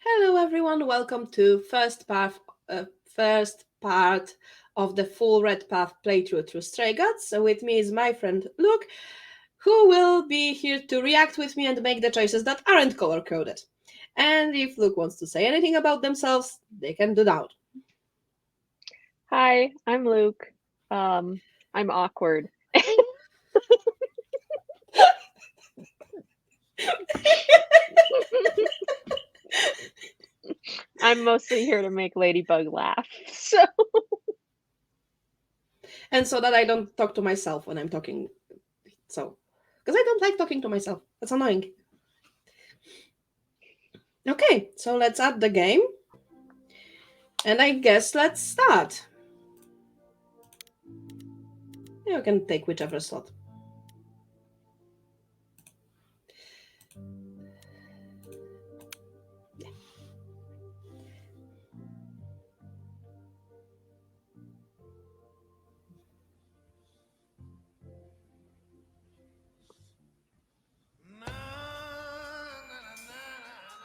Hello, everyone. Welcome to first part of the full Red Path playthrough through Stray Gods. So with me is my friend Luke, who will be here to react with me and make the choices that aren't color coded. And if Luke wants to say anything about themselves, they can do that. Hi, I'm Luke. I'm awkward. I'm mostly here to make Ladybug laugh. So And so that I don't talk to myself when I'm talking. So, because I don't like talking to myself. That's annoying. Okay, so let's add the game. And I guess let's start. You can take whichever slot.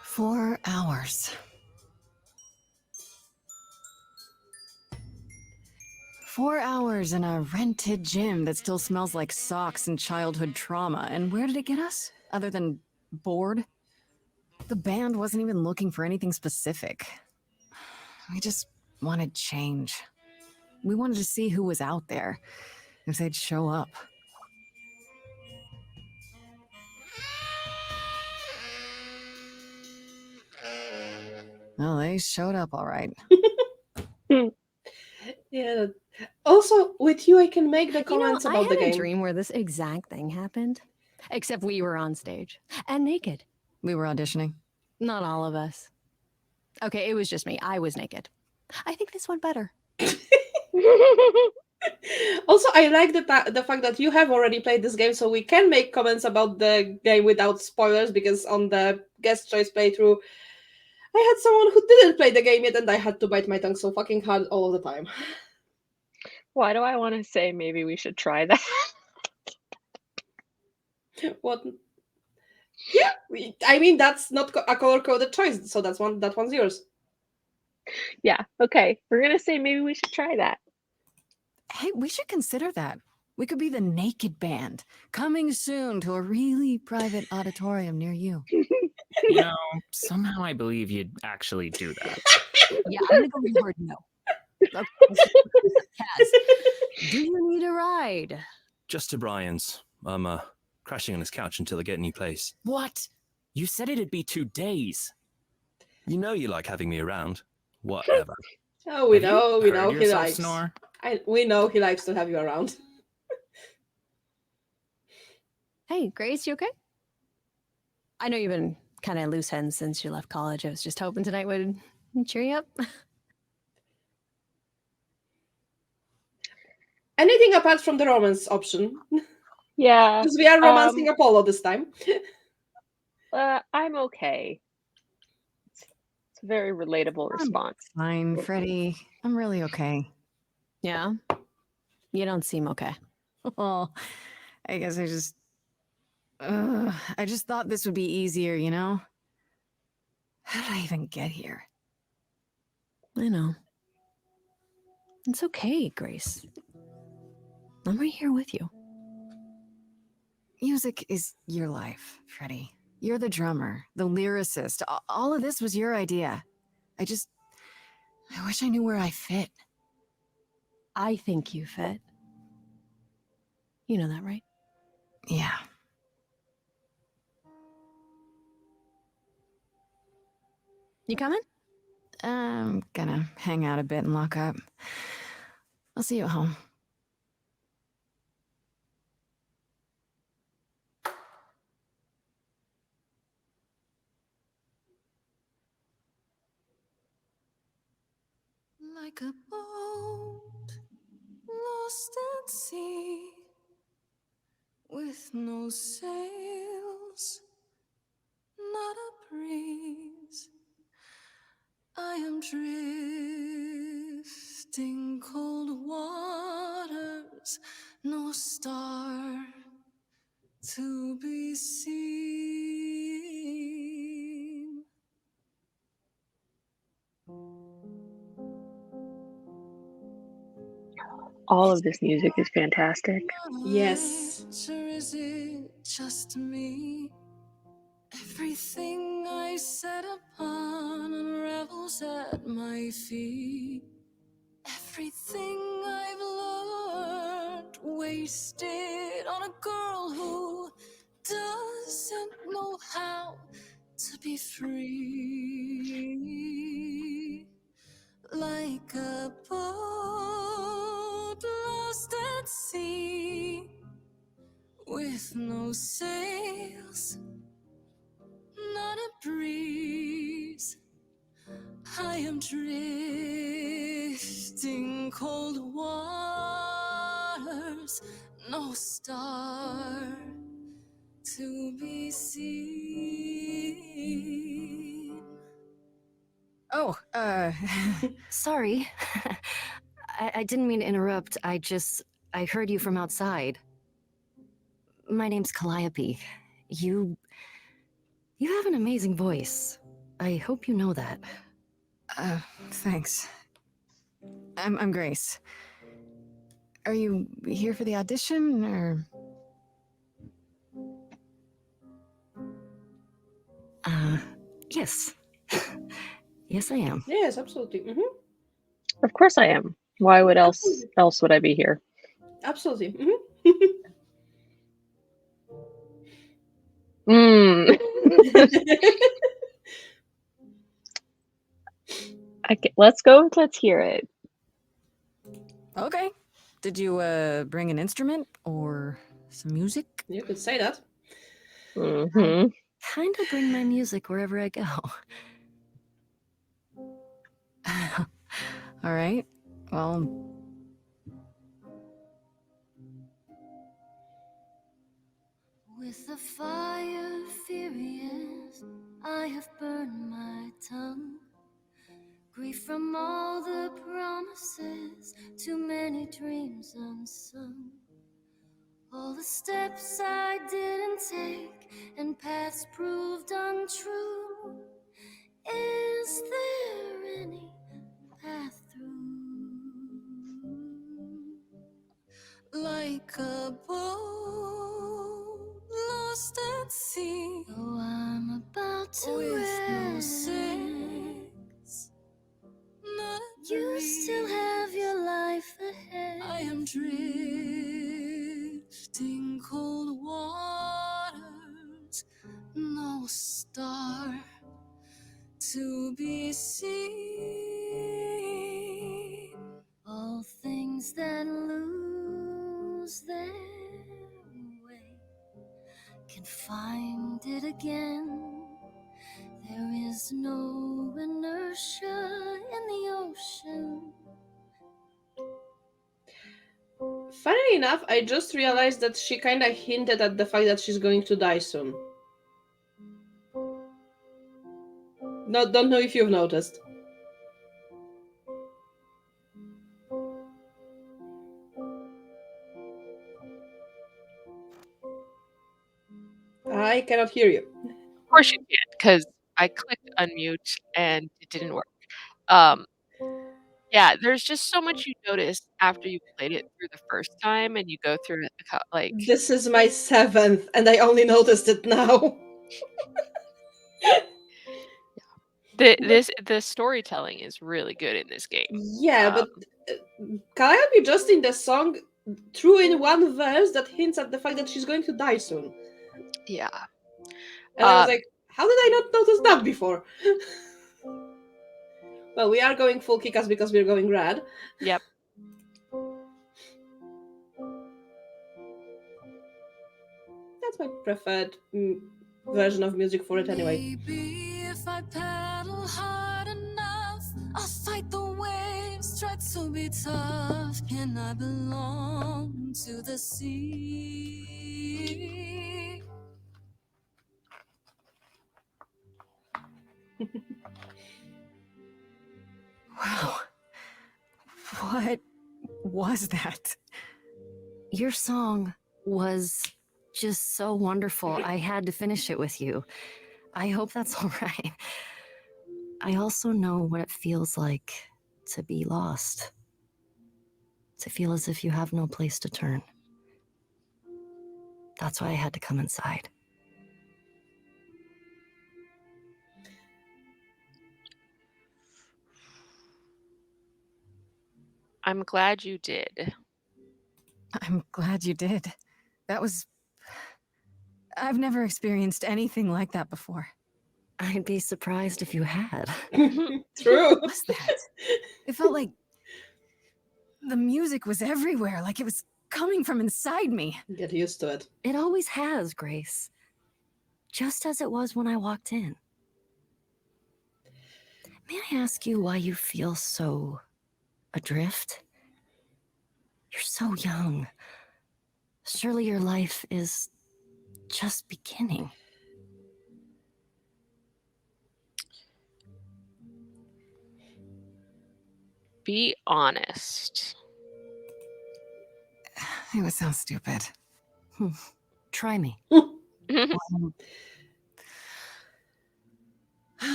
4 hours. 4 hours in a rented gym that still smells like socks and childhood trauma. And where did it get us? Other than bored? The band wasn't even looking for anything specific. We just wanted change. We wanted to see who was out there, if they'd show up. Well, they showed up all right. Yeah. Also, with you, I can make the You know, comments I about the had a game. dream where this exact thing happened. Except we were on stage. And naked. We were auditioning. Not all of us. Okay, it was just me. I was naked. I think this went better. Also, I like the fact that you have already played this game, so we can make comments about the game without spoilers. Because on the guest choice playthrough, I had someone who didn't play the game yet, and I had to bite my tongue so fucking hard all the time. why do I want to say maybe we should try that? What? Yeah, I mean that's not a color coded choice, so that one's yours. Yeah, okay. We're gonna say maybe we should try that. Hey, we should consider that. We could be the Naked Band, coming soon to a really private auditorium near you. You know, somehow I believe you'd actually do that. Yeah, I'm gonna go with the word no. Okay, Kaz, do you need a ride? Just to Brian's. I'm crashing on his couch until I get a new place. What? You said it'd be 2 days. You know you like having me around. Whatever. Oh, we Have you know he heard yourself likes. snore? We know he likes to have you around. Hey, Grace, you okay? I know you've been kind of loose ends since you left college. I was just hoping tonight would cheer you up. Anything apart from the romance option? Yeah. Because we are romancing Apollo this time. I'm okay. It's a very relatable response. Fine, Freddie. I'm really okay. Yeah? You don't seem okay. Well, I guess I just thought this would be easier, you know? How did I even get here? I know. It's okay, Grace. I'm right here with you. Music is your life, Freddie. You're the drummer, the lyricist. All of this was your idea. I wish I knew where I fit. I think you fit. You know that, right? Yeah. You coming? I'm gonna hang out a bit and lock up. I'll see you at home. Like a boat lost at sea, with no sails, not a breeze. I am drifting cold waters, no star to be seen. All of this music is fantastic. Yes. Or is it just me? Everything I set upon unravels at my feet. Everything I've learned wasted on a girl who doesn't know how to be free. Like a boat lost at sea with no sails, not a breeze. I am drifting cold waters, no star to be seen. Oh, sorry. I didn't mean to interrupt. I heard you from outside. My name's Calliope. You have an amazing voice. I hope you know that. Thanks. I'm Grace. Are you here for the audition, or? Yes. Yes, I am. Yes, absolutely. Of course I am. Why would Absolutely. else would I be here? Absolutely. Let's go with let's hear it. Okay. Did you bring an instrument or some music? You could say that. Mm-hmm. Kind of bring my music wherever I go. All right. Well, with the fire furious, I have burned my tongue. Grief from all the promises, too many dreams unsung. All the steps I didn't take and paths proved untrue. Is there any path through? Like a boat lost at sea. Oh, I'm about to with no sails, not a you breeze. Still have your life ahead. I am drifting cold waters, no star to be seen. All things that lose their way can find it again. There is no inertia in the ocean. Funny enough, I just realized that she kind of hinted at the fact that she's going to die soon. No, don't know if you've noticed. I cannot hear you. Of course you can, because I clicked unmute and it didn't work. Yeah, there's just so much you notice after you played it through the first time and you go through it like This is my 7th, and I only noticed it now. the storytelling is really good in this game. Yeah, but Calliope just in the song threw in one verse that hints at the fact that she's going to die soon. Yeah. And I was like, how did I not notice that before? Well, we are going full kick-ass because we're going rad. Yep. That's my preferred version of music for it anyway. Maybe if I paddle hard enough, I'll fight the waves, try to be tough. Can I belong to the sea? Wow. What was that? Your song was just so wonderful. I had to finish it with you. I hope that's all right. I also know what it feels like to be lost. to feel as if you have no place to turn. That's why I had to come inside. I'm glad you did. I'm glad you did. That was... I've never experienced anything like that before. I'd be surprised if you had. True. What was that? It felt like the music was everywhere, like it was coming from inside me. Get used to it. It always has, Grace. Just as it was when I walked in. May I ask you why you feel so adrift? You're so young. Surely your life is just beginning. Be honest. It would sound stupid. Try me.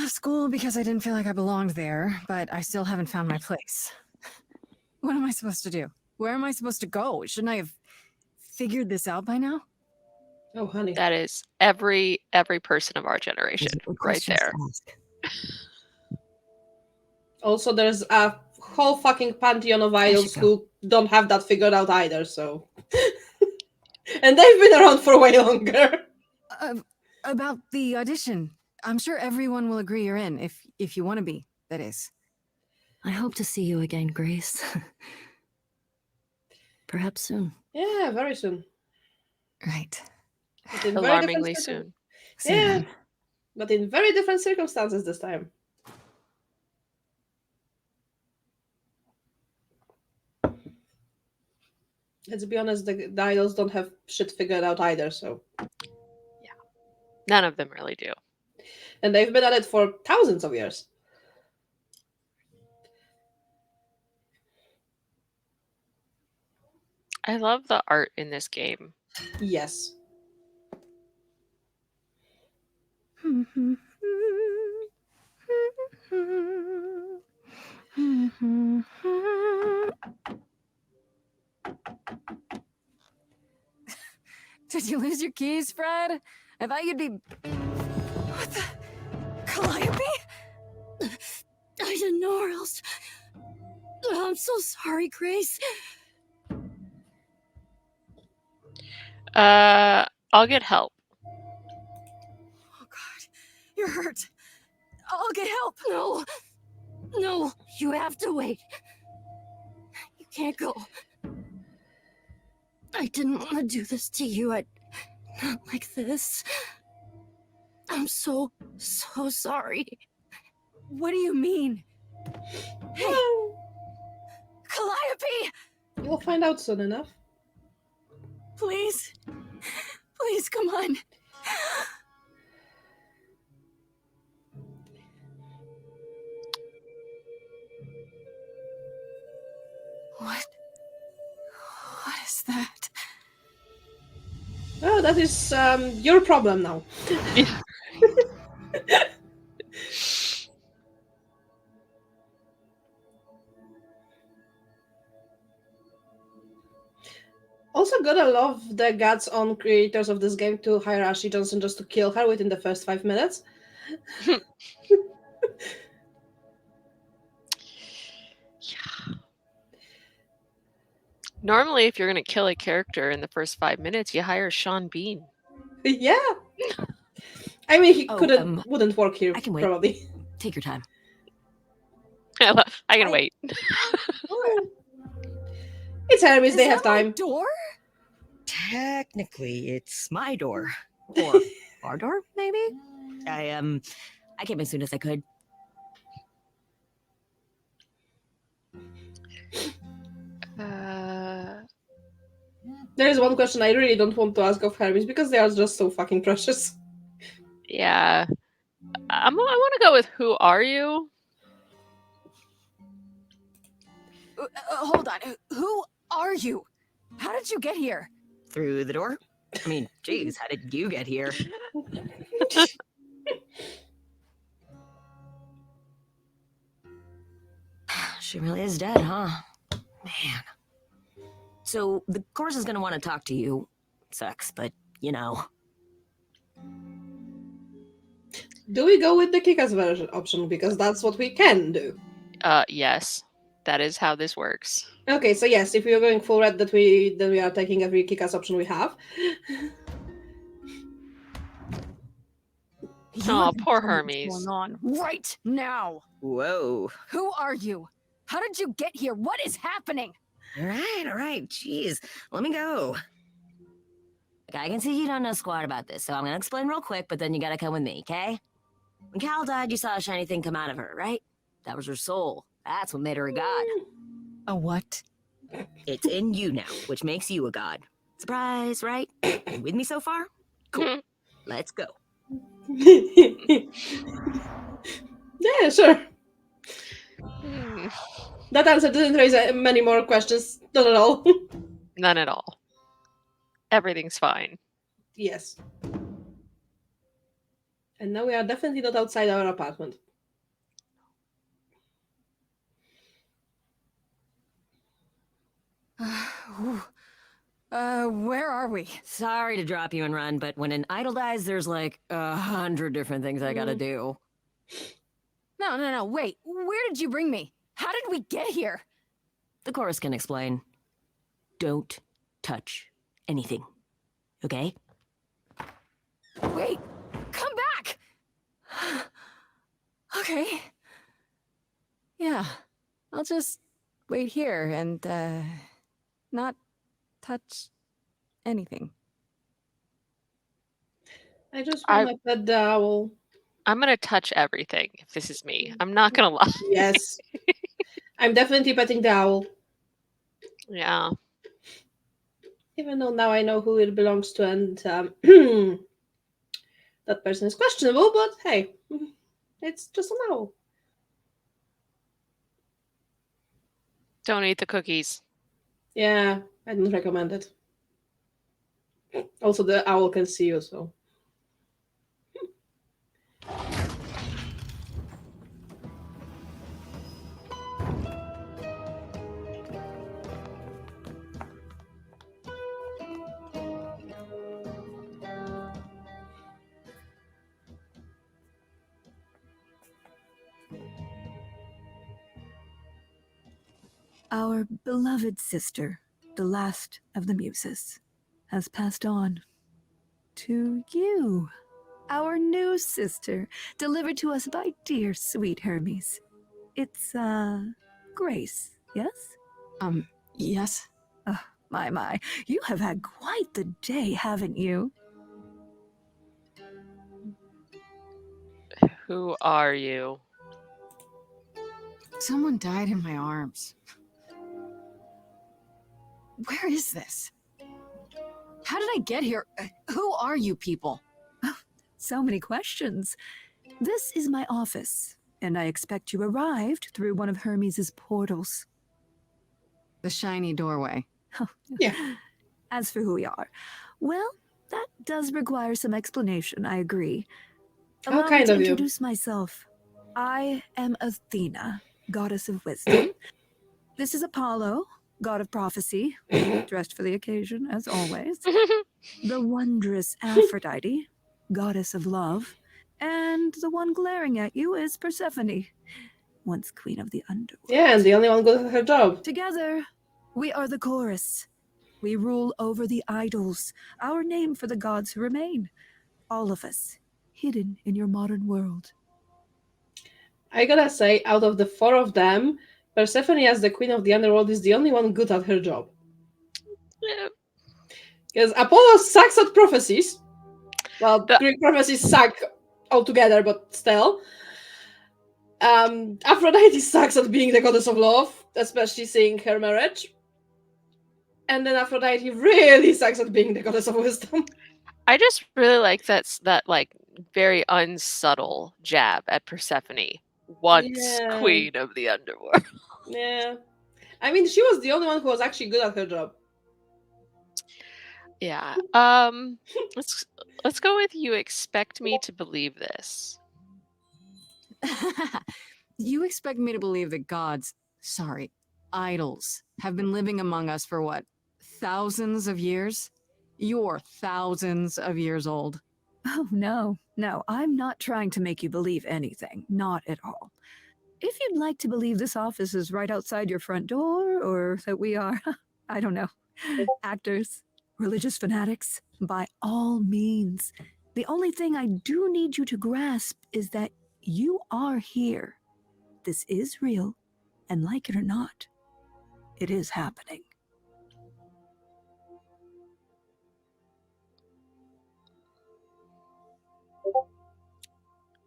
School because I didn't feel like I belonged there, but I still haven't found my place. What am I supposed to do? Where am I supposed to go? Shouldn't I have figured this out by now? Oh, honey. That is every person of our generation right there. Also, there's a whole fucking pantheon of idols go. who don't have that figured out either, so... And they've been around for way longer. About the audition. I'm sure everyone will agree you're in, if you want to be, that is. I hope to see you again, Grace. Perhaps soon. Yeah, very soon. Right. But in very Alarmingly different soon. Yeah, but in very different circumstances this time. Let's be honest, the idols don't have shit figured out either, so... None of them really do. And they've been at it for thousands of years. I love the art in this game. Yes. Did you lose your keys, Fred? I thought you'd be... What the... Calliope? I didn't know or else... Oh, I'm so sorry, Grace. I'll get help. Oh, God. You're hurt. I'll get help. No. No, you have to wait. You can't go. I didn't want to do this to you. Not like this. I'm so sorry. What do you mean? Hey, Calliope! You'll find out soon enough. Please. Please, come on. What is that? Oh, that is your problem now. Also, gotta love the guts on creators of this game to hire Ashley Johnson just to kill her within the first 5 minutes. Normally, if you're going to kill a character in the first 5 minutes, you hire Sean Bean. Yeah. I mean, he Oh, wouldn't work here, I can wait. probably. Take your time. I can wait. It's Hermes, Is they have that my time. door? Technically, it's my door. Or our door, maybe? I came as soon as I could. There is one question I really don't want to ask of Hermes because they are just so fucking precious. Yeah. I want to go with who are you? Hold on. Who are you? How did you get here? Through the door? I mean, geez, how did you get here? She really is dead, huh? Man. So the chorus is going to want to talk to you. Sucks, but you know. Do we go with the kick-ass version option? Because that's what we can do. Yes. That is how this works. Okay, so yes, if we are going full red, then we are taking every kick-ass option we have. Oh, poor Tell me what's Hermes. going on right now. Whoa. Who are you? How did you get here? What is happening? All right. Jeez. Let me go. I can see you don't know squat about this, so I'm going to explain real quick, but then you got to come with me, okay? When Cal died, you saw a shiny thing come out of her, right? That was her soul. That's what made her a god. A what? It's in you now, which makes you a god. Surprise, right? You with me so far? Cool. Let's go. Yeah, sure. Hmm, That answer didn't raise many more questions. Not at all. None at all. Everything's fine. Yes. And now we are definitely not outside our apartment. Where are we? Sorry to drop you and run, but when an idol dies, there's like 100 different things I gotta do. No, wait. Where did you bring me? How did we get here? The chorus can explain. Don't touch anything. Okay? Wait, come back! Okay. Yeah, I'll just wait here and, not touch anything. I just want my pet owl. I'm gonna touch everything if this is me. I'm not gonna lie. Yes. I'm definitely petting the owl. Yeah. Even though now I know who it belongs to, and that person is questionable, but hey, it's just an owl. Don't eat the cookies. Yeah, I don't recommend it. Also, the owl can see you, so. Our beloved sister, the last of the muses, has passed on to you, our new sister, delivered to us by dear sweet Hermes. It's, Grace, yes? Yes? Oh, my, you have had quite the day, haven't you? Who are you? Someone died in my arms. Where is this? How did I get here? Who are you people? Oh, so many questions. This is my office, and I expect you arrived through one of Hermes's portals. The shiny doorway. Oh, Yeah. As for who we are, well, that does require some explanation, I agree. How Allow me kind to of you. introduce myself. I am Athena, goddess of wisdom. This is Apollo, god of prophecy, dressed for the occasion, as always. The wondrous Aphrodite, goddess of love. And the one glaring at you is Persephone, once queen of the underworld. Yeah, and the only one good at her job. Together, we are the chorus. We rule over the idols, our name for the gods who remain. All of us, hidden in your modern world. I gotta say, out of the four of them, Persephone as the queen of the underworld is the only one good at her job. Because Apollo sucks at prophecies. Well, Greek prophecies suck altogether, but still. Aphrodite sucks at being the goddess of love, especially seeing her marriage. And then Aphrodite really sucks at being the goddess of wisdom. I just really like that like very unsubtle jab at Persephone, once Yeah. queen of the underworld. Yeah. I mean, she was the only one who was actually good at her job. Yeah. Let's go with you expect me to believe this. You expect me to believe that gods, sorry, idols, have been living among us for what, thousands of years? You're thousands of years old. Oh, no, I'm not trying to make you believe anything. Not at all. If you'd like to believe this office is right outside your front door, or that we are, I don't know, actors, religious fanatics, by all means. The only thing I do need you to grasp is that you are here. This is real, and like it or not, it is happening.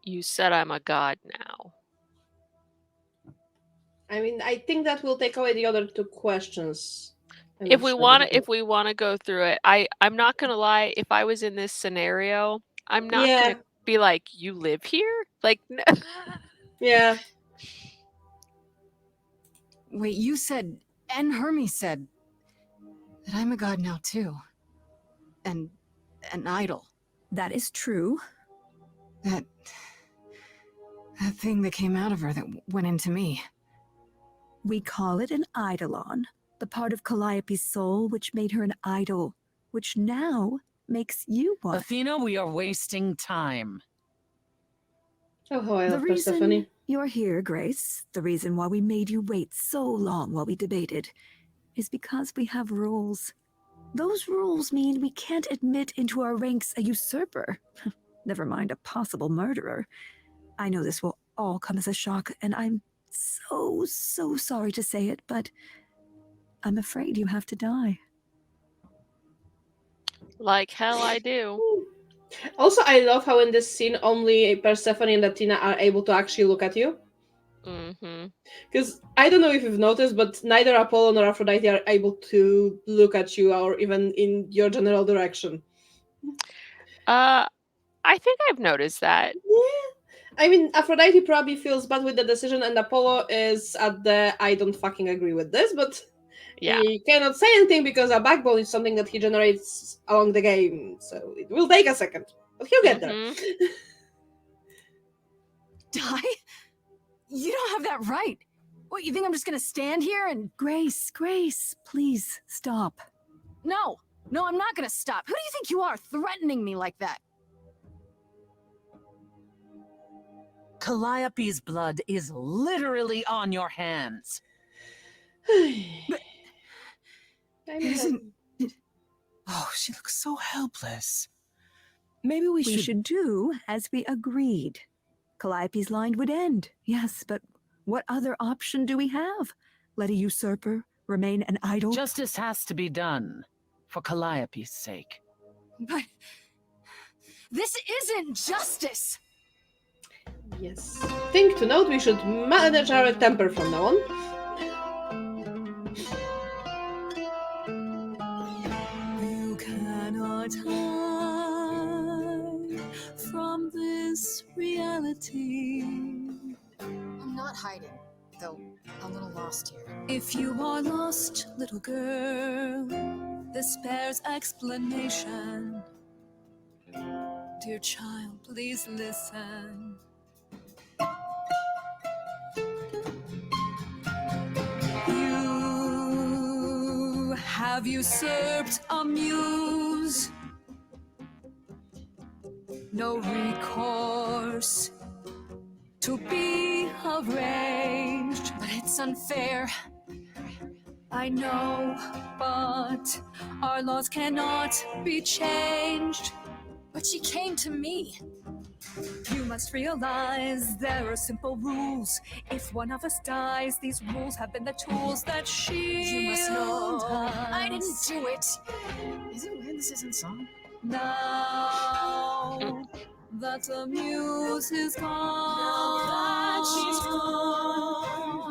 You said I'm a god now. I mean, I think that will take away the other two questions. If we want to go through it, I'm not gonna lie. If I was in this scenario, I'm not Yeah. gonna be like, "You live here?" Like, no. Yeah. Wait, you said, and Hermes said, that I'm a god now too. And an idol. That is true. That thing that came out of her that went into me. We call it an eidolon, the part of Calliope's soul which made her an idol, which now makes you one. Athena, we are wasting time. Oh, I The love reason Persephone. you're here, Grace, the reason why we made you wait so long while we debated, is because we have rules. Those rules mean we can't admit into our ranks a usurper, never mind a possible murderer. I know this will all come as a shock, and I'm so sorry to say it, but I'm afraid you have to die. Like hell I do. Also, I love how in this scene only Persephone and Athena are able to actually look at you. Mm-hmm. Because I don't know if you've noticed, but neither Apollo nor Aphrodite are able to look at you or even in your general direction. I think I've noticed that. Yeah. I mean, Aphrodite probably feels bad with the decision, and Apollo is at the I don't fucking agree with this, but Yeah. he cannot say anything because a backbone is something that he generates along the game, so it will take a second. But he'll get there. Die? You don't have that right. What, you think I'm just gonna stand here and... Grace, please stop. No, I'm not gonna stop. Who do you think you are, threatening me like that? Calliope's blood is literally on your hands. But isn't... Oh, she looks so helpless. Maybe we should do as we agreed. Calliope's line would end, yes, but what other option do we have? Let a usurper remain an idol? Justice has to be done, for Calliope's sake. But this isn't justice! Yes. Thing to note, we should manage our temper from now on. You cannot hide from this reality. I'm not hiding, though a little lost here. If you are lost, little girl, this bears explanation. Dear child, please listen. You have usurped a muse. No recourse to be arranged. But it's unfair. I know, but our laws cannot be changed. But she came to me. You must realize there are simple rules. If one of us dies, these rules have been the tools that shield You must know us. I didn't do it. Is it weird this isn't song? Now that the muse is gone,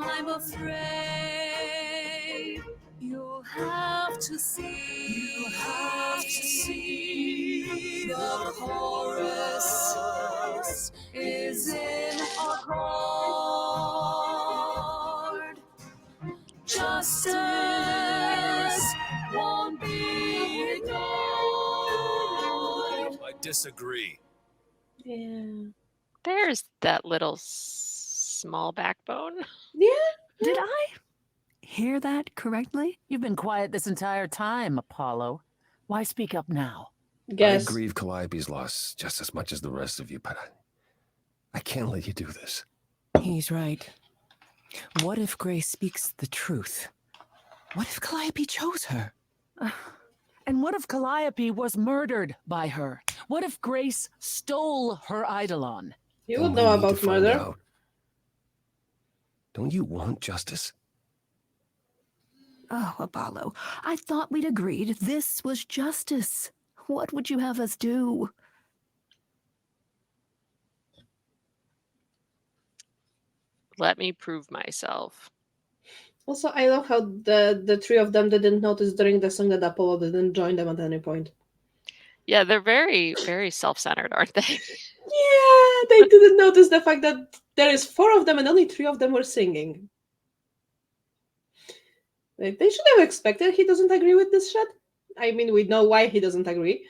I'm afraid you'll have to see. The chorus is in accord. Justice won't be ignored. I disagree. Yeah. There's that little small backbone. Yeah. Did I hear that correctly? You've been quiet this entire time, Apollo. Why speak up now? Guess. I grieve Calliope's loss just as much as the rest of you, but I can't let you do this. He's right. What if Grace speaks the truth? What if Calliope chose her? And what if Calliope was murdered by her? What if Grace stole her Eidolon? You Then would we know need to about find murder. out. Don't you want justice? Oh, Apollo, I thought we'd agreed this was justice. What would you have us do? Let me prove myself. Also, I love how the three of them didn't notice during the song that Apollo didn't join them at any point. Yeah, they're very, very self-centered, aren't they? Yeah, they didn't notice the fact that there is 4 of them and only 3 of them were singing. They should have expected he doesn't agree with this shit. I mean, we know why he doesn't agree.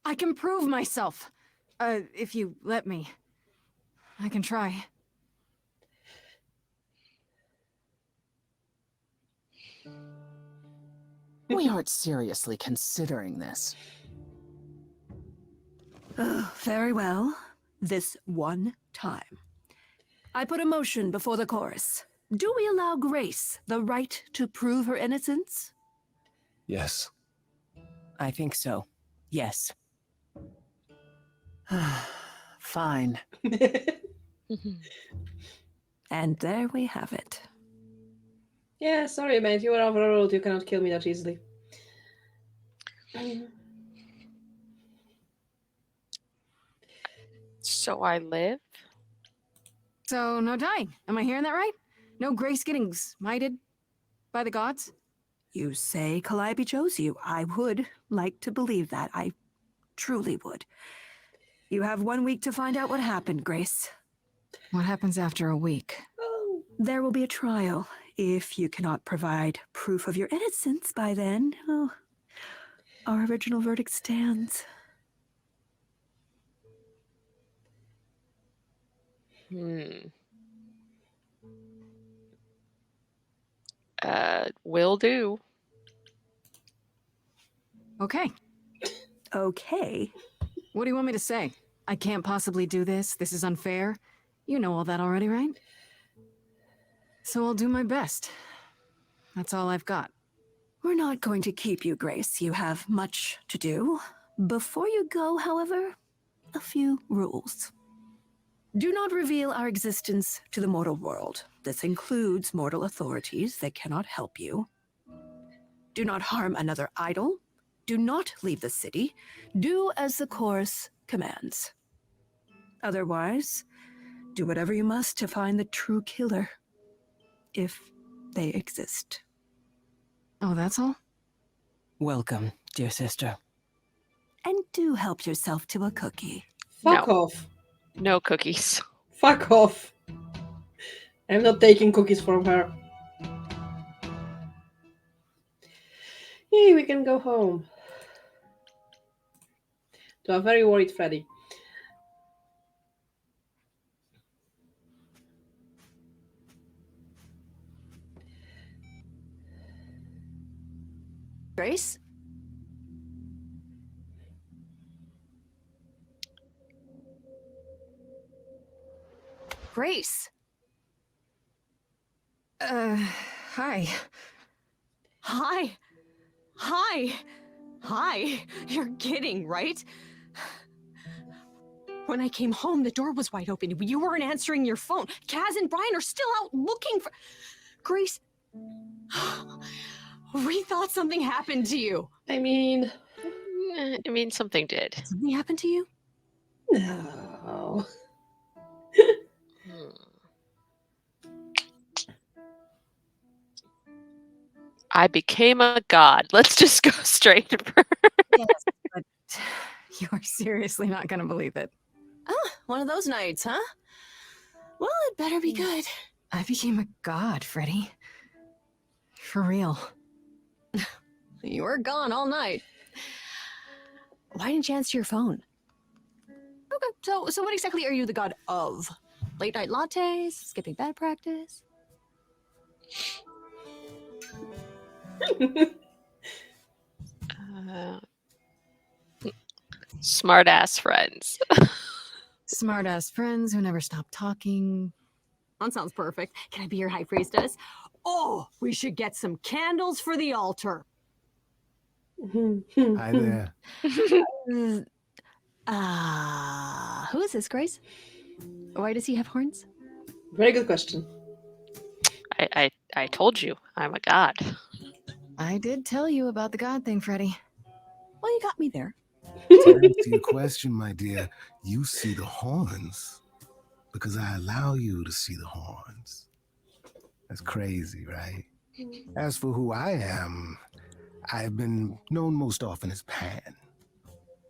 I can prove myself. If you let me. I can try. We aren't seriously considering this. Very well. This one time. I put a motion before the chorus. Do we allow Grace the right to prove her innocence? Yes. I think so. Yes. Fine. And there we have it. Yeah, sorry, mate. You were overruled. You cannot kill me that easily. So I live? So, no dying. Am I hearing that right? No Grace getting smited by the gods? You say Calliope chose you. I would like to believe that. I truly would. You have 1 week to find out what happened, Grace. What happens after a week? There will be a trial. If you cannot provide proof of your innocence by then, oh, our original verdict stands. Will do. Okay. Okay. What do you want me to say? I can't possibly do this. This is unfair. You know all that already, right? So I'll do my best. That's all I've got. We're not going to keep you, Grace. You have much to do. Before you go, however, a few rules. Do not reveal our existence to the mortal world. This includes mortal authorities that cannot help you. Do not harm another idol. Do not leave the city. Do as the chorus commands. Otherwise, do whatever you must to find the true killer, if they exist. Oh, that's all? Welcome, dear sister. And do help yourself to a cookie. Fuck off. No cookies. Fuck off. I'm not taking cookies from her. Yay, we can go home. To a very worried Freddy. Grace? Grace? Hi. Hi. Hi. Hi. You're kidding, right? When I came home, the door was wide open. You weren't answering your phone. Kaz and Brian are still out looking for... Grace... We thought something happened to you. I mean, something did. Something happened to you? No. I became a god. Let's just go straight for Yes, but you are seriously not going to believe it. Oh, one of those nights, huh? Well, it better be good. I became a god, Freddy. For real. You were gone all night. Why didn't you answer your phone? Okay. So what exactly are you the god of? Late night lattes? Skipping bad practice? Smart ass friends. Smart-ass friends who never stop talking. That sounds perfect. Can I be your high priestess? Oh, we should get some candles for the altar. Hi there. Who is this, Grace? Why does he have horns? Very good question. I told you, I'm a god. I did tell you about the god thing, Freddy. Well, you got me there. To answer your question, my dear, you see the horns because I allow you to see the horns. That's crazy, right? As for who I am, I've been known most often as Pan.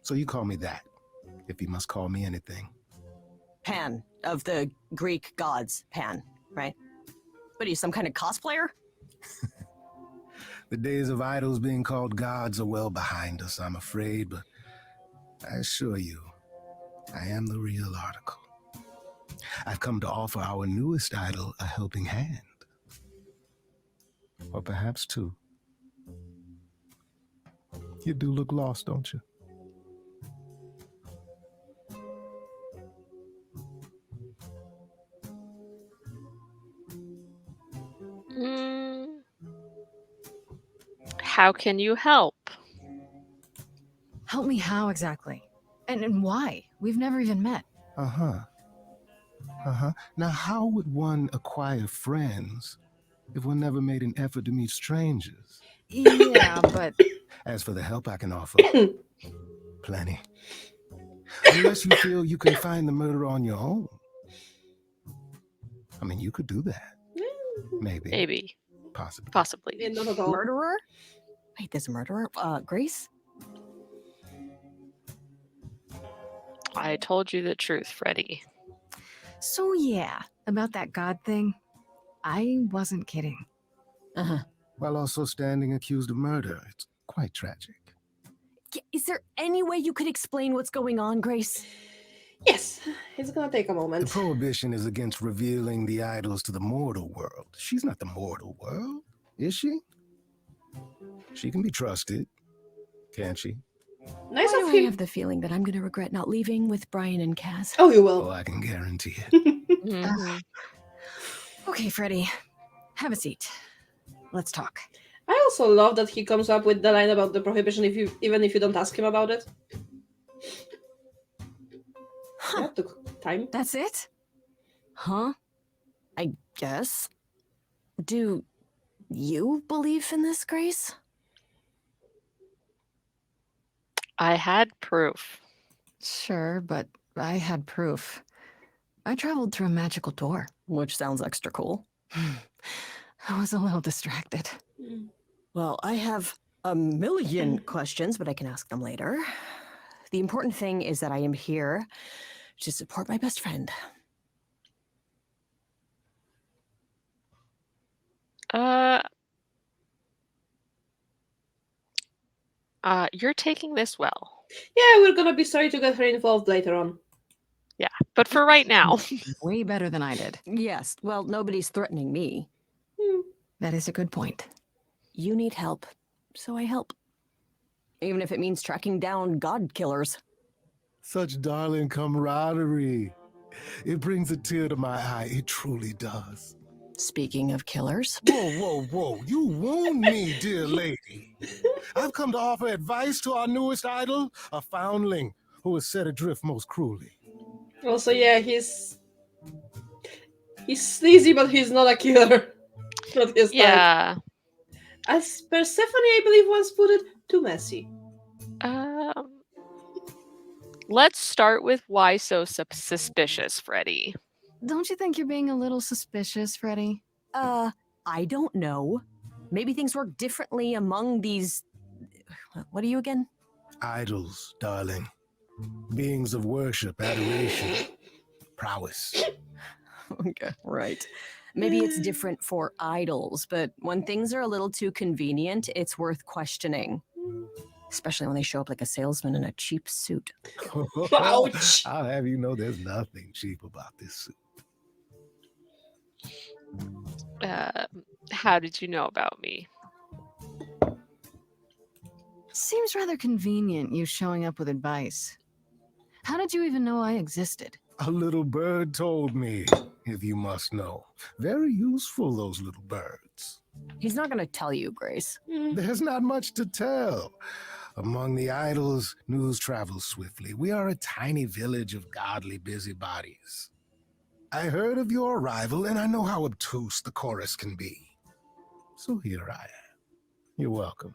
So you call me that, if you must call me anything. Pan, of the Greek gods, Pan, right? What are you, some kind of cosplayer? The days of idols being called gods are well behind us, I'm afraid, but I assure you, I am the real article. I've come to offer our newest idol a helping hand. Or perhaps two. You do look lost, don't you? How can you help? Help me how exactly? And why? We've never even met. Uh-huh. Now, how would one acquire friends if one never made an effort to meet strangers? Yeah, but... As for the help I can offer, plenty. Unless you feel you can find the murderer on your own. I mean, you could do that. Maybe. Maybe. Possibly. Possibly. Yeah, not at all. Murderer? Wait, there's a murderer? Grace? I told you the truth, Freddy. So yeah, about that god thing, I wasn't kidding. While also standing accused of murder. It's quite tragic. Is there any way you could explain what's going on, Grace? Yes, it's gonna take a The moment. prohibition is against revealing the idols to the mortal world. She's not the mortal world, is she? She can be trusted, can't she? Nice Why of do I him. have the feeling that I'm going to regret not leaving with Brian and Kaz? Oh, you will. Oh, I can guarantee it. Okay, Freddy, have a seat. Let's talk. I also love that he comes up with the line about the prohibition even if you don't ask him about it. That took time. That's it? Huh? I guess. Do you believe in this, Grace? I had proof. Sure, but I had proof. I traveled through a magical door. Which sounds extra cool. I was a little distracted. Well, I have a million questions, but I can ask them later. The important thing is that I am here to support my best friend. You're taking this well. Yeah, we're gonna be sorry to get her involved later on. Yeah, but for right now. Way better than I did. Yes, well, nobody's threatening me. That is a good point. You need help, so I help. Even if it means tracking down god killers. Such darling camaraderie. It brings a tear to my eye. It truly does. Speaking of killers. Whoa. You wound me, dear lady. I've come to offer advice to our newest idol, a foundling who is set adrift most cruelly. Also, yeah, he's sleazy, but he's not a killer. Not his type. Yeah. As Persephone, I believe, once put it, too messy. Let's start with why so suspicious, Freddy. Don't you think you're being a little suspicious, Freddy? I don't know. Maybe things work differently among these... What are you again? Idols, darling. Beings of worship, adoration, prowess. Okay, right. Maybe it's different for idols, but when things are a little too convenient, it's worth questioning. especially when they show up like a salesman in a cheap suit. Ouch. I'll have you know there's nothing cheap about this suit. How did you know about me? Seems rather convenient, you showing up with advice. How did you even know I existed? A little bird told me, if you must know. Very useful, those little birds. He's not going to tell you, Grace. There's not much to tell. Among the idols, news travels swiftly. We are a tiny village of godly busybodies. I heard of your arrival, and I know how obtuse the chorus can be. So here I am. You're welcome.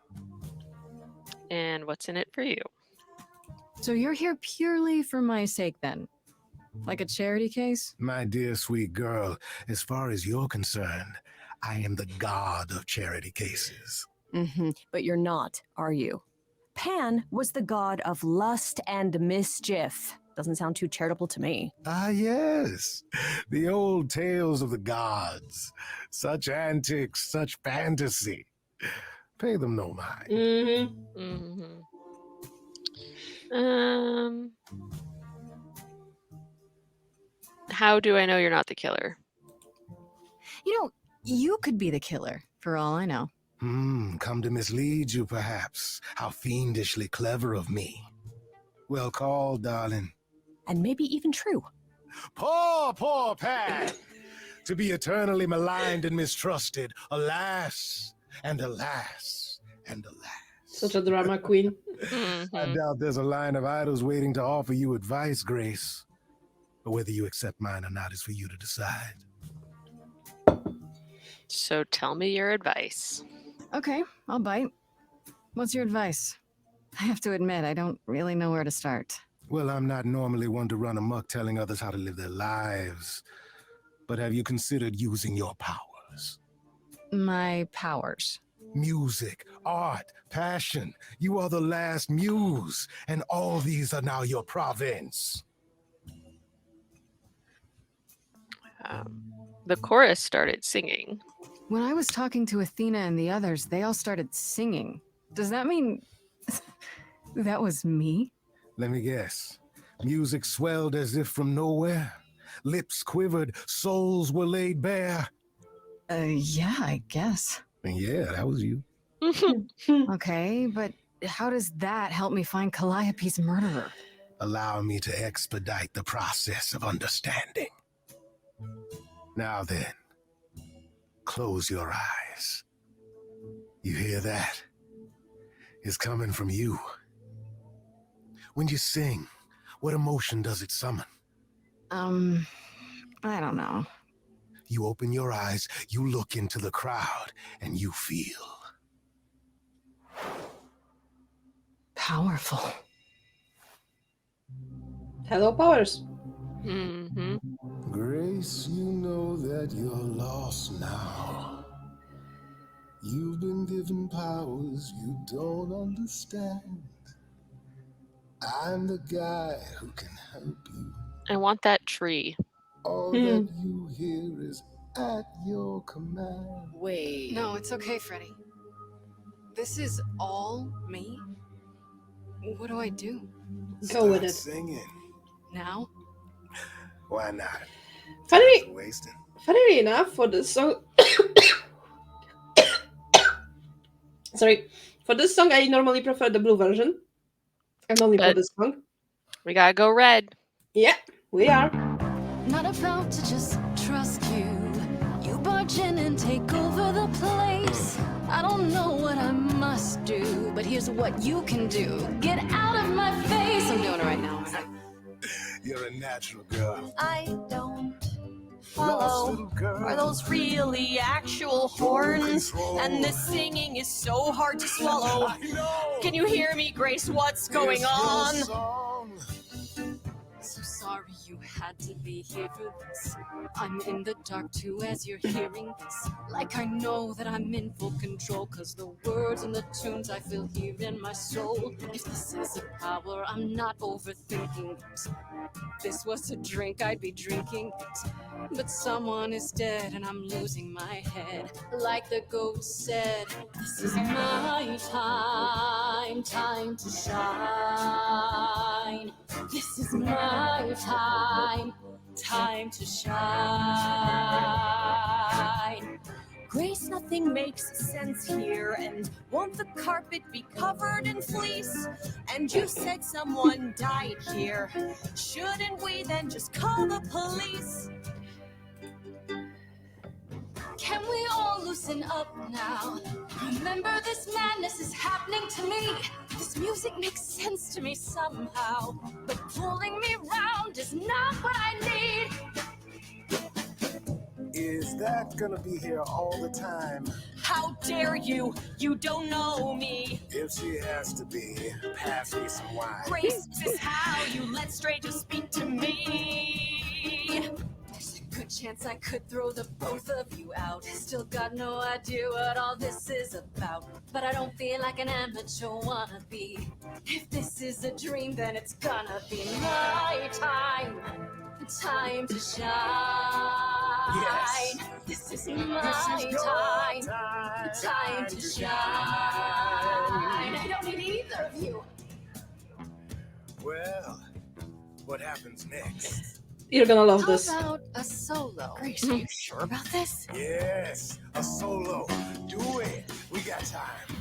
And what's in it for you? So you're here purely for my sake, then? Like a charity case? My dear sweet girl, as far as you're concerned, I am the god of charity cases. But you're not, are you? Pan was the god of lust and mischief. Doesn't sound too charitable to me. Ah, yes. The old tales of the gods. Such antics, such fantasy. Pay them no mind. How do I know you're not the killer? You know, you could be the killer, for all I know. Come to mislead you, perhaps. How fiendishly clever of me. Well called, darling. And maybe even true. Poor Pan! To be eternally maligned and mistrusted. Alas, and alas, and alas. Such a drama queen. I doubt there's a line of idols waiting to offer you advice, Grace. But whether you accept mine or not is for you to decide. So tell me your advice. Okay, I'll bite. What's your advice? I have to admit, I don't really know where to start. Well, I'm not normally one to run amok telling others how to live their lives. But have you considered using your powers? My powers? Music, art, passion. You are the last muse, and all these are now your province. The chorus started singing. When I was talking to Athena and the others, they all started singing. Does that mean that was me? Let me guess. Music swelled as if from nowhere. Lips quivered, souls were laid bare. Yeah, I guess. And yeah, that was you. Okay, but how does that help me find Calliope's murderer? Allow me to expedite the process of understanding. Now then, close your eyes. You hear that? It's coming from you. When you sing, what emotion does it summon? I don't know. You open your eyes, you look into the crowd, and you feel powerful. Hello, powers. Grace, you know that you're lost now. You've been given powers you don't understand. I'm the guy who can help you. I want that tree. All that you hear is at your command. Wait. No, it's okay, Freddy. This is all me? What do I do? Go with it. Singing. Now? Why not? Funnily enough, for this song... Sorry. For this song, I normally prefer the blue version. And only for this song. We gotta go red. Yeah, we are. Not about to just trust you. You barge in and take over the place. I don't know what I must do, but here's what you can do. Get out of my face. I'm doing it right now. You're a natural girl. I don't follow. Are those really actual horns? And this singing is so hard to swallow. Can you hear me, Grace? What's going on? So sorry. sorry you had to be here for this. I'm in the dark too as you're hearing this. Like I know that I'm in full control, cause the words and the tunes I feel here in my soul. If this is a power, I'm not overthinking it. If this was a drink, I'd be drinking it. But someone is dead and I'm losing my head. Like the ghost said, this is my time, time to shine. This is my time, time to shine. Grace, nothing makes sense here, and won't the carpet be covered in fleece? And you said someone died here. Shouldn't we then just call the police? Can we all loosen up now? Remember, this madness is happening to me. This music makes sense to me somehow, but pulling me round is not what I need. Is that gonna be here all the time? How dare you? You don't know me. If she has to be, pass me some wine. Grace, this is how you let strangers speak to me. There's a good chance I could throw the both of you out. Still got no idea what all this is about, but I don't feel like an amateur wannabe. If this is a dream, then it's gonna be my time, time to shine. Yes. This is my time, time to shine. I don't need either of you. Well, what happens next? You're gonna love How this. about a solo? Grace, are you sure about this? Yes, a solo. Do it. We got time.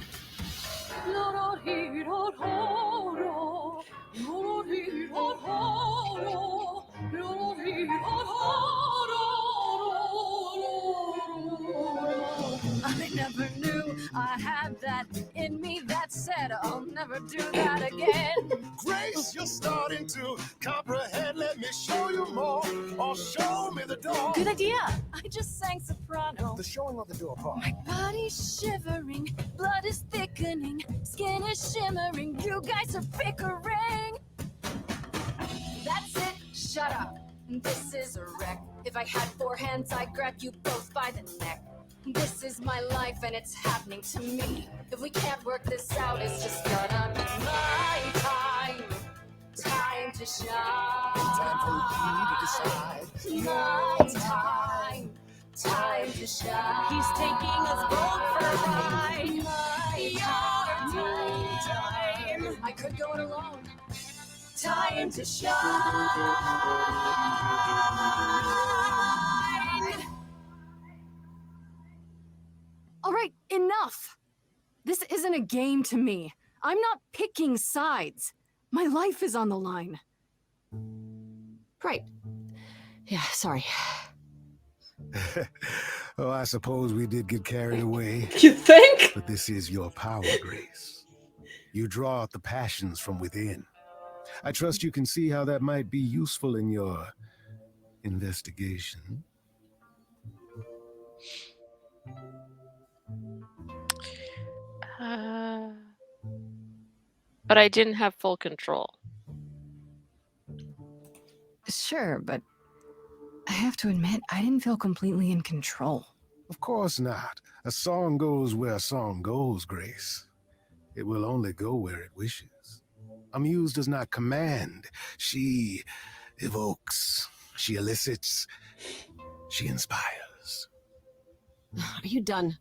I never knew I had that in me. That said, I'll never do that again. Grace, you're starting to comprehend. Let me show you more, or show me the door. Good idea. I just sang soprano. The showing of the door part. My body's shivering, blood is thickening, skin is shimmering. You guys are bickering. That's it. Shut up. This is a wreck. If I had 4 hands, I'd grab you both by the neck. This is my life and it's happening to me. If we can't work this out, it's just gonna be my time. Time to shine. Time for you to decide. My time. Time to shine. He's taking us both for a ride. My time. I could go it alone. Time to shine. All right, enough. This isn't a game to me. I'm not picking sides. My life is on the line. Right. Yeah, sorry. Oh, I suppose we did get carried away. You think? But this is your power, Grace. You draw out the passions from within. I trust you can see how that might be useful in your investigation. But I didn't have full control. Sure, but I have to admit, I didn't feel completely in control. Of course not. A song goes where a song goes, Grace. It will only go where it wishes. A muse does not command. She evokes. She elicits. She inspires. Are you done?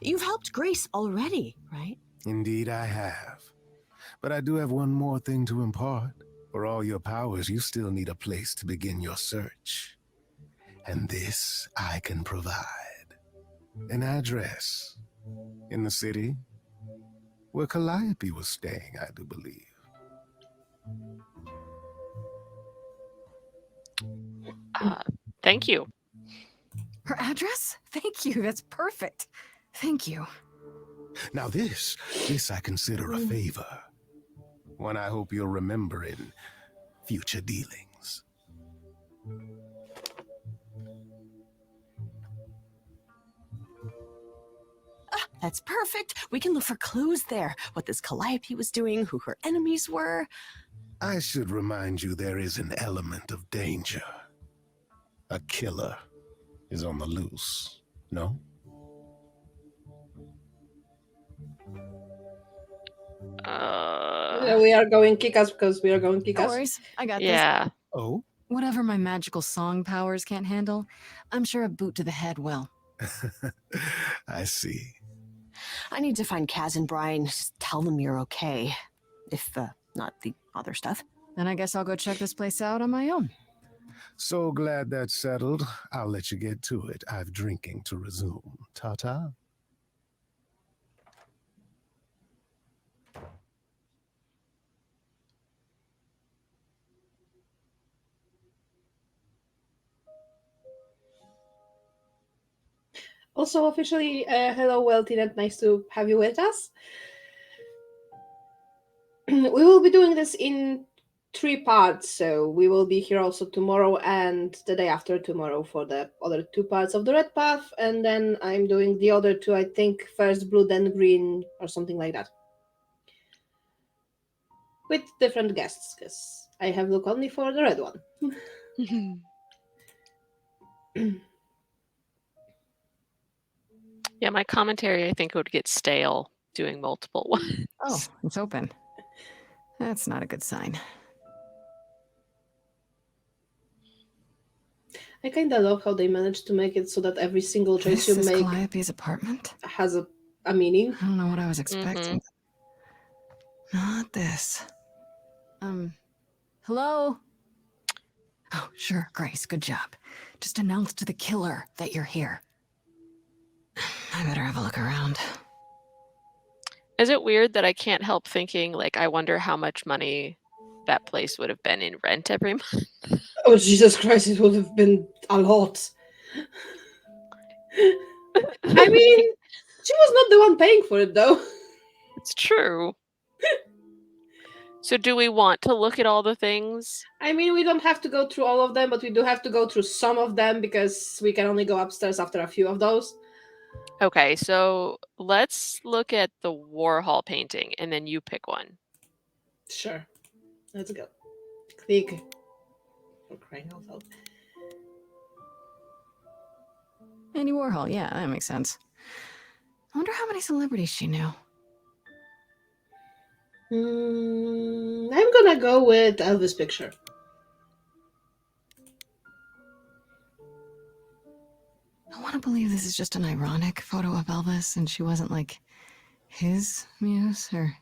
You've helped Grace already, right? Indeed, I have. But I do have one more thing to impart. For all your powers, you still need a place to begin your search. And this I can provide. An address in the city where Calliope was staying, I do believe. Thank you. Her address? Thank you. That's perfect. Thank you. Now this I consider a favor. One I hope you'll remember in future dealings. That's perfect. We can look for clues there. What this Calliope was doing, who her enemies were. I should remind you there is an element of danger. A killer is on the loose, no? We are going kick-ass because we are going kick-ass. No worries, I got Yeah. this. Oh? Whatever my magical song powers can't handle, I'm sure a boot to the head will. I see. I need to find Kaz and Brian. Just tell them you're okay. If, not the other stuff. Then I guess I'll go check this place out on my own. So glad that's settled. I'll let you get to it. I've drinking to resume. Ta-ta. Also, officially, hello, Weltinet. Nice to have you with us. We will be doing this in 3 parts, so we will be here also tomorrow and the day after tomorrow for the other 2 parts of the Red Path, and then I'm doing the other 2, I think, first blue, then green, or something like that. With different guests, because I have look only for the red one. Yeah, my commentary, I think, would get stale doing multiple ones. Oh, it's open. That's not a good sign. I kind of love how they managed to make it so that every single choice This you is make Calliope's apartment? has a meaning. I don't know what I was expecting. Not this. Hello? Oh, sure, Grace, good job. Just announce to the killer that you're here. I better have a look around. Is it weird that I can't help thinking, like, I wonder how much money that place would have been in rent every month? Oh, Jesus Christ, it would have been a lot. I mean, she was not the one paying for it, though. It's true. So do we want to look at all the things? I mean, we don't have to go through all of them, but we do have to go through some of them because we can only go upstairs after a few of those. Okay, so let's look at the Warhol painting, and then you pick one. Sure. Let's go. Click. For crying out loud. Andy Warhol, yeah, that makes sense. I wonder how many celebrities she knew. I'm gonna go with Elvis picture. I want to believe this is just an ironic photo of Elvis and she wasn't like his muse or...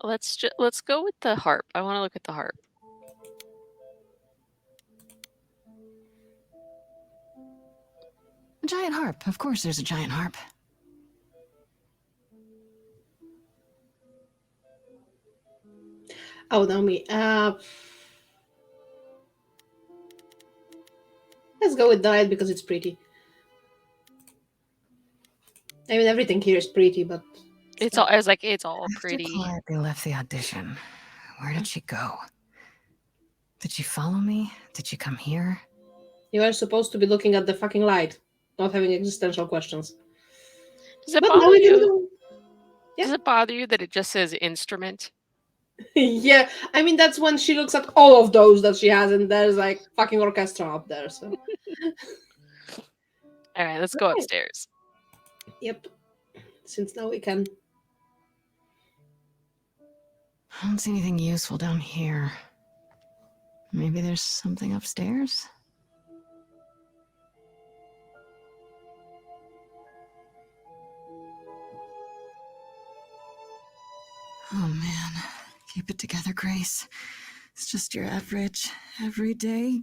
Let's go with the harp. I want to look at the harp. A giant harp. Of course there's a giant harp. Oh, no, me. Let's go with Diet because it's pretty. I mean, everything here is pretty, but it's all. I was like, it's all pretty. After Calliope left the audition, where did she go? Did she follow me? Did she come here? You are supposed to be looking at the fucking light, not having existential questions. Does it But bother now we can you? do- Yeah. Does it bother you that it just says instrument? Yeah, I mean, that's when she looks at all of those that she has, and there's like fucking orchestra up there, so. All right, let's go upstairs. Yep. Since now we can. I don't see anything useful down here. Maybe there's something upstairs? Oh man, keep it together, Grace. It's just your average, everyday.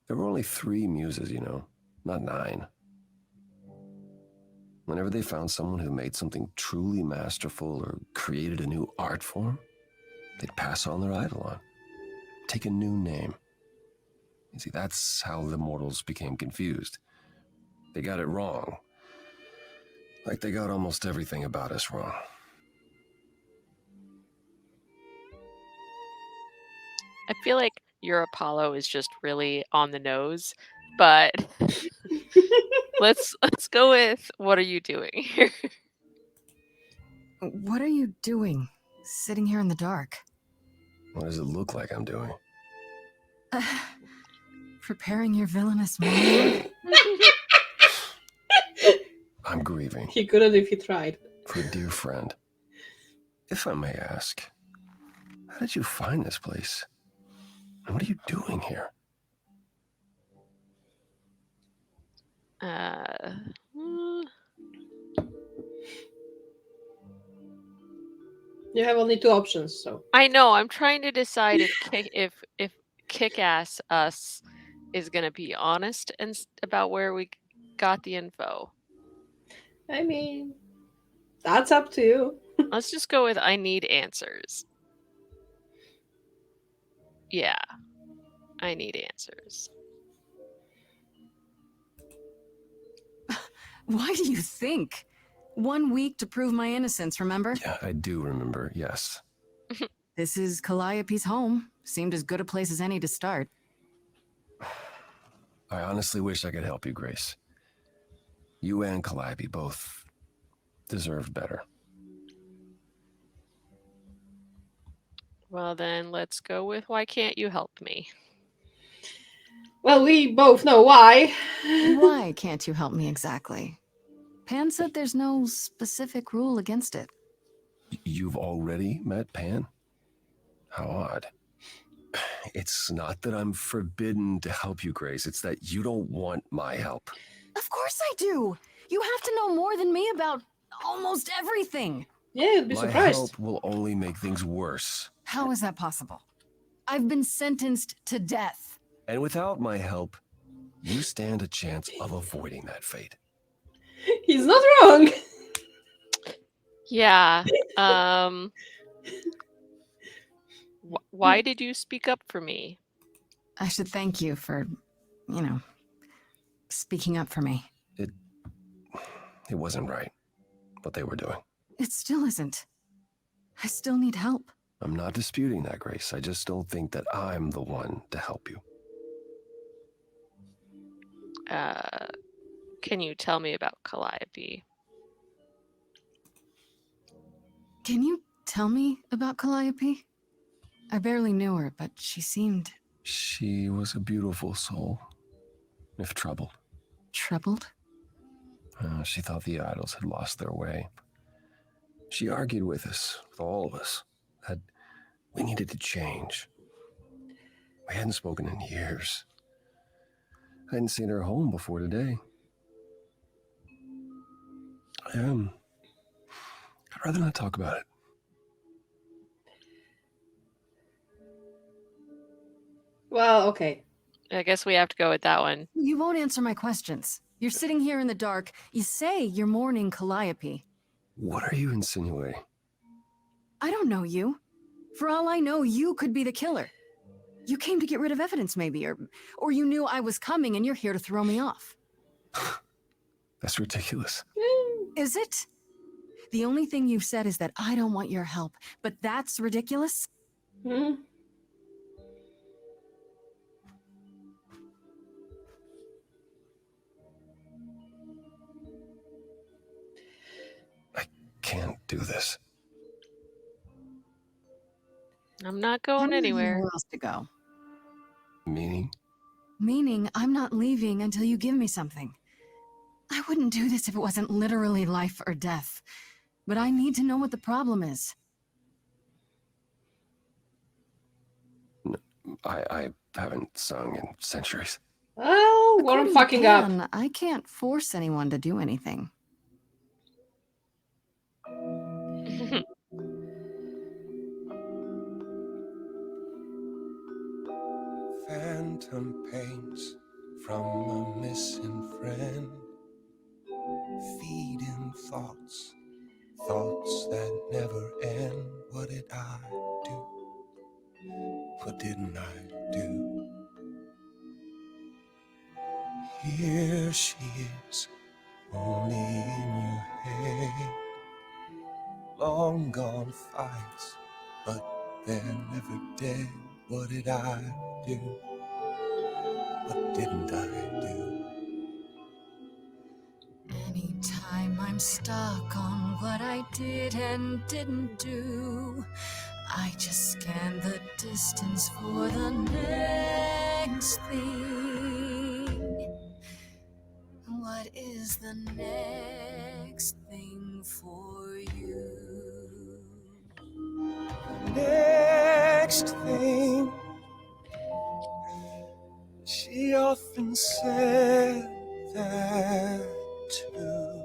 There were only 3 muses, you know, not 9. Whenever they found someone who made something truly masterful or created a new art form, they'd pass on their idol on, take a new name. You see, that's how the mortals became confused. They got it wrong. Like they got almost everything about us wrong. I feel like your Apollo is just really on the nose, but let's go with what are you doing here? What are you doing, sitting here in the dark? What does it look like I'm doing? Preparing your villainous monologue? I'm grieving. He couldn't if he tried. For a dear friend. If I may ask, how did you find this place? And what are you doing here? You have only 2 options, so. I know. I'm trying to decide if Kick-Ass Us is gonna be honest and about where we got the info. I mean, that's up to you. Let's just go with I need answers. Yeah, I need answers. Why do you think? 1 week to prove my innocence, remember? Yeah, I do remember, yes. This is Calliope's home. Seemed as good a place as any to start. I honestly wish I could help you, Grace. You and Calliope both deserve better. Well, then let's go with why can't you help me? Well, we both know why. Why can't you help me exactly? Pan said there's no specific rule against it. You've already met Pan? How odd. It's not that I'm forbidden to help you, Grace. It's that you don't want my help. Of course I do. You have to know more than me about almost everything. Yeah, you'd be My surprised. help will only make things worse. How is that possible? I've been sentenced to death. And without my help, you stand a chance of avoiding that fate. He's not wrong. Yeah. Why did you speak up for me? I should thank you for, speaking up for me. It wasn't right, what they were doing. It still isn't. I still need help. I'm not disputing that, Grace. I just don't think that I'm the one to help you. Can you tell me about Calliope? Can you tell me about Calliope? I barely knew her, but she seemed... She was a beautiful soul, if troubled. Troubled? She thought the idols had lost their way. She argued with us, with all of us, that we needed to change. We hadn't spoken in years. I hadn't seen her home before today. I'd rather not talk about it. Well, okay. I guess we have to go with that one. You won't answer my questions. You're sitting here in the dark. You say you're mourning Calliope. What are you insinuating? I don't know you. For all I know, you could be the killer. You came to get rid of evidence, maybe, or you knew I was coming and you're here to throw me off. That's ridiculous. Is it? The only thing you've said is that I don't want your help, but that's ridiculous? Hmm. Can't do this. I'm not going anywhere. Nowhere else to go. Meaning? Meaning I'm not leaving until you give me something. I wouldn't do this if it wasn't literally life or death. But I need to know what the problem is. I haven't sung in centuries. Oh, what I'm According to fucking up. Pan, I can't force anyone to do anything. Phantom pains from a missing friend, feeding thoughts that never end. What did I do? What didn't I do? Here she is, only in your head. Long gone fights, but they're never dead. What did I do? What didn't I do? Anytime I'm I'm stuck on what I did and didn't do. I just scan the distance for the next thing. What is the next thing for you? Next thing, she often said that too.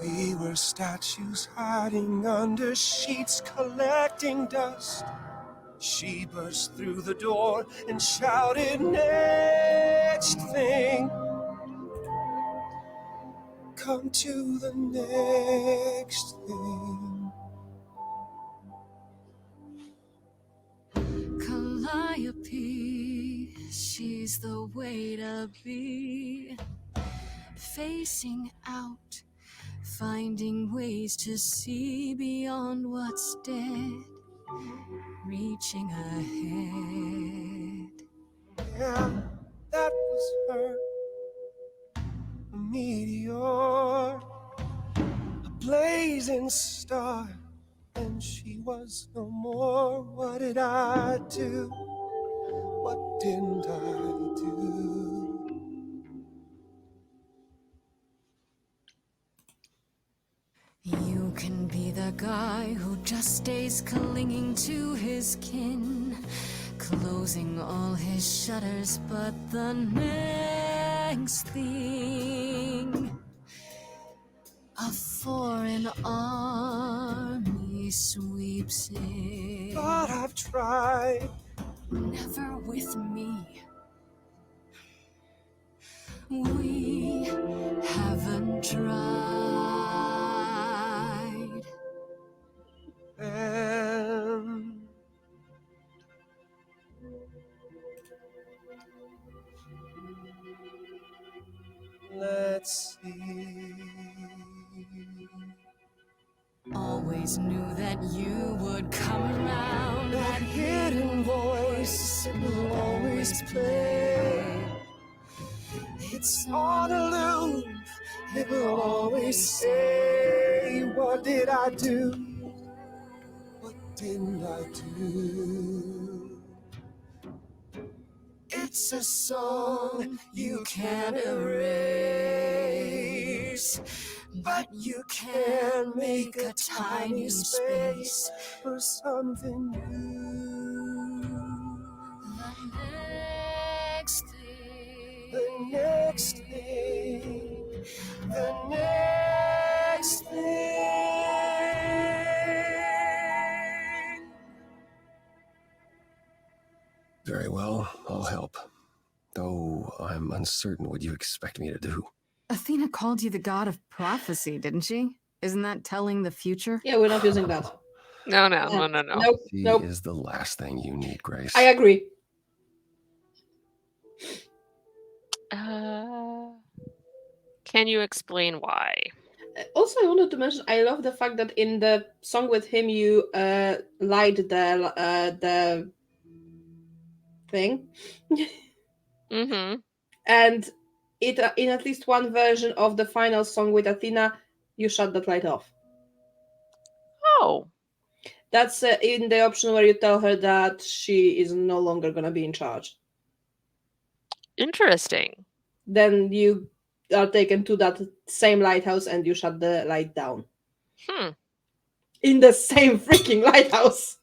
We were statues hiding under sheets, collecting dust. She burst through the door and shouted, next thing. Come to the next thing. Calliope, she's the way to be. Facing out, finding ways to see beyond what's dead. Reaching ahead. Yeah, that was her. A meteor, a blazing star. And she was no more. What did I do? What didn't I do? You can be the guy who just stays clinging to his kin, closing all his shutters, but the next thing, a foreign army sweeps in. But I've tried. Never with me. We haven't tried. And let's see. Always knew that you would come around. That hidden voice, it will always play. It's on a loop, it will always say, what did I do? What didn't I do? It's a song you can't erase, but you can make a tiny space for something new. The next thing, the next thing. Very well, I'll help. Though I'm uncertain what you expect me to do. Athena called you the god of prophecy, didn't she? Isn't that telling the future? Yeah, we're not using that. No. Nope. She Nope. is the last thing you need, Grace. I agree. Can you explain why? Also, I wanted to mention, I love the fact that in the song with him, you light the thing. Mm-hmm. And it in at least one version of the final song with Athena, you shut that light off. Oh. That's in the option where you tell her that she is no longer going to be in charge. Interesting. Then you are taken to that same lighthouse and you shut the light down. In the same freaking lighthouse.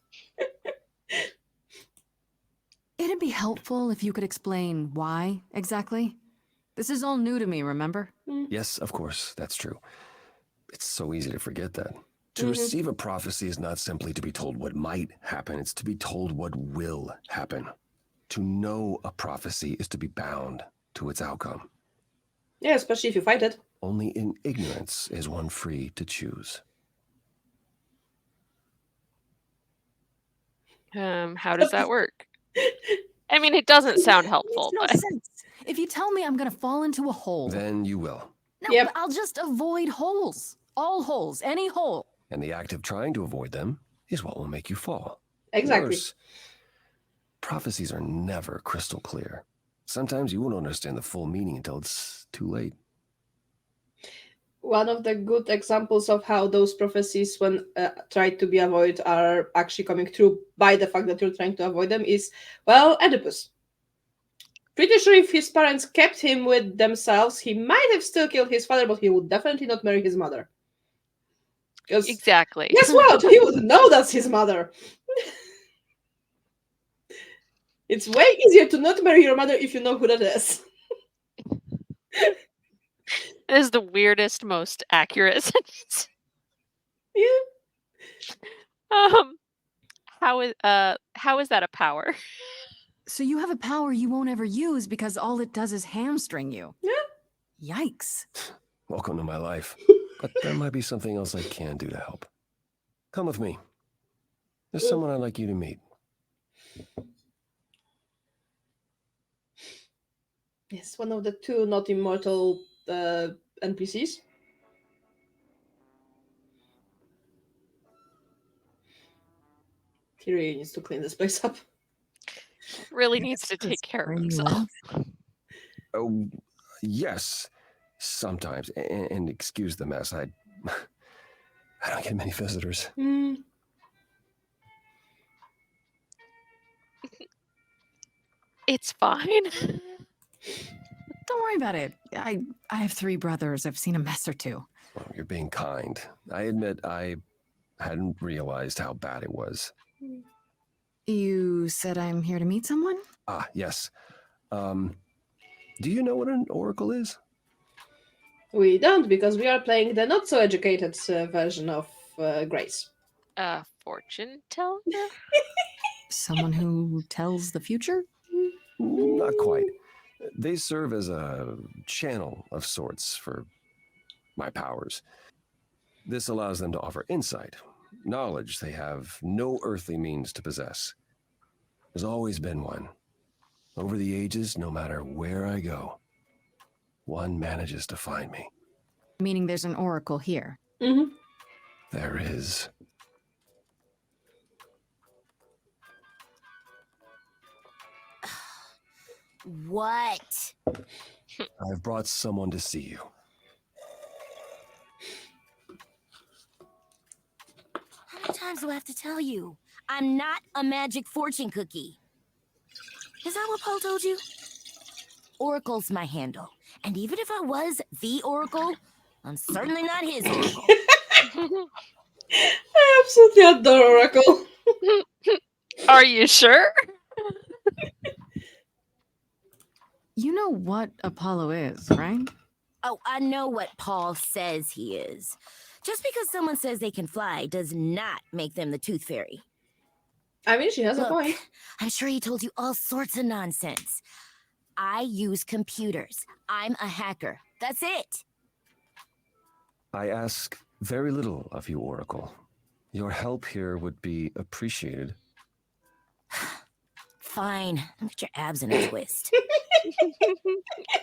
It'd be helpful if you could explain why exactly. This is all new to me, remember? Yes, of course, that's true. It's so easy to forget that. To receive a prophecy is not simply to be told what might happen, it's to be told what will happen. To know a prophecy is to be bound to its outcome. Yeah, especially if you fight it. Only in ignorance is one free to choose. How does that work? I mean, it doesn't sound helpful. Makes no sense. If you tell me I'm gonna fall into a hole, Then you will. no, I'll just avoid holes. All holes, any hole. And the act of trying to avoid them is what will make you fall. Exactly. Worse, prophecies are never crystal clear. Sometimes you won't understand the full meaning until it's too late. one of the good examples of how those prophecies, when tried to be avoided, are actually coming true by the fact that you're trying to avoid them is, well, Oedipus. Pretty sure if his parents kept him with themselves, he might have still killed his father, but he would definitely not marry his mother. Exactly. Guess what? He would know that's his mother. It's way easier to not marry your mother if you know who that is. That is the weirdest, most accurate sentence. Yeah. How is that a power? So you have a power you won't ever use because all it does is hamstring you. Yeah. Yikes. Welcome to my life. But there might be something else I can do to help. Come with me. There's someone I'd like you to meet. Yes, one of the two not immortal NPCs. He really needs to clean this place up. Really needs to take care of himself. Oh, yes. Sometimes. And excuse the mess. I don't get many visitors. It's fine. Don't worry about it. I have 3 brothers. I've seen a mess or two. Well, you're being kind. I admit I hadn't realized how bad it was. You said I'm here to meet someone? Ah, yes. Do you know what an oracle is? We don't, because we are playing the not so educated version of Grace. Fortune teller? Someone who tells the future? Not quite. They serve as a channel of sorts for my powers. This allows them to offer insight, knowledge they have no earthly means to possess. There's always been one. Over the ages, no matter where I go, one manages to find me. Meaning there's an oracle here. Mm-hmm. There is. What? I've brought someone to see you. How many times do I have to tell you? I'm not a magic fortune cookie. Is that what Paul told you? Oracle's my handle. And even if I was the Oracle, I'm certainly not his Oracle. I absolutely adore Oracle. Are you sure? You know what Apollo is, right? Oh, I know what Paul says he is. Just because someone says they can fly does not make them the Tooth Fairy. I mean, she has a point. I'm sure he told you all sorts of nonsense. I use computers. I'm a hacker. That's it. I ask very little of you, Oracle. Your help here would be appreciated. Fine. Get your abs in a twist.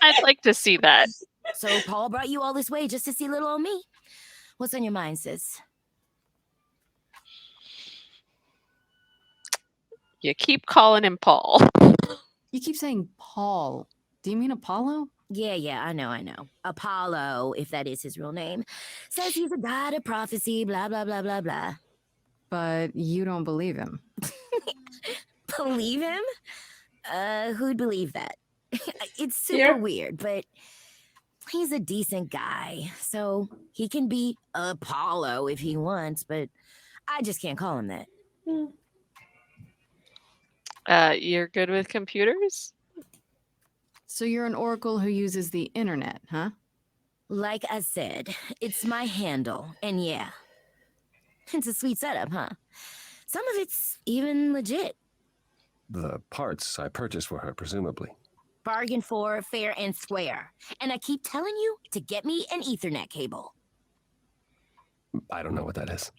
I'd like to see that. So Paul brought you all this way just to see little old me. What's on your mind, sis? You keep calling him Paul. You keep saying Paul. Do you mean Apollo? Yeah, I know. Apollo, if that is his real name, says he's a god of prophecy, blah, blah, blah, blah, blah. But you don't believe him. Believe him? Who'd believe that? It's super weird, but he's a decent guy, so he can be Apollo if he wants, but I just can't call him that. You're good with computers? So you're an oracle who uses the internet, huh? Like I said, it's my handle, and yeah, it's a sweet setup, huh? Some of it's even legit. The parts I purchased for her, presumably. Bargain for, fair and square. And I keep telling you to get me an Ethernet cable. I don't know what that is.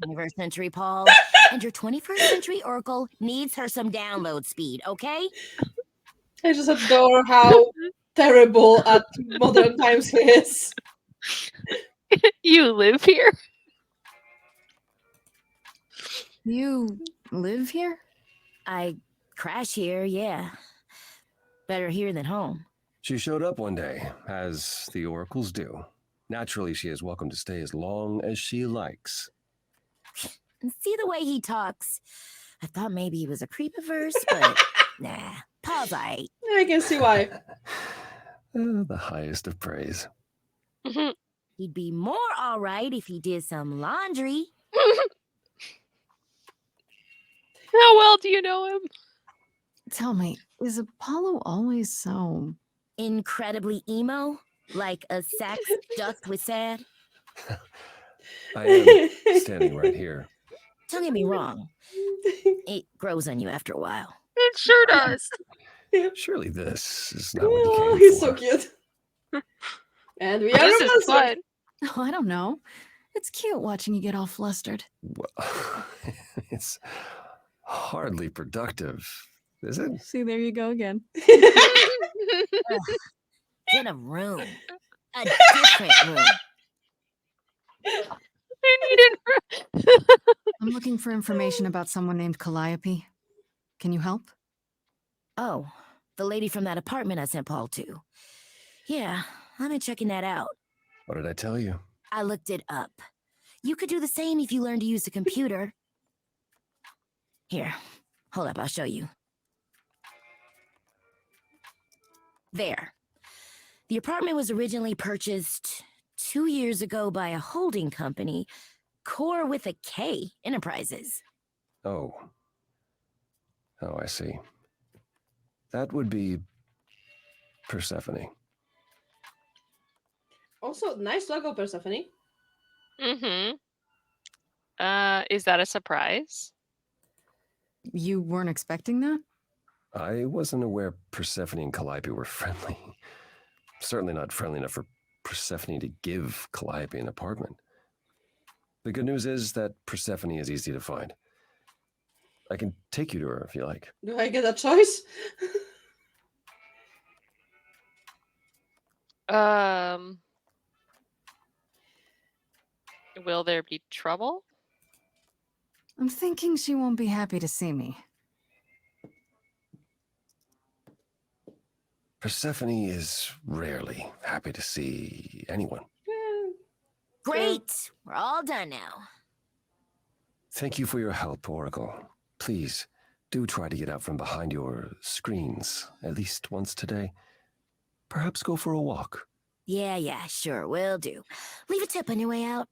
21st century, Paul. And your 21st century Oracle needs her some download speed, okay? I just adore how terrible at modern times he is. You live here? You live here? I crash here, yeah. Better here than home. She showed up one day, as the oracles do. Naturally, she is welcome to stay as long as she likes. And see the way he talks. I thought maybe he was a creep at first, but nah. Paul's aight. I can see why. The highest of praise. He'd be more all right if he did some laundry. How well do you know him? Tell me, is Apollo always so incredibly emo? Like a sax stuffed with sad? I am standing right here. Don't get me wrong. It grows on you after a while. It sure does. Surely this is not what you Oh, came he's for. so cute. And we are This is fun. Oh, I don't know. It's cute watching you get all flustered. Well, it's hardly productive, is it? See, there you go again. Get a room. A different room. I needed. I'm looking for information about someone named Calliope. Can you help? Oh, the lady from that apartment I sent Paul to. Yeah, I've been checking that out. What did I tell you? I looked it up. You could do the same if you learn to use the computer. Here, hold up, I'll show you. There. The apartment was originally purchased 2 years ago by a holding company, Core with a K Enterprises. Oh. Oh, I see. That would be Persephone. Also, nice logo, Persephone. Mm-hmm. Is that a surprise? You weren't expecting that? I wasn't aware Persephone and Calliope were friendly. Certainly not friendly enough for Persephone to give Calliope an apartment. The good news is that Persephone is easy to find. I can take you to her if you like. Do I get a choice? Will there be trouble? I'm thinking she won't be happy to see me. Persephone is rarely happy to see anyone. Great! We're all done now. Thank you for your help, Oracle. Please, do try to get out from behind your screens at least once today. Perhaps go for a walk. Yeah, sure, will do. Leave a tip on your way out.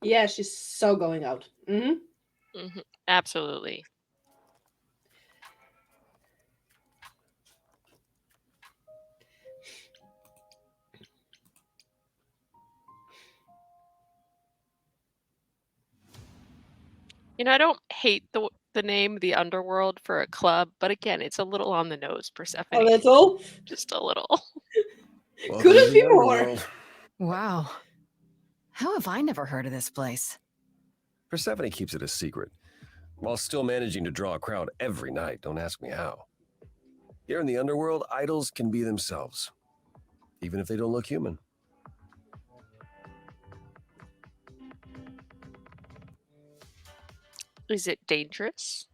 Yeah, she's so going out. Mm-hmm. Absolutely. You know, I don't hate the name The Underworld for a club, but again, it's a little on the nose, Persephone. A little? Just a little. Couldn't be more. Wow. How have I never heard of this place? Persephone keeps it a secret, while still managing to draw a crowd every night. Don't ask me how. Here in the underworld, idols can be themselves, even if they don't look human. Is it dangerous?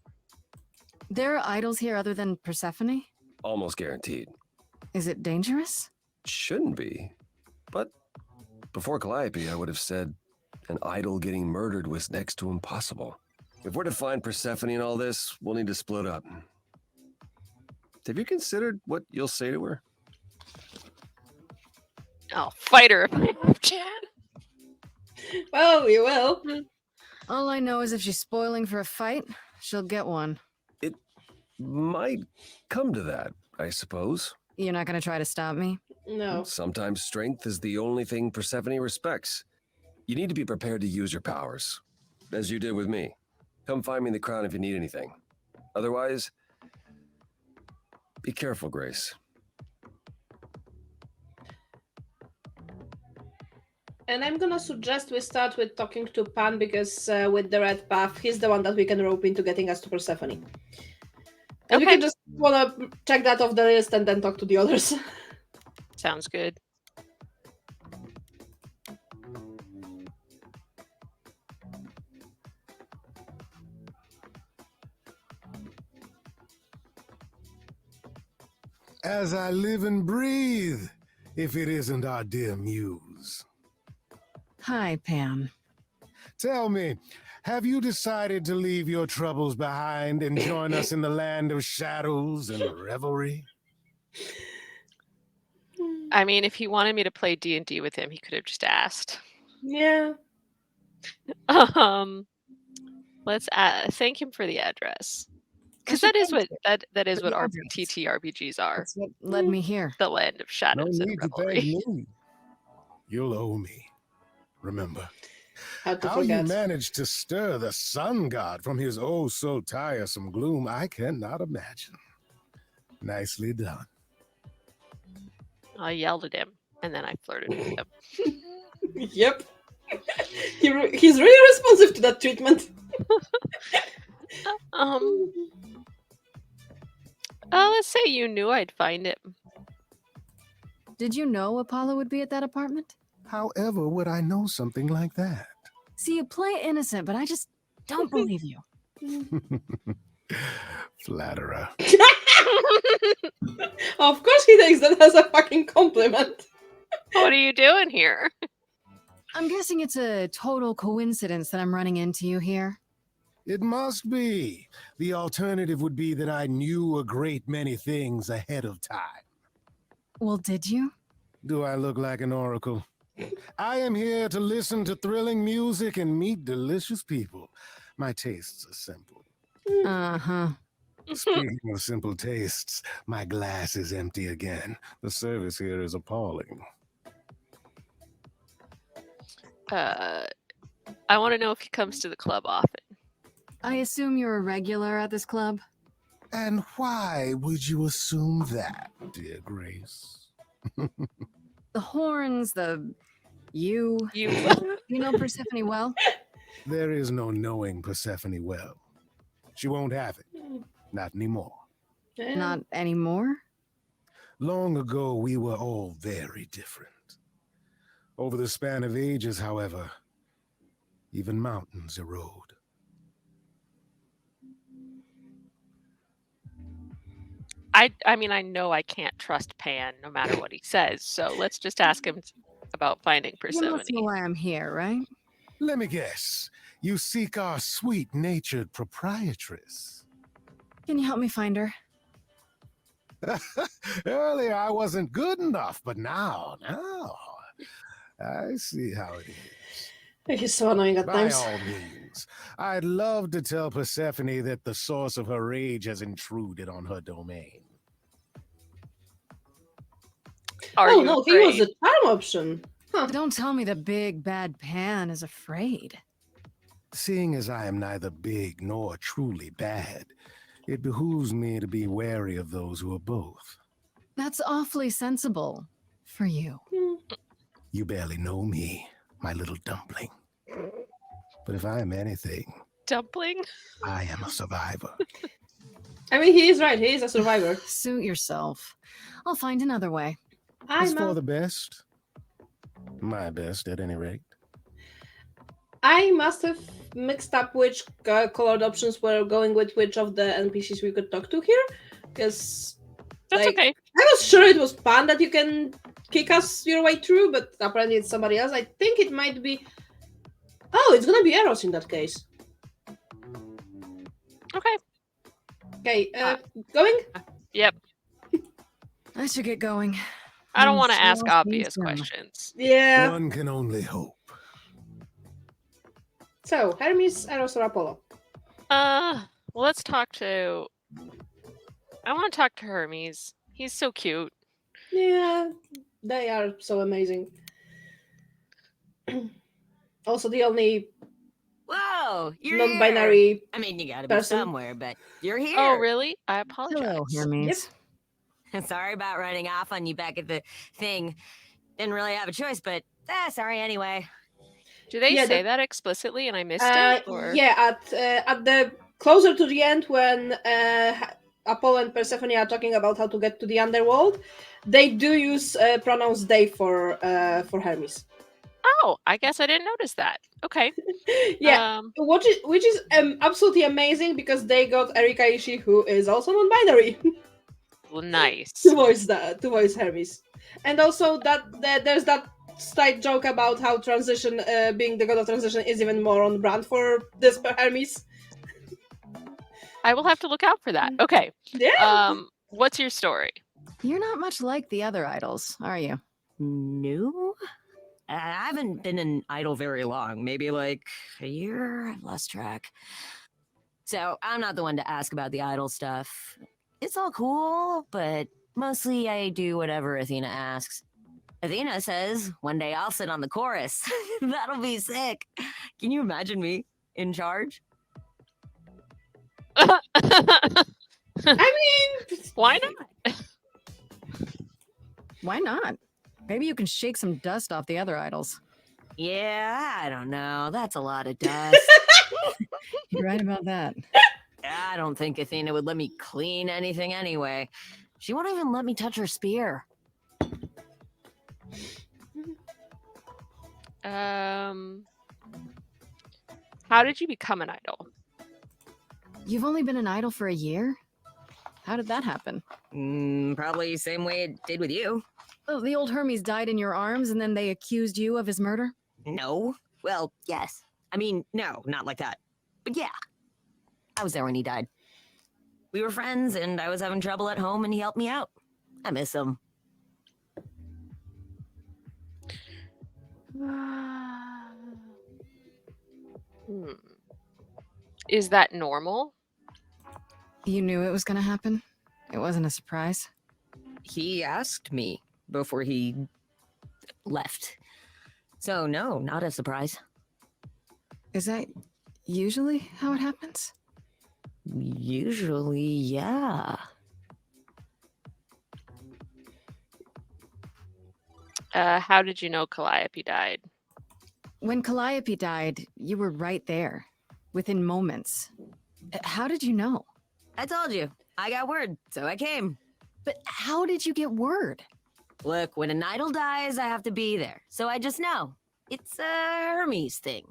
There are idols here other than Persephone? Almost guaranteed. Is it dangerous? Shouldn't be. But before Calliope, I would have said an idol getting murdered was next to impossible. If we're to find Persephone in all this, we'll need to split up. Have you considered what you'll say to her? I'll fight her if I have Chad. Well, we will. All I know is if she's spoiling for a fight, she'll get one. It might come to that, I suppose. You're not going to try to stop me? No. Sometimes strength is the only thing Persephone respects. You need to be prepared to use your powers, as you did with me. Come find me in the crown if you need anything. Otherwise, be careful, Grace. And I'm gonna suggest we start with talking to Pan because with the red path, he's the one that we can rope into getting us to Persephone. And we can just wanna check that off the list and then talk to the others. Sounds good. As I live and breathe, if it isn't our dear muse. Hi, Pam. Tell me, have you decided to leave your troubles behind and join us in the land of shadows and revelry? I mean, if he wanted me to play D&D with him, he could have just asked. Yeah. Let's thank him for the address. Because I that should is thank what you that is for what the our address. TTRPGs are. That's what led me here. The land of No shadows and need to revelry. thank me. You'll owe me. Remember, How to how you forget. managed to stir the sun god from his oh so tiresome gloom, I cannot imagine. Nicely done. I yelled at him, and then I flirted with him. Yep. He's really responsive to that treatment. Let's say you knew I'd find him. Did you know Apollo would be at that apartment? However would I know something like that? See, you play innocent, but I just don't believe you. Flatterer. Of course he takes that as a fucking compliment. What are you doing here? I'm guessing it's a total coincidence that I'm running into you here. It must be. The alternative would be that I knew a great many things ahead of time. Well, did you? Do I look like an oracle? I am here to listen to thrilling music and meet delicious people. My tastes are simple. Uh-huh. Speaking of simple tastes, my glass is empty again. The service here is appalling. I want to know if he comes to the club often. I assume you're a regular at this club? And why would you assume that, dear Grace? The horns, you know Persephone well? There is no knowing Persephone well. She won't have it. Not anymore. Not anymore? Long ago, we were all very different. Over the span of ages, however, even mountains erode. I mean, I know I can't trust Pan no matter what he says, so let's just ask him about finding You Persephone. must know why I'm here, right? Let me guess. You seek our sweet-natured proprietress. Can you help me find her? Earlier, I wasn't good enough, but now, I see how it is. He's so annoying at By times. all means, I'd love to tell Persephone that the source of her rage has intruded on her domain. Oh no, he was a charm option. Huh. Don't tell me the big bad Pan is afraid. Seeing as I am neither big nor truly bad, it behooves me to be wary of those who are both. That's awfully sensible for you. You barely know me, my little dumpling. But if I am anything, Dumpling? I am a survivor. I mean, he is right. He is a survivor. Suit yourself. I'll find another way. It's for the best. My best, at any rate. I must have mixed up which colored options were going with which of the NPCs we could talk to here, because that's okay. I was sure it was Pan that you can kick us your way through, but apparently it's somebody else. I think it might be. Oh, it's gonna be Eros in that case. Okay. Okay, going? Yep. I should get going. I don't want to I'm ask so obvious soon. questions. Yeah. One can only hope. So, Hermes, Eros, or Apollo? Well, let's talk to. I want to talk to Hermes. He's so cute. Yeah, they are so amazing. Also, the only Whoa, you're non-binary. here. I mean, you gotta be person. somewhere, but you're here. Oh, really? I apologize. Hello, Hermes. Sorry about running off on you back at the thing. Didn't really have a choice, but sorry anyway. Do they Yeah, say the- that explicitly and I missed it? Or? Yeah, at the closer to the end when Apollo and Persephone are talking about how to get to the underworld, they do use pronouns they for Hermes. Oh, I guess I didn't notice that. Okay. Yeah, which is absolutely amazing because they got Erika Ishii, who is also non-binary. Nice. to voice Hermes. And also there's that slight joke about how transition, being the god of transition, is even more on brand for this Hermes. I will have to look out for that. Okay. Yeah. What's your story? You're not much like the other idols, are you? No? I haven't been an idol very long. Maybe like a year. I've lost track. So I'm not the one to ask about the idol stuff. It's all cool, but mostly I do whatever Athena asks. Athena says one day I'll sit on the chorus. That'll be sick. Can you imagine me in charge? I mean, why not? Why not? Maybe you can shake some dust off the other idols. Yeah, I don't know. That's a lot of dust. You're right about that. I don't think Athena would let me clean anything anyway. She won't even let me touch her spear. How did you become an idol? You've only been an idol for a year? How did that happen? Probably same way it did with you. Oh, the old Hermes died in your arms and then they accused you of his murder? No. Well, yes. I mean, no, not like that. But yeah. I was there when he died. We were friends and I was having trouble at home and he helped me out. I miss him. Is that normal? You knew it was going to happen? It wasn't a surprise? He asked me before he left. So no, not a surprise. Is that usually how it happens? Usually, yeah. How did you know Calliope died? When Calliope died, you were right there, within moments. How did you know? I told you. I got word, so I came. But how did you get word? Look, when an idol dies, I have to be there. So I just know. It's a Hermes thing.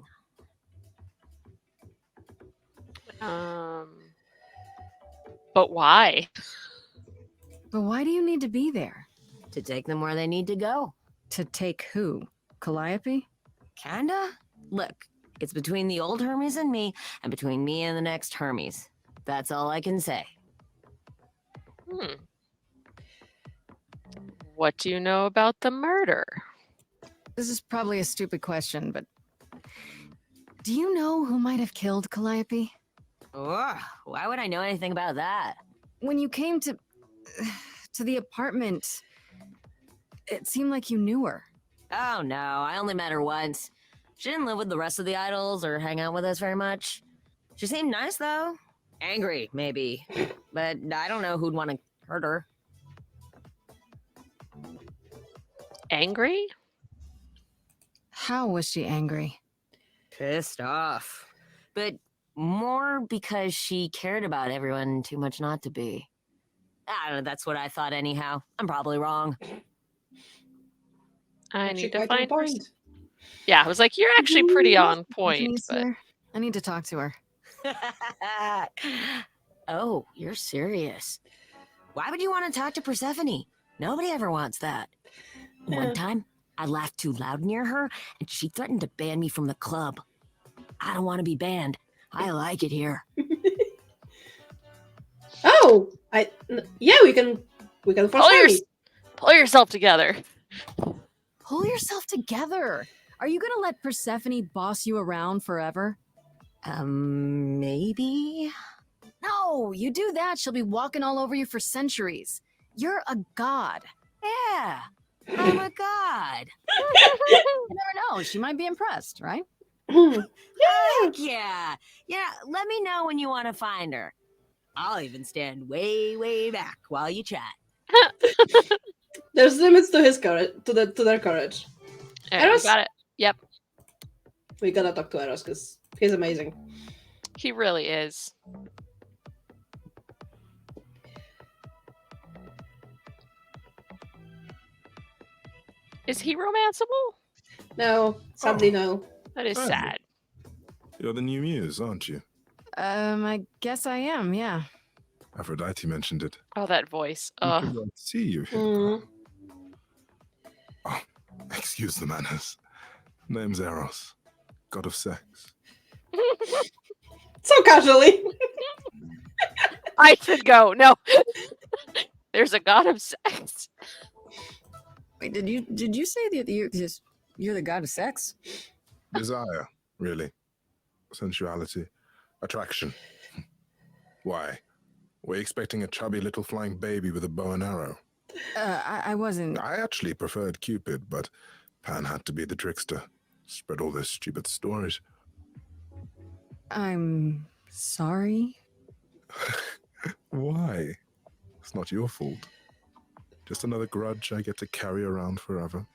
But why? But why do you need to be there? To take them where they need to go. To take who? Calliope? Kinda? Look, it's between the old Hermes and me, and between me and the next Hermes. That's all I can say. What do you know about the murder? This is probably a stupid question, but do you know who might have killed Calliope? Ugh, why would I know anything about that? When you came to the apartment, it seemed like you knew her. Oh no, I only met her once. She didn't live with the rest of the idols or hang out with us very much. She seemed nice though. Angry, maybe. But I don't know who'd want to hurt her. Angry? How was she angry? Pissed off. But more because she cared about everyone too much not to be. I don't know, that's what I thought anyhow. I'm probably wrong. I need to find her. Yeah, I was like, you're actually pretty on point. But I need to talk to her. Oh, you're serious. Why would you want to talk to Persephone? Nobody ever wants that. One time, I laughed too loud near her, and she threatened to ban me from the club. I don't want to be banned. I like it here. Oh, yeah, we can force pull yourself together. Pull yourself together. Are you gonna let Persephone boss you around forever? Maybe? No, you do that, she'll be walking all over you for centuries. You're a god. Yeah, I'm a god. You never know, she might be impressed, right? Heck yeah. Yeah, let me know when you want to find her. I'll even stand way, way back while you chat. There's limits to his courage, to their courage. Eros? Got it. Yep. We gotta talk to Eros because he's amazing. He really is. Is he romanceable? No, sadly no. That is sad. You're the new muse, aren't you? I guess I am, yeah. Aphrodite mentioned it. Oh, that voice. We Oh. could not see you. Mm. Oh, excuse the manners. Name's Eros, god of sex. So casually. I should go. No. There's a god of sex. Wait, did you say that you're the god of sex? Desire, really. Sensuality. Attraction. Why? Were you expecting a chubby little flying baby with a bow and arrow? I wasn't. I actually preferred Cupid, but Pan had to be the trickster. Spread all those stupid stories. I'm sorry. Why? It's not your fault. Just another grudge I get to carry around forever.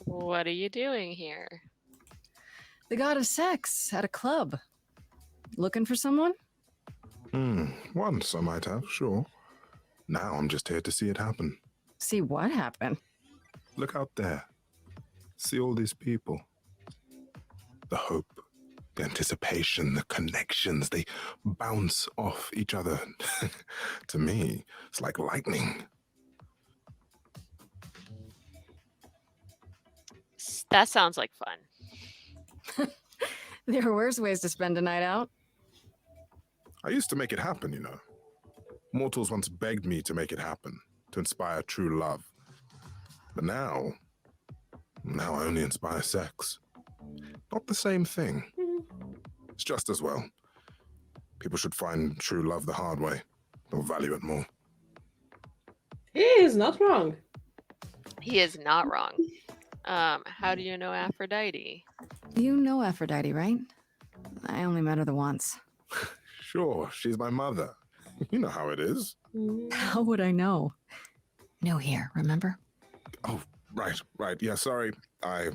What are you doing here? The god of sex at a club. Looking for someone? Once I might have, sure. Now I'm just here to see it happen. See what happened? Look out there. See all these people. The hope, the anticipation, the connections, they bounce off each other. To me, it's like lightning. That sounds like fun. There are worse ways to spend a night out. I used to make it happen, you know. Mortals once begged me to make it happen, to inspire true love. But now I only inspire sex. Not the same thing. It's just as well. People should find true love the hard way. They'll value it more. He is not wrong. He is not wrong. How do you know Aphrodite? You know Aphrodite, right? I only met her the once. Sure, she's my mother. You know how it is. How would I know? New here, remember? Oh, right. Yeah, sorry. I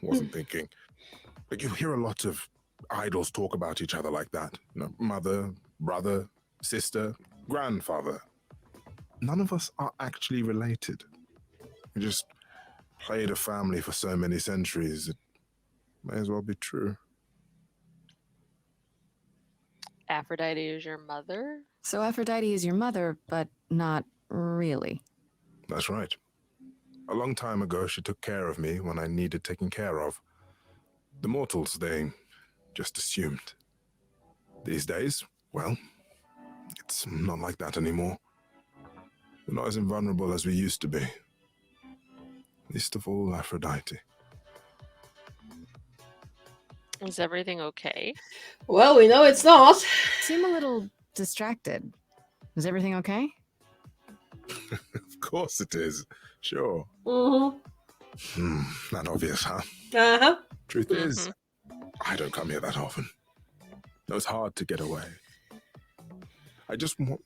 wasn't thinking. But you hear a lot of idols talk about each other like that. You know, mother, brother, sister, grandfather. None of us are actually related. We just played a family for so many centuries. It may as well be true. Aphrodite is your mother? So Aphrodite is your mother, but not really. That's right. A long time ago, she took care of me when I needed taking care of. The mortals, they just assumed. These days, well, it's not like that anymore. We're not as invulnerable as we used to be. Least of all, Aphrodite. Is everything okay? Well, we know it's not. Seem a little distracted. Is everything okay? Of course it is. Sure. Mm-hmm. Not obvious, huh? Uh-huh. Truth is, I don't come here that often. No, it's hard to get away. I just want...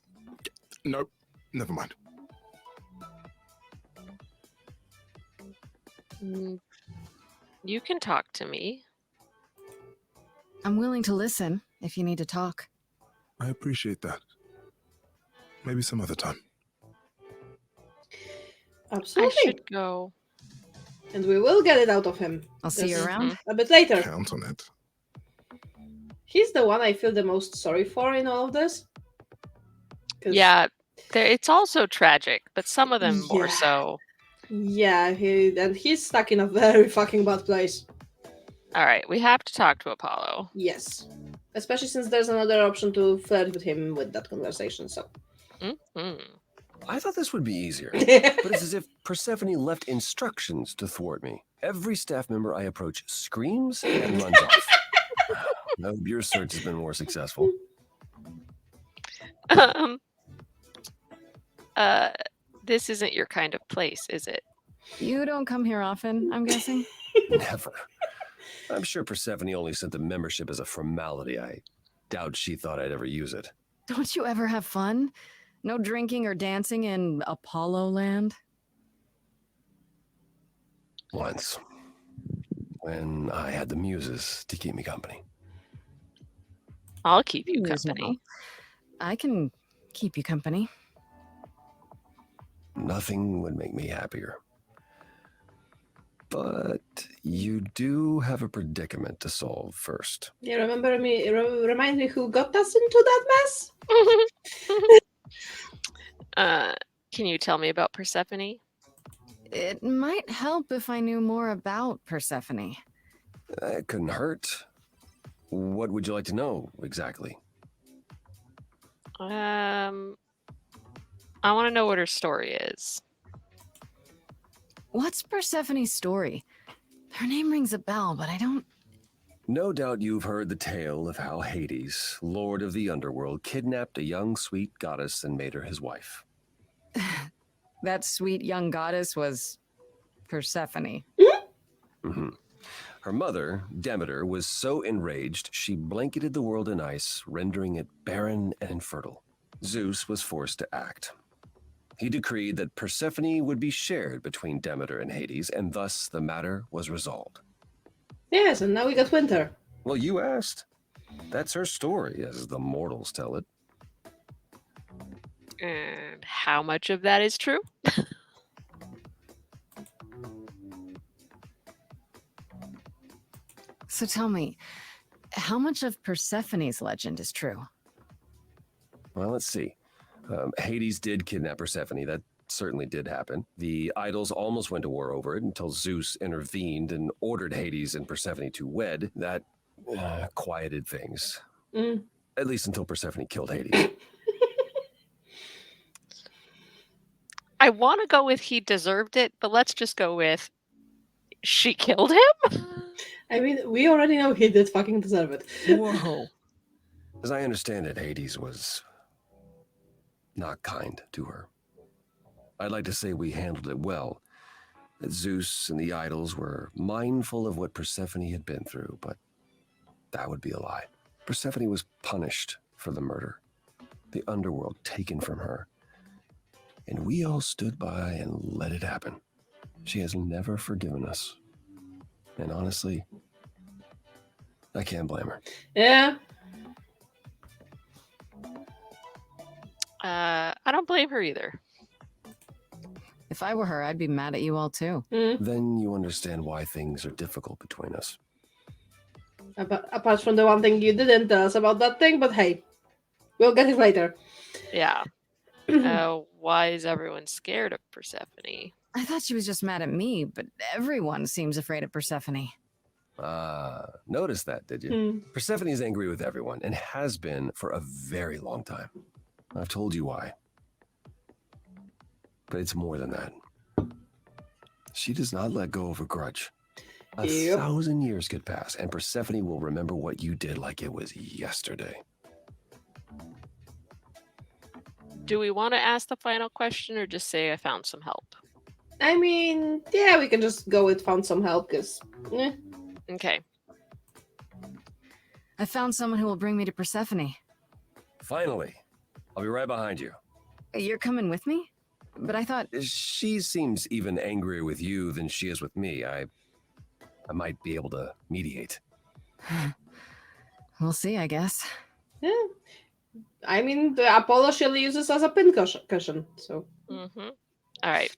Nope, never mind. You can talk to me. I'm willing to listen if you need to talk. I appreciate that. Maybe some other time. Absolutely. I should go. And we will get it out of him. I'll see you around. A bit later. Count on it. He's the one I feel the most sorry for in all of this. Yeah, it's also tragic, but some of them more Yeah. so. Yeah, he's stuck in a very fucking bad place. All right, we have to talk to Apollo. Yes. Especially since there's another option to flirt with him with that conversation, so. I thought this would be easier, but it's as if Persephone left instructions to thwart me. Every staff member I approach screams and runs off. No, your search has been more successful. This isn't your kind of place, is it? You don't come here often, I'm guessing? Never. I'm sure Persephone only sent the membership as a formality. I doubt she thought I'd ever use it. Don't you ever have fun? No drinking or dancing in Apollo land? Once, when I had the muses to keep me company. I'll keep you Yes, company. no. I can keep you company. Nothing would make me happier. But you do have a predicament to solve first. Yeah, remind me who got us into that mess? Can you tell me about Persephone? It might help if I knew more about Persephone. It couldn't hurt. What would you like to know exactly? I want to know what her story is. What's Persephone's story? Her name rings a bell, but I don't... No doubt you've heard the tale of how Hades, lord of the underworld, kidnapped a young sweet goddess and made her his wife. That sweet young goddess was Persephone. Mm-hmm. Her mother, Demeter, was so enraged she blanketed the world in ice, rendering it barren and infertile. Zeus was forced to act. He decreed that Persephone would be shared between Demeter and Hades, and thus the matter was resolved. Yes, and now we got winter. Well, you asked. That's her story, as the mortals tell it. And how much of that is true? So tell me, how much of Persephone's legend is true? Well, let's see. Hades did kidnap Persephone. That certainly did happen. The idols almost went to war over it until Zeus intervened and ordered Hades and Persephone to wed. That quieted things. At least until Persephone killed Hades. I want to go with he deserved it, but let's just go with she killed him? I mean, we already know he did fucking deserve it. Whoa. As I understand it, Hades was not kind to her. I'd like to say we handled it well, that Zeus and the idols were mindful of what Persephone had been through, but that would be a lie. Persephone was punished for the murder, the underworld taken from her, and we all stood by and let it happen. She has never forgiven us. And honestly, I can't blame her. Yeah. I don't blame her either. If I were her, I'd be mad at you all too. Then you understand why things are difficult between us. Apart from the one thing you didn't tell us about that thing, but hey, we'll get it later. Yeah. Why is everyone scared of Persephone? I thought she was just mad at me, but everyone seems afraid of Persephone. Noticed that, did you? Persephone is angry with everyone and has been for a very long time. I've told you why. But it's more than that. She does not let go of a grudge. 1,000 years could pass, and Persephone will remember what you did like it was yesterday. Do we want to ask the final question or just say I found some help? I mean, yeah, we can just go with found some help, because... Okay. I found someone who will bring me to Persephone. Finally. I'll be right behind you. You're coming with me? But I thought... She seems even angrier with you than she is with me. I might be able to mediate. We'll see, I guess. Yeah. I mean, the Apollo she'll use this as a pin cushion, so... All right.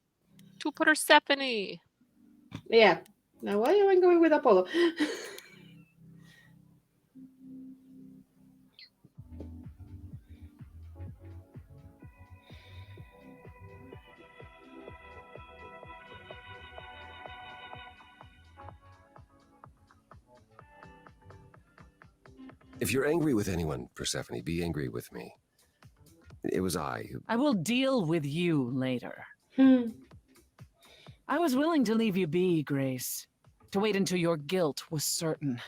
To Persephone. Yeah. Now, why am I going with Apollo? If you're angry with anyone, Persephone, be angry with me. It was I who... I will deal with you later. I was willing to leave you be, Grace, to wait until your guilt was certain.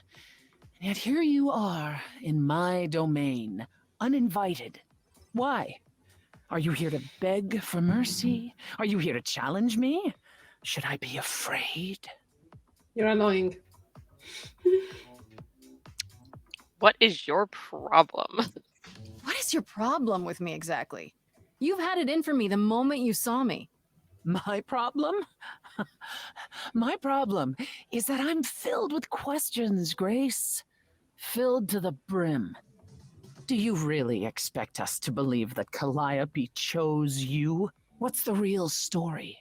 And yet here you are, in my domain, uninvited. Why? Are you here to beg for mercy? Are you here to challenge me? Should I be afraid? You're annoying. What is your problem? What is your problem with me exactly? You've had it in for me the moment you saw me. My problem? My problem is that I'm filled with questions, Grace. Filled to the brim. Do you really expect us to believe that Calliope chose you? What's the real story?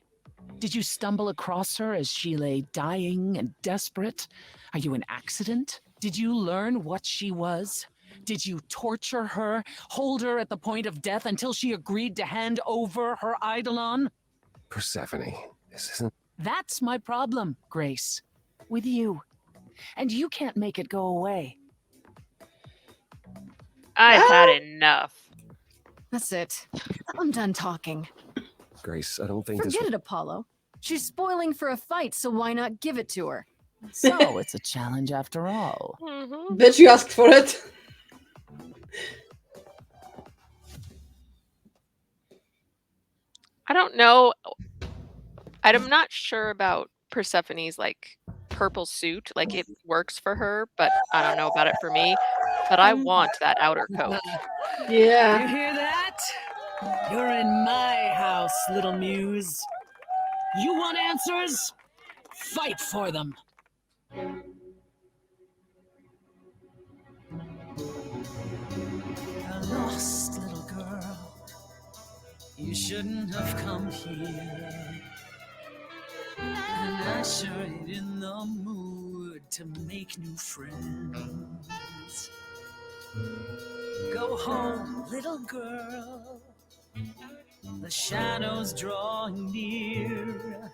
Did you stumble across her as she lay dying and desperate? Are you an accident? Did you learn what she was? Did you torture her, hold her at the point of death until she agreed to hand over her eidolon? Persephone, this isn't. That's my problem, Grace. With you. And you can't make it go away. I've had enough. That's it. I'm done talking. Grace, I don't think this. Forget it, Apollo. She's spoiling for a fight, so why not give it to her? So it's a challenge after all. Bet you asked for it. I don't know. I'm not sure about Persephone's like purple suit. Like it works for her, but I don't know about it for me. But I want that outer coat. Yeah. You hear that? You're in my house, little muse. You want answers? Fight for them. A lost little girl. You shouldn't have come here. And I sure ain't in the mood to make new friends. Go home, little girl. The shadows drawing near.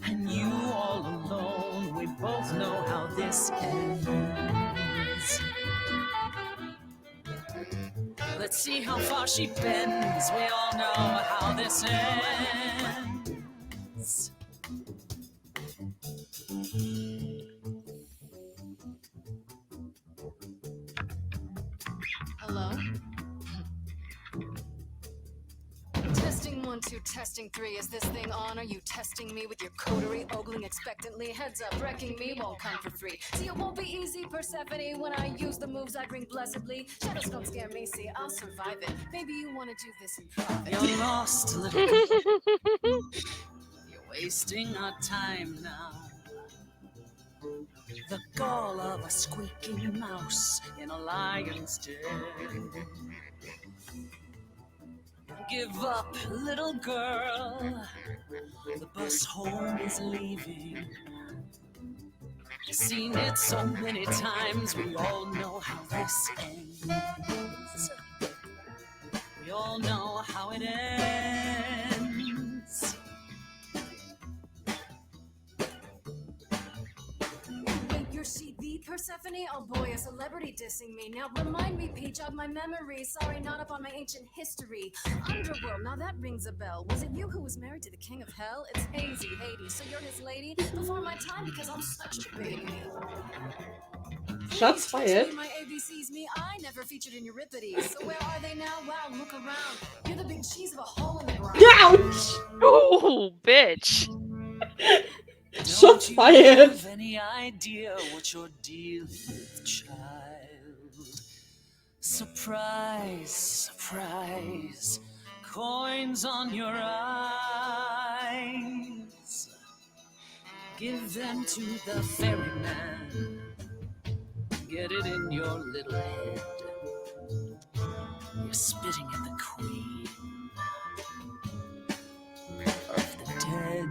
And you all alone, we both know how this ends. Let's see how far she bends. We all know how this ends. Hello? Testing 1, 2, testing 3. Is this thing on? Are you testing me with your coterie, ogling expectantly? Heads up, wrecking me won't come for free. See, it won't be easy, Persephone, when I use the moves I bring blessedly. Shadows don't scare me, see, I'll survive it. Maybe you want to do this in private. You're lost, little girl. You're wasting our time now. The gall of a squeaking mouse in a lion's den. Give up, little girl. The bus home is leaving. Seen it so many times, we all know how this ends. We all know how it ends. Wait, your CV, Persephone? Oh boy, a celebrity dissing me. Now remind me, Peach, of my memory. Sorry, not up on my ancient history. Underworld, now that rings a bell. Was it you who was married to the king of hell? It's hazy, Hades, so you're his lady? Before my time, because I'm such a baby. Shots fired. My ABCs, me, I never featured in Euripides. So where are they now? Wow, look around. You're the big cheese of a hole in the ground. Ouch! Oh, bitch. Shots Don't fired. you have any idea what you're dealing with, child? Surprise, surprise. Coins on your eyes. Give them to the ferryman. Get it in your little head. You're spitting at the queen of the dead.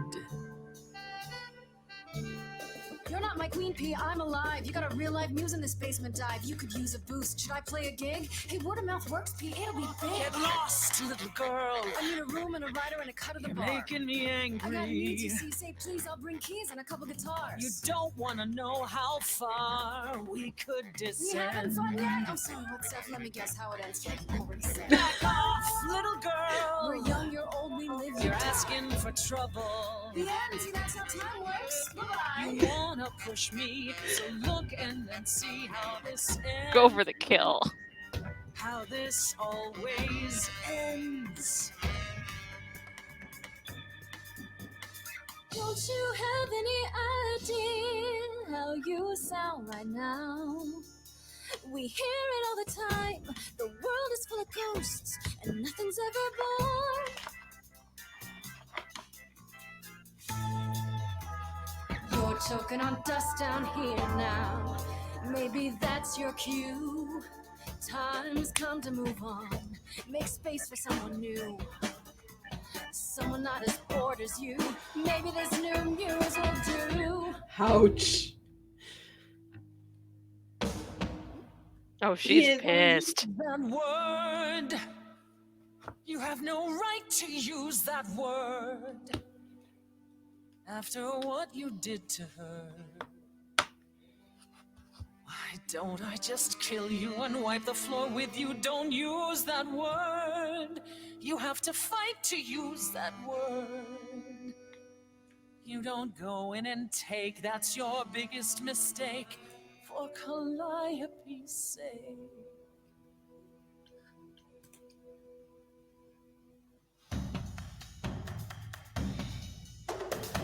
You're not my queen pea, I'm alive. You got a real life muse in this basement dive. You could use a boost. Should I play a gig? Hey, word of mouth works, P. It'll be big. Get lost, little girl. I need a room and a writer and a cut of the You're bar. making me angry. I got needs, you see. Say please, I'll bring keys and a couple guitars. You don't want to know how far we could We haven't descend. fun yet. I'm sorry, what's up? Let me guess how it ends. Like already said. Back off, little girl. We're young, you're old, we live. You're asking for trouble. The end, see, that's how time works. Bye-bye. You wanna push me, so look and then see how this ends. Go for the kill. How this always ends. Don't you have any idea how you sound right now? We hear it all the time. The world is full of ghosts, and nothing's ever born. You're choking on dust down here now. Maybe that's your cue. Time's come to move on. Make space for someone new. Someone not as bored as you. Maybe this new muse will do. Ouch. Oh, she's Yeah. pissed. That word. You have no right to use that word. After what you did to her. Why don't I just kill you and wipe the floor with you? Don't use that word. You have to fight to use that word. You don't go in and take. That's your biggest mistake. For Calliope's sake.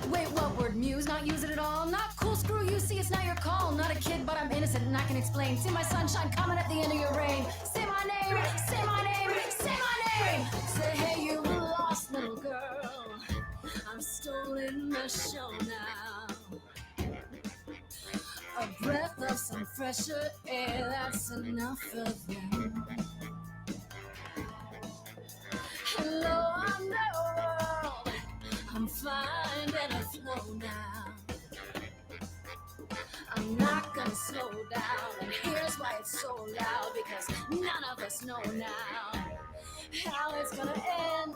Wait, what word? Muse? Not use it at all? Not cool, screw you, see it's not your call. Not a kid, but I'm innocent and I can explain. See my sunshine coming at the end of your rain. Say my name, say my name, say my name. Say, hey, you lost little girl. I'm stolen the show now. A breath of some fresher air, that's enough for them. Hello, I'm the world. I'm fine and afloat now. I'm not gonna slow down, and here's why it's so loud, because none of us know now how it's gonna end.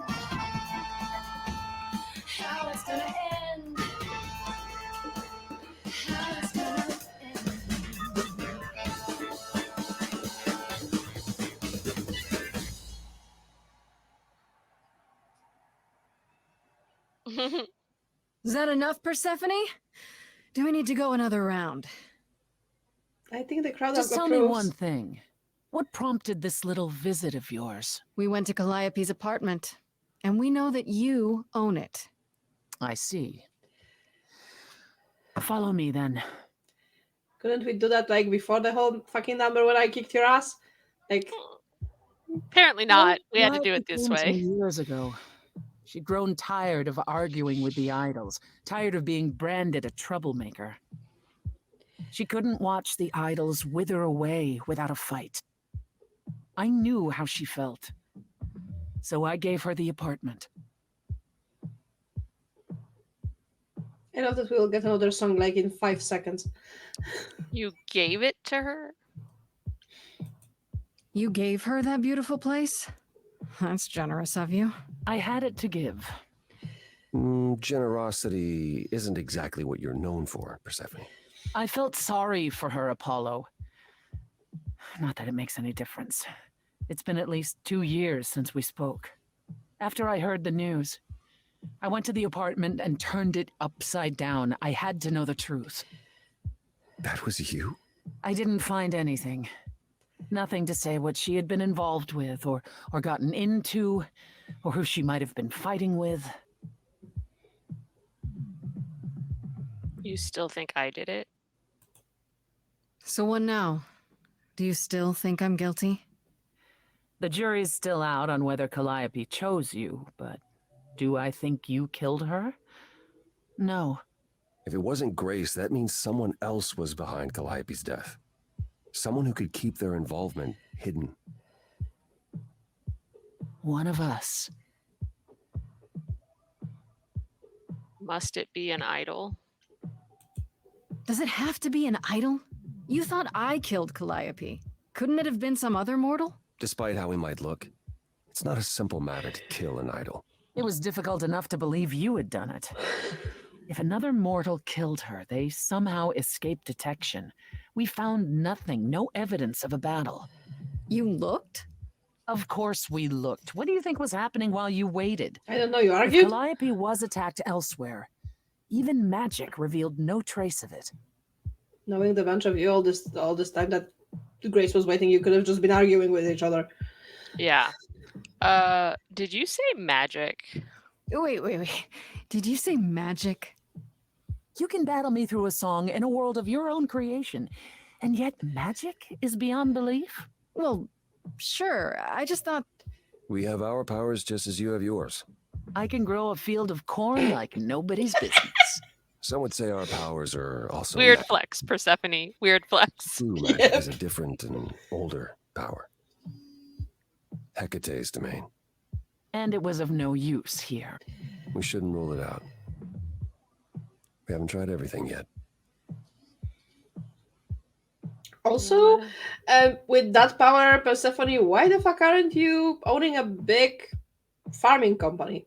How it's gonna end. How it's gonna Is that enough, Persephone? Do we need to go another round? I think the crowd Just tell me approves. one thing. What prompted this little visit of yours? We went to Calliope's apartment, and we know that you own it. I see. Follow me then. Couldn't we do that like before the whole fucking number when I kicked your ass? Like, Apparently not. We had to Calliope do it this came to me way. years ago. She'd grown tired of arguing with the idols, tired of being branded a troublemaker. She couldn't watch the idols wither away without a fight. I knew how she felt. So I gave her the apartment. I love that we'll get another song like in 5 seconds. You gave it to her? You gave her that beautiful place? That's generous of you. I had it to give. Generosity isn't exactly what you're known for, Persephone. I felt sorry for her, Apollo. Not that it makes any difference. It's been at least 2 years since we spoke. After I heard the news, I went to the apartment and turned it upside down. I had to know the truth. That was you? I didn't find anything. Nothing to say what she had been involved with, or gotten into, or who she might have been fighting with. You still think I did it? So what now? Do you still think I'm guilty? The jury's still out on whether Calliope chose you, but do I think you killed her? No. If it wasn't Grace, that means someone else was behind Calliope's death. Someone who could keep their involvement hidden. One of us. Must it be an idol? Does it have to be an idol? You thought I killed Calliope. Couldn't it have been some other mortal? Despite how he might look, it's not a simple matter to kill an idol. It was difficult enough to believe you had done it. If another mortal killed her, they somehow escaped detection. We found nothing, no evidence of a battle. You looked? Of course we looked. What do you think was happening while you waited? I don't know, you If argued? Calliope was attacked elsewhere, even magic revealed no trace of it. Knowing the bunch of you all this time that Grace was waiting, you could have just been arguing with each other. Yeah. Did you say magic? Wait. Did you say magic? You can battle me through a song in a world of your own creation, and yet magic is beyond belief? Well, sure. I just thought... We have our powers just as you have yours. I can grow a field of corn like nobody's business. Some would say our powers are also Weird magic. flex, Persephone. Weird flex. True magic is a different and older power. Hecate's domain. And it was of no use here. We shouldn't rule it out. We haven't tried everything yet. Also, with that power, Persephone, why the fuck aren't you owning a big farming company?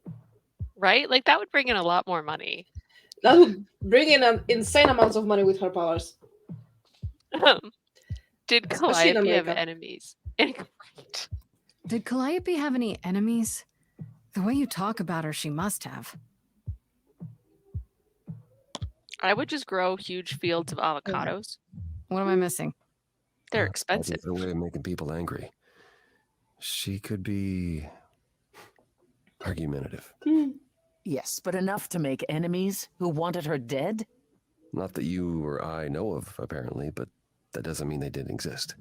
Right? Like that would bring in a lot more money. That would bring in an insane amounts of money with her powers. Did Especially in Calliope have America. enemies? Did Calliope have any enemies? The way you talk about her, she must have. I would just grow huge fields of avocados. What am I missing? They're expensive. That's her way of making people angry. She could be argumentative. Yes, but enough to make enemies who wanted her dead? Not that you or I know of, apparently, but that doesn't mean they didn't exist.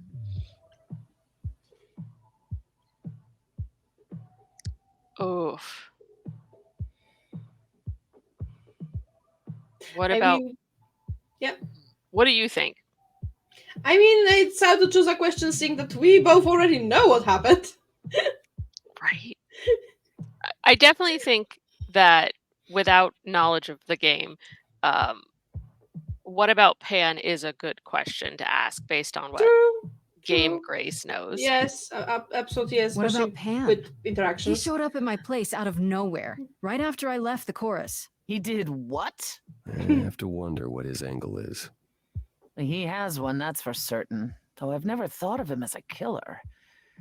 Oof. What I about? mean, yeah. What do you think? I mean, it's hard to choose a question seeing that we both already know what happened. Right. I definitely think that without knowledge of the game, what about Pan is a good question to ask based on what game Grace knows. Yes, absolutely. Yes, What especially about Pan? with He interactions. showed up at my place out of nowhere, right after I left the chorus. He did what? I have to wonder what his angle is. He has one, that's for certain. Though I've never thought of him as a killer.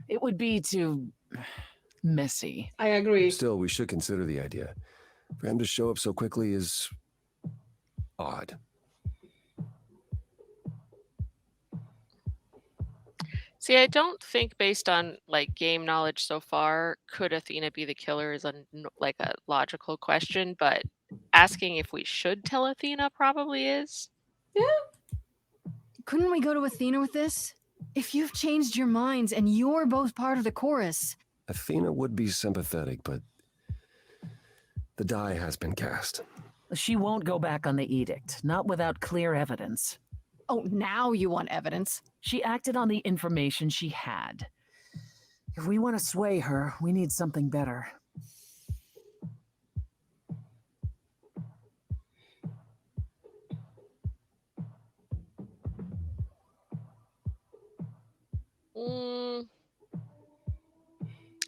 It would be too messy. I agree. Still, we should consider the idea. For him to show up so quickly is odd. See, I don't think based on like game knowledge so far, could Athena be the killer is a logical question, but asking if we should tell Athena probably is. Yeah. Couldn't we go to Athena with this? If you've changed your minds and you're both part of the chorus. Athena would be sympathetic, but the die has been cast. She won't go back on the edict, not without clear evidence. Oh, now you want evidence? She acted on the information she had. If we want to sway her, we need something better.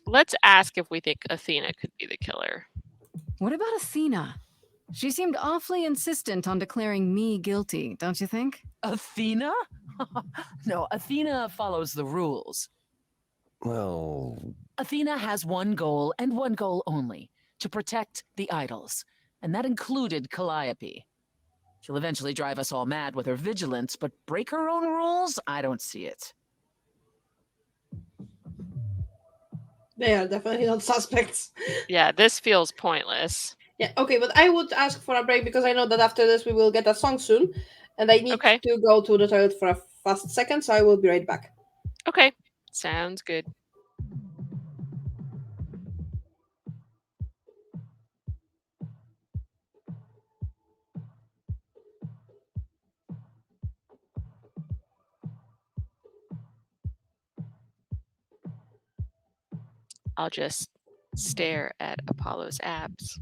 Let's ask if we think Athena could be the killer. What about Athena? She seemed awfully insistent on declaring me guilty, don't you think? Athena? No, Athena follows the rules. Well... Athena has one goal, and one goal only. To protect the idols. And that included Calliope. She'll eventually drive us all mad with her vigilance, but break her own rules? I don't see it. They are definitely not suspects. Yeah, this feels pointless. Yeah, okay, but I would ask for a break because I know that after this we will get a song soon, and I need to go to the toilet for a fast second, so I will be right back. Okay, sounds good. I'll just stare at Apollo's abs.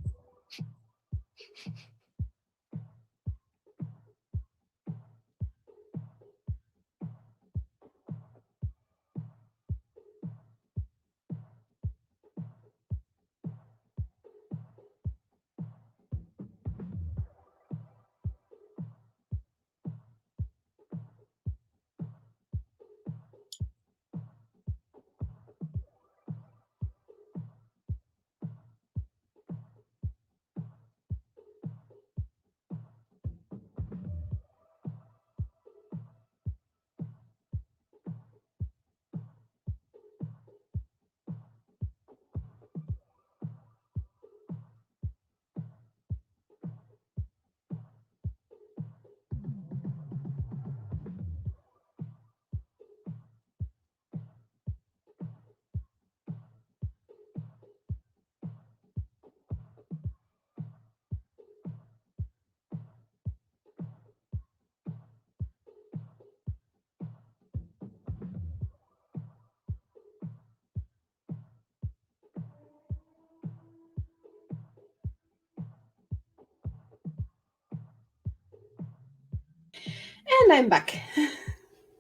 And I'm back.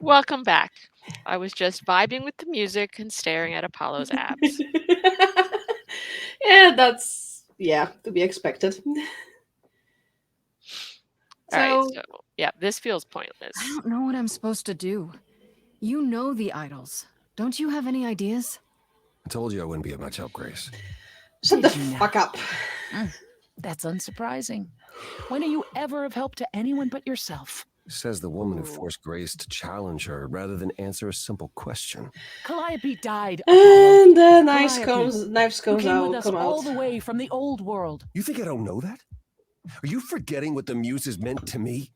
Welcome back. I was just vibing with the music and staring at Apollo's abs. Yeah, that's to be expected. All right, So so yeah, this feels pointless. I don't know what I'm supposed to do. You know the idols. Don't you have any ideas? I told you I wouldn't be of much help, Grace. shut the Did you now? fuck up. That's unsurprising. When are you ever of help to anyone but yourself? Says the woman who forced Grace to challenge her rather than answer a simple question. Calliope died. And the knives Calliope, who comes came out. with us all the way from the old world. You think I don't know that? Are you forgetting what the muses meant to me?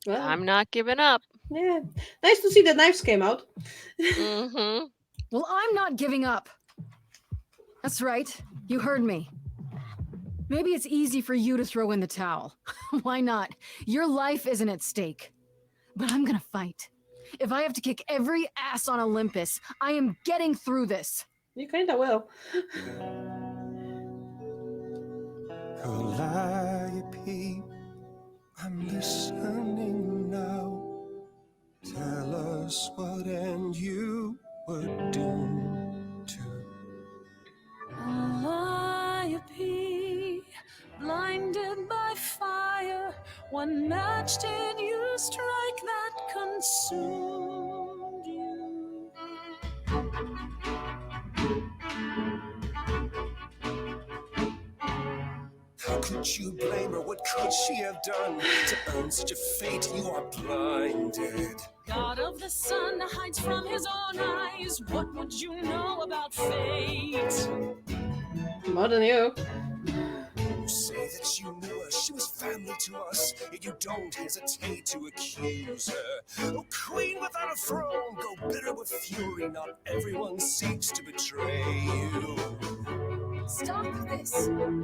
Well, I'm not giving up. yeah, nice to see the knives came out. Mm-hmm. Well, I'm not giving up. That's right. You heard me. Maybe it's easy for you to throw in the towel. Why not? Your life isn't at stake. But I'm gonna fight. If I have to kick every ass on Olympus, I am getting through this. You kinda will. Calliope, I'm listening now. Tell us what end you were doomed to. Calliope, blinded by fire, what match did you strike that consumed you? How could you blame her? What could she have done to earn such a fate? You are blinded. God of the sun hides from his own eyes. What would you know about fate? More than you. You say that you knew her, she was family to us, yet you don't hesitate to accuse her. Oh, queen without a throne, go bitter with fury, not everyone seeks to betray you. Stop this. Every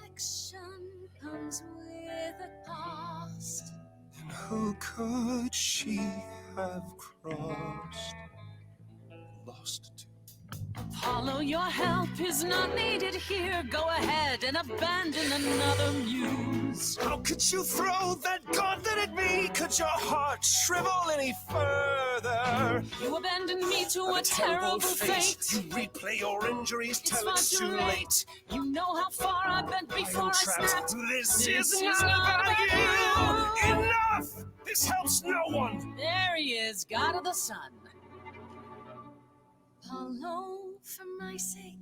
action comes with a cost. And who could she have crossed? Lost to. Apollo, your help is not needed here. Go ahead and abandon another muse. How could you throw that gauntlet at me? Could your heart shrivel any further? You abandoned me to a terrible fate. You replay your injuries It's till far it's too late. You know how far I bent before I snapped. This is not about you. Enough! This helps no one. There he is, God of the sun. Apollo, for my sake,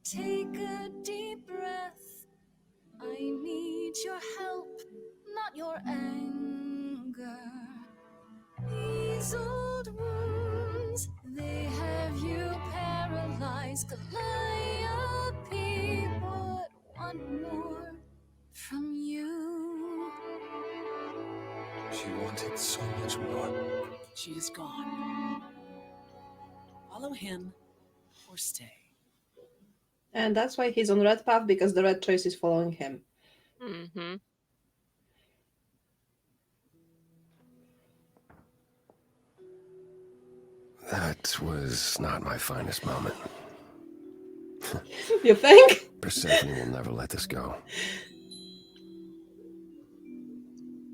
take a deep breath. I need your help, not your anger. These old wounds, they have you paralyzed. Calliope, but one more from you. She wanted so much more. She is gone. Follow him or stay. And that's why he's on red path, because the red choice is following him. Mm-hmm. That was not my finest moment. You think? Persephone will never let this go.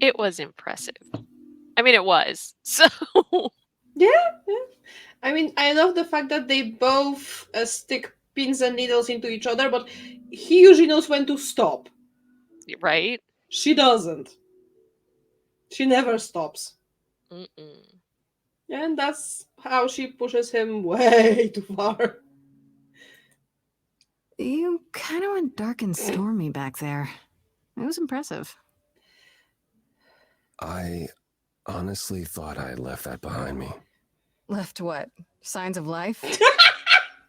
It was impressive. I mean, it was. So Yeah. I mean, I love the fact that they both stick pins and needles into each other, but he usually knows when to stop. right? She doesn't. She never stops. Mm-mm. And that's how she pushes him way too far. You kind of went dark and stormy back there. It was impressive. I honestly thought I had left that behind me. Left what? Signs of life?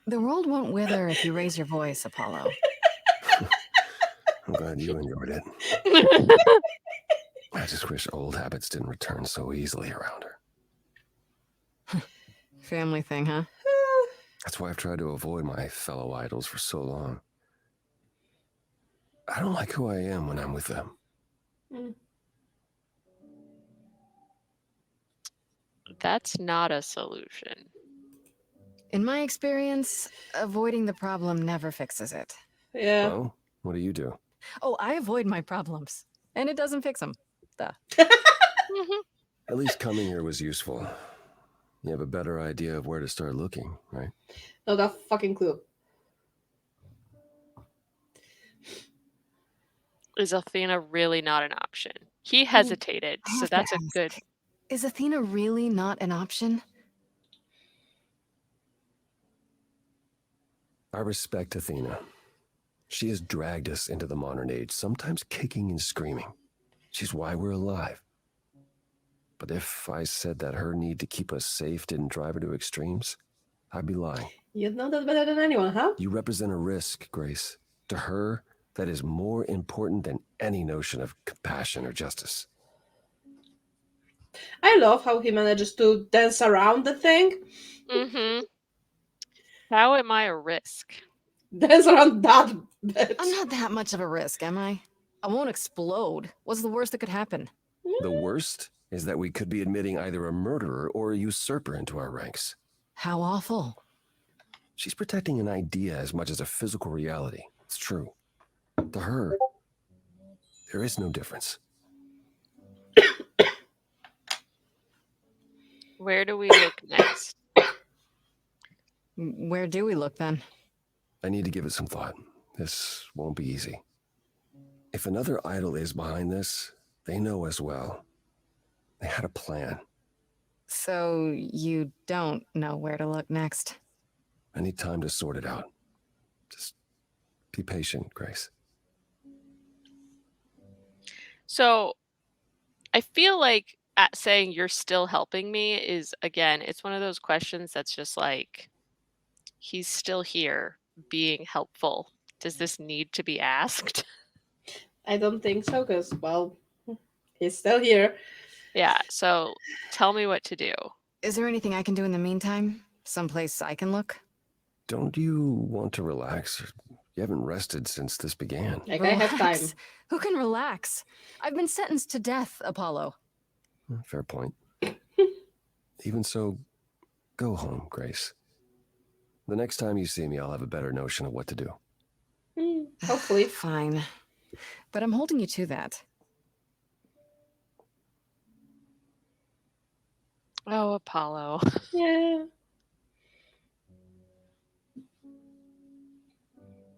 The world won't wither if you raise your voice, Apollo. I'm glad you enjoyed it. I just wish old habits didn't return so easily around her. Family thing, huh? That's why I've tried to avoid my fellow idols for so long. I don't like who I am when I'm with them. That's not a solution. In my experience, avoiding the problem never fixes it. Yeah. Well, what do you do? Oh, I avoid my problems, and it doesn't fix them. Duh. At least coming here was useful. You have a better idea of where to start looking, right? Not a fucking clue. Is Athena really not an option? He hesitated, I so have to that's a ask, good. Is Athena really not an option? I respect Athena. She has dragged us into the modern age, sometimes kicking and screaming. She's why we're alive. But if I said that her need to keep us safe didn't drive her to extremes, I'd be lying. You know that better than anyone, huh? You represent a risk, Grace. To her, that is more important than any notion of compassion or justice. I love how he manages to dance around the thing. Mm-hmm. How am I a risk? Dance around that bitch. I'm not that much of a risk, am I? I won't explode. What's the worst that could happen? The worst is that we could be admitting either a murderer or a usurper into our ranks. How awful. She's protecting an idea as much as a physical reality. It's true. To her, there is no difference. Where do we look next? Where do we look then? I need to give it some thought. This won't be easy. If another idol is behind this, they know as well. They had a plan. So you don't know where to look next? I need time to sort it out. Just be patient, Grace. So I feel like saying you're still helping me is, again, it's one of those questions that's just like, he's still here being helpful. Does this need to be asked? I don't think so, because, well, he's still here. Yeah, so tell me what to do. Is there anything I can do in the meantime? Someplace I can look? Don't you want to relax? You haven't rested since this began. Like, I have time. Who can relax? I've been sentenced to death, Apollo. Fair point. Even so, go home, Grace. The next time you see me, I'll have a better notion of what to do. Hopefully. Fine. But I'm holding you to that. Oh, Apollo. Yeah.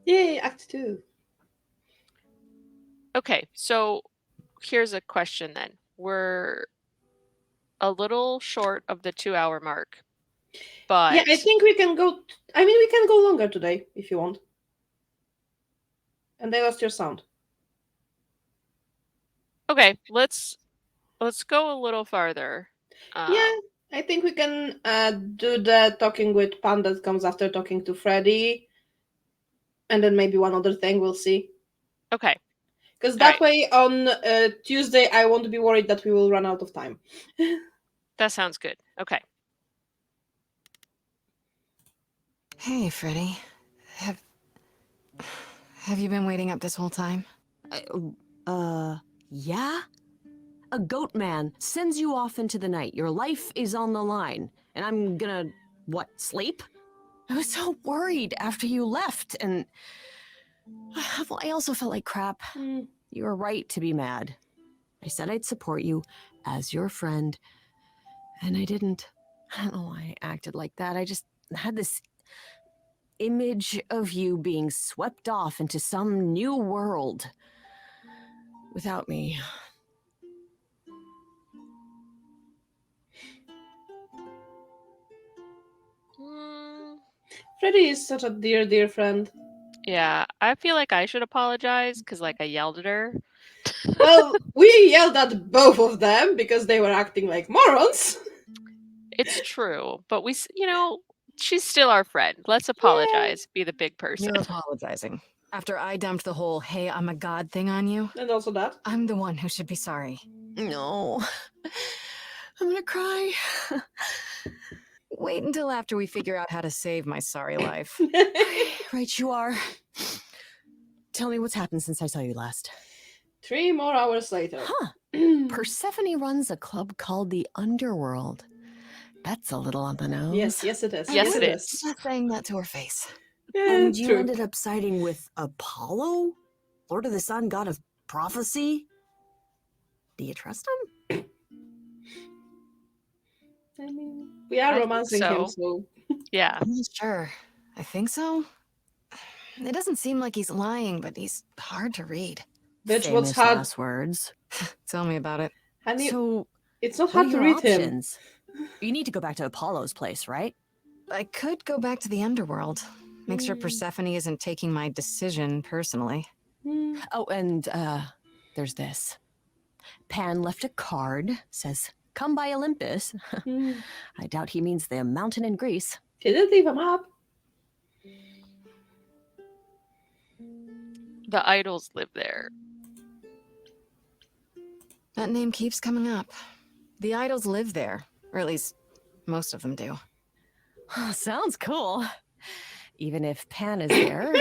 Yay, Act 2. Okay, so here's a question then. We're a little short of the 2-hour mark, but Yeah, I think we can go... we can go longer today, if you want. And I lost your sound. okay, let's go a little farther. Yeah, I think we can do the talking with Pan that comes after talking to Freddy. And then maybe one other thing, we'll see. Okay. Because that way on Tuesday, I won't be worried that we will run out of time. That sounds good. Okay. Hey, Freddy. Have you been waiting up this whole time? Yeah? A goat man sends you off into the night. Your life is on the line. And I'm gonna, what, sleep? I was so worried after you left, and well, I also felt like crap. You were right to be mad. I said I'd support you as your friend, and I didn't. I don't know why I acted like that. I just had this image of you being swept off into some new world without me. Freddy is such a dear, dear friend. Yeah, I feel like I should apologize because, like, I yelled at her. Well, we yelled at both of them because they were acting like morons. It's true, but she's still our friend. Let's apologize. Be the big person. You're apologizing. After I dumped the whole, hey, I'm a god thing on you. And also that. I'm the one who should be sorry. No. I'm gonna cry. Wait until after we figure out how to save my sorry life. Right, you are. Tell me what's happened since I saw you last. 3 more hours later. Huh. Persephone runs a club called the Underworld. That's a little on the nose. Yes, it is. Yes, it is. Not saying that to her face. And you true. ended up siding with Apollo? Lord of the Sun, god of prophecy? Do you trust him? I mean, we are I think romancing him, so. so Yeah. I'm not sure. I think so. It doesn't seem like he's lying, but he's hard to read. Bitch, what's Famous hard? last words. Tell me about it. Honey, So, it's not what are hard to your read him. options? You need to go back to Apollo's place, right? I could go back to the underworld. Make sure Hmm. Persephone isn't taking my decision personally. Hmm. Oh, and there's this. Pan left a card, says, "Come by Olympus." Hmm. I doubt he means the mountain in Greece. He did leave him up. The idols live there. That name keeps coming up. The idols live there, or at least most of them do. Sounds cool. Even if Pan is there.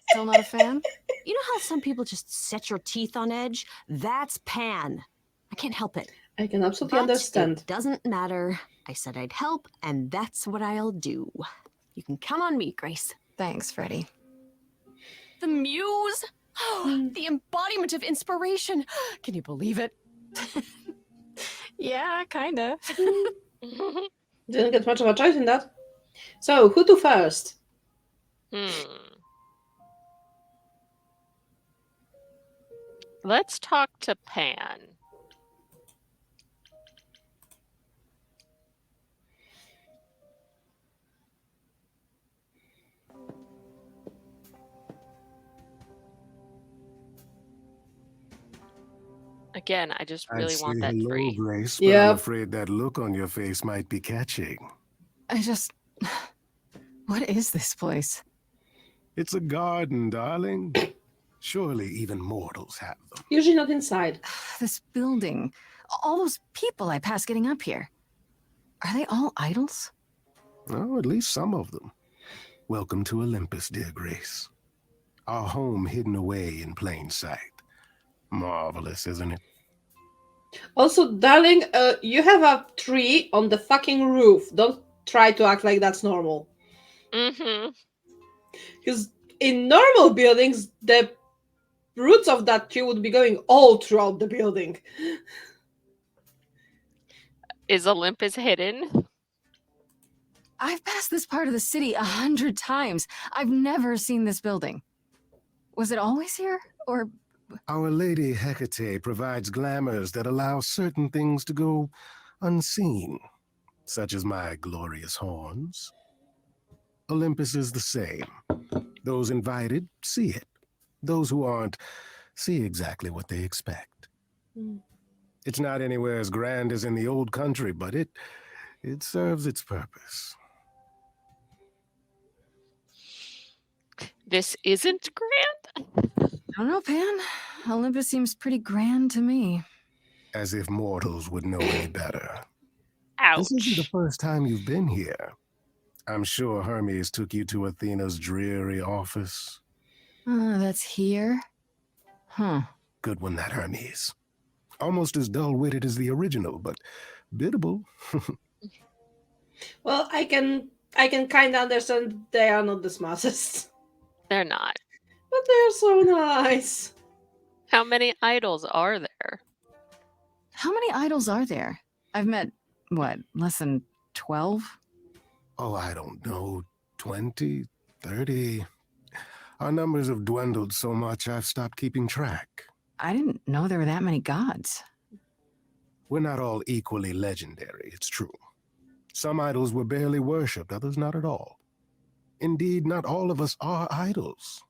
Still not a fan? You know how some people just set your teeth on edge? That's Pan. I can't help it. I can absolutely But understand. it doesn't matter. I said I'd help, and that's what I'll do. You can count on me, Grace. Thanks, Freddie. The muse? The embodiment of inspiration. Can you believe it? Yeah, kinda. Didn't get much of a choice in that. So, who to first? Let's talk to Pan. Again, I just really I'd want say that hello, free. Grace, but I'm afraid that look on your face might be catching. I just... What is this place? It's a garden, darling. Surely even mortals have them. Usually not inside. This building. All those people I pass getting up here. Are they all idols? Oh, at least some of them. Welcome to Olympus, dear Grace. Our home hidden away in plain sight. Marvelous, isn't it? Also, darling, you have a tree on the fucking roof. Don't try to act like that's normal. Mm-hmm. Because in normal buildings, the roots of that tree would be going all throughout the building. Is Olympus hidden? I've passed this part of the city 100 times. I've never seen this building. Was it always here, or... Our Lady Hecate provides glamours that allow certain things to go unseen, such as my glorious horns. Olympus is the same. Those invited see it. Those who aren't see exactly what they expect. It's not anywhere as grand as in the old country, but it serves its purpose. This isn't grand? I don't know, Pan. Olympus seems pretty grand to me. As if mortals would know any better. Ouch. This isn't the first time you've been here. I'm sure Hermes took you to Athena's dreary office. That's here? Huh. Good one, that Hermes. Almost as dull-witted as the original, but biddable. Well, I can kind of understand they are not the smartest. They're not. But they're so nice. How many idols are there? How many idols are there? I've met, what, less than 12? Oh, I don't know, 20, 30. Our numbers have dwindled so much I've stopped keeping track. I didn't know there were that many gods. We're not all equally legendary, it's true. Some idols were barely worshipped, others not at all. Indeed, not all of us are idols.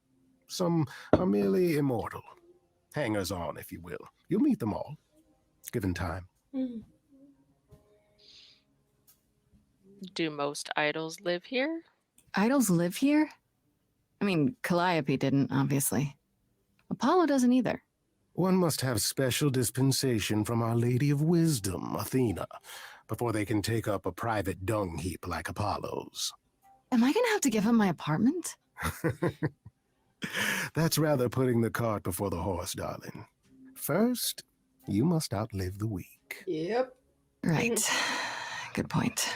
Some are merely immortal. Hangers-on, if you will. You'll meet them all, given time. Do most idols live here? Idols live here? I mean, Calliope didn't, obviously. Apollo doesn't either. One must have special dispensation from Our Lady of Wisdom, Athena, before they can take up a private dung heap like Apollo's. Am I gonna have to give him my apartment? That's rather putting the cart before the horse, darling. First, you must outlive the week. Yep. Right. Good point.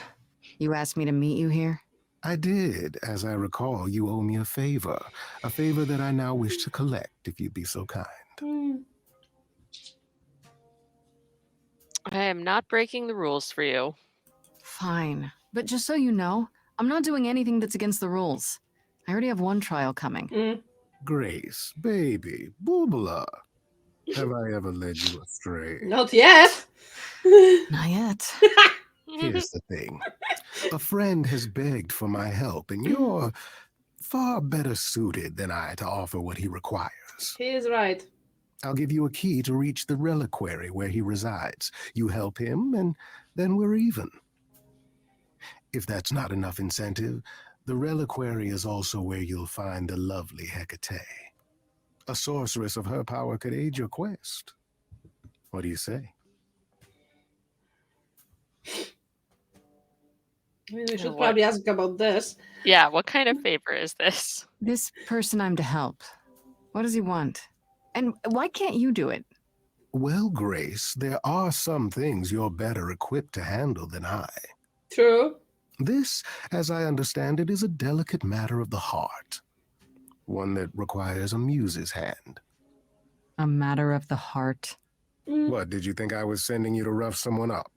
You asked me to meet you here? I did. As I recall, you owe me a favor that I now wish to collect, if you'd be so kind. I am not breaking the rules for you. Fine. But just so you know, I'm not doing anything that's against the rules. I already have one trial coming. Grace, baby, Boobala, have I ever led you astray? Not yet. Not yet. Here's the thing. A friend has begged for my help, and you're far better suited than I to offer what he requires. He is right. I'll give you a key to reach the reliquary where he resides. You help him, and then we're even. If that's not enough incentive, the reliquary is also where you'll find the lovely Hecate. A sorceress of her power could aid your quest. What do you say? I mean, we should probably ask about this. Yeah, what kind of favor is this? This person I'm to help. What does he want? And why can't you do it? Well, Grace, there are some things you're better equipped to handle than I. True. This, as I understand it, is a delicate matter of the heart. One that requires a muse's hand. A matter of the heart. What, did you think I was sending you to rough someone up?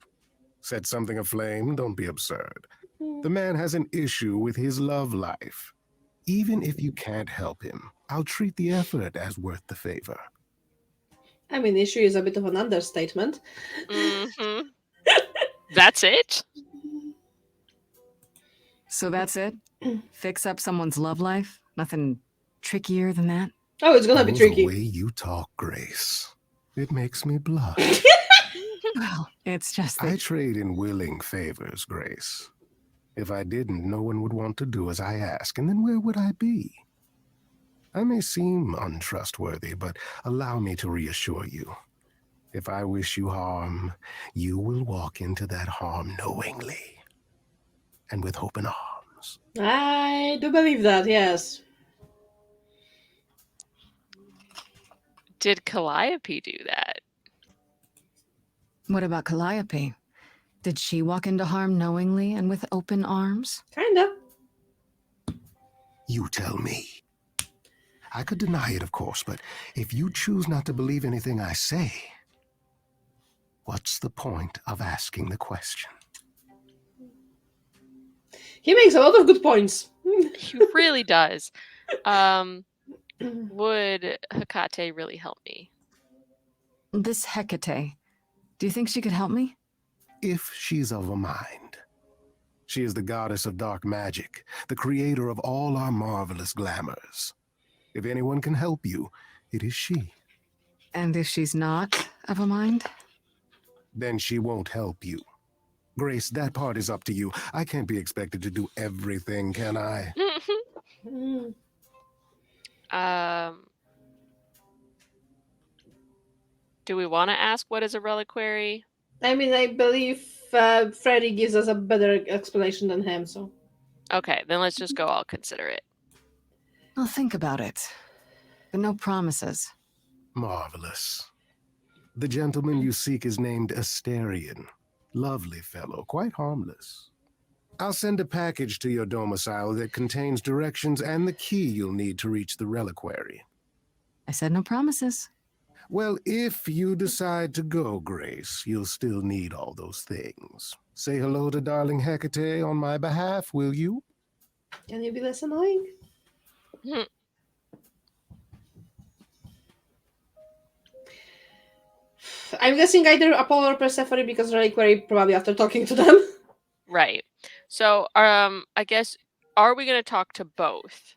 Set something aflame? Don't be absurd. The man has an issue with his love life. Even if you can't help him, I'll treat the effort as worth the favor. I mean, issue is a bit of an understatement. That's it? So that's it? Fix up someone's love life? Nothing trickier than that? Oh, it's gonna be tricky. The way you talk, Grace, it makes me blush. Well, it's just that... I trade in willing favors, Grace. If I didn't, no one would want to do as I ask, and then where would I be? I may seem untrustworthy, but allow me to reassure you. If I wish you harm, you will walk into that harm knowingly and with open arms. I do believe that, yes. Did Calliope do that? What about Calliope? Did she walk into harm knowingly and with open arms? Kinda. You tell me. I could deny it, of course, but if you choose not to believe anything I say, what's the point of asking the question? He makes a lot of good points. He really does. Would Hecate really help me? This Hecate, do you think she could help me? If she's of a mind. She is the goddess of dark magic, the creator of all our marvelous glamours. If anyone can help you, it is she. And if she's not of a mind? Then she won't help you. Grace, that part is up to you. I can't be expected to do everything, can I? Do we want to ask what is a reliquary? I mean, I believe Freddy gives us a better explanation than him, so... Okay, then let's just go. I'll consider it. I'll think about it. But no promises. Marvelous. The gentleman you seek is named Asterion. Lovely fellow, quite harmless. I'll send a package to your domicile that contains directions and the key you'll need to reach the reliquary. I said no promises. Well, if you decide to go, Grace, you'll still need all those things. Say hello to darling Hecate on my behalf, will you? Can you be less annoying? I'm guessing either Apollo or Persephone because Reliquary probably after talking to them. Right. So, I guess, are we going to talk to both?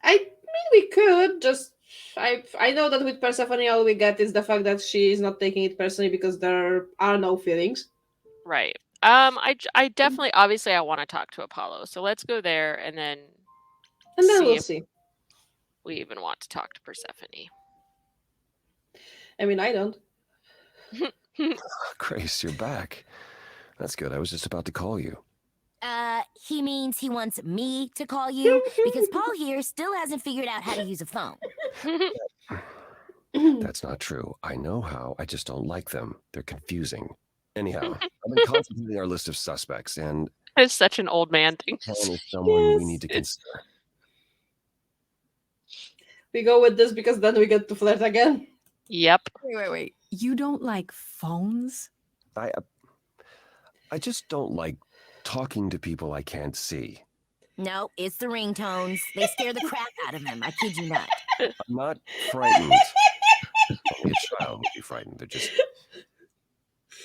I mean, we could just... I know that with Persephone all we get is the fact that she is not taking it personally because there are no feelings. Right. I definitely, obviously, I want to talk to Apollo. So let's go there and then we'll see. We even want to talk to Persephone. I mean, I don't. Grace, you're back. That's good. I was just about to call you. He means he wants me to call you because Paul here still hasn't figured out how to use a phone. That's not true. I know how. I just don't like them. They're confusing. Anyhow, I've been contemplating our list of suspects, and It's such an old man thing. Pan is someone we need to consider. We go with this because then we get to flirt again. Yep. Wait. You don't like phones? I just don't like talking to people I can't see. No, it's the ringtones. They scare the crap out of him. I kid you not. I'm not frightened. Only a child would be frightened. They're just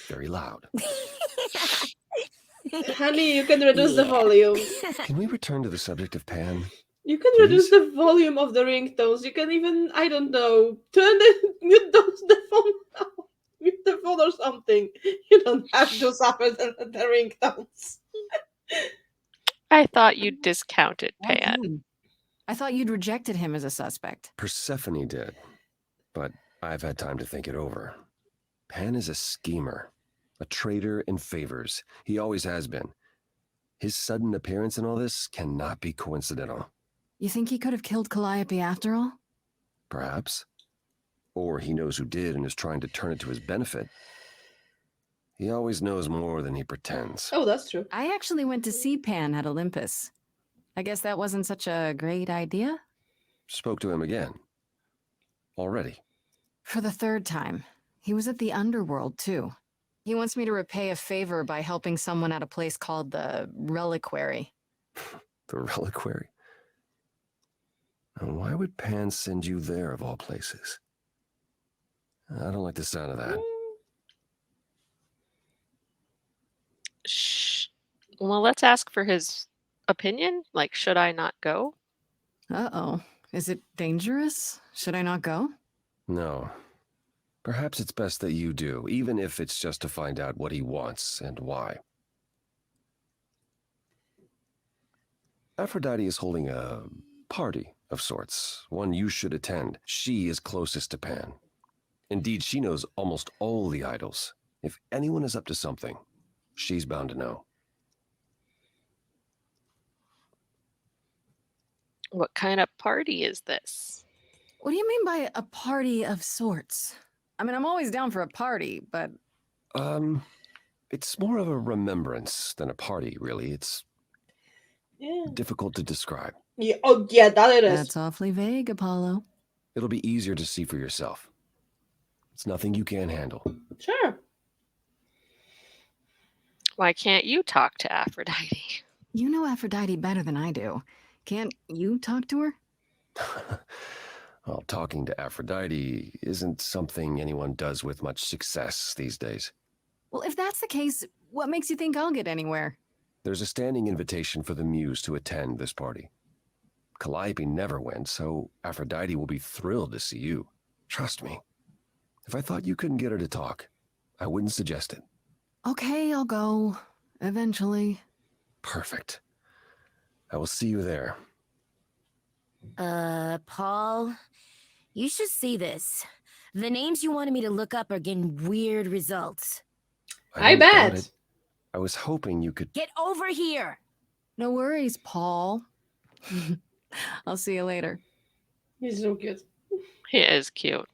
very loud. Honey, you can reduce the volume. Can we return to the subject of Pan? You can reduce the volume of the ringtones. You can even, I don't know, mute the phone now. Mute the phone or something. You don't have to suffer the ringtones. I thought you discounted Pan. I thought you'd rejected him as a suspect. Persephone did, but I've had time to think it over. Pan is a schemer, a traitor in favors. He always has been. His sudden appearance in all this cannot be coincidental. You think he could have killed Calliope after all? Perhaps. Or he knows who did and is trying to turn it to his benefit. He always knows more than he pretends. Oh, that's true. I actually went to see Pan at Olympus. I guess that wasn't such a great idea? Spoke to him again. Already. For the third time. He was at the underworld, too. He wants me to repay a favor by helping someone at a place called the Reliquary. The Reliquary? And why would Pan send you there, of all places? I don't like the sound of that. Shh. Well, let's ask for his opinion. Like, should I not go? Uh-oh. Is it dangerous? Should I not go? No. Perhaps it's best that you do, even if it's just to find out what he wants and why. Aphrodite is holding a party of sorts, one you should attend. She is closest to Pan. Indeed, she knows almost all the idols. If anyone is up to something, she's bound to know. What kind of party is this? What do you mean by a party of sorts? I mean, I'm always down for a party, but... It's more of a remembrance than a party, really. It's difficult to describe. Yeah, oh, yeah, that it is. That's awfully vague, Apollo. It'll be easier to see for yourself. It's nothing you can't handle. Sure. Why can't you talk to Aphrodite? You know Aphrodite better than I do. Can't you talk to her? Well, talking to Aphrodite isn't something anyone does with much success these days. Well, if that's the case, what makes you think I'll get anywhere? There's a standing invitation for the Muse to attend this party. Calliope never went, so Aphrodite will be thrilled to see you. Trust me. If I thought you couldn't get her to talk, I wouldn't suggest it. Okay, I'll go. Eventually. Perfect. I will see you there. Paul, you should see this. The names you wanted me to look up are getting weird results. I bet. I was hoping you could... Get over here! No worries, Paul. I'll see you later. He's so cute. He is cute.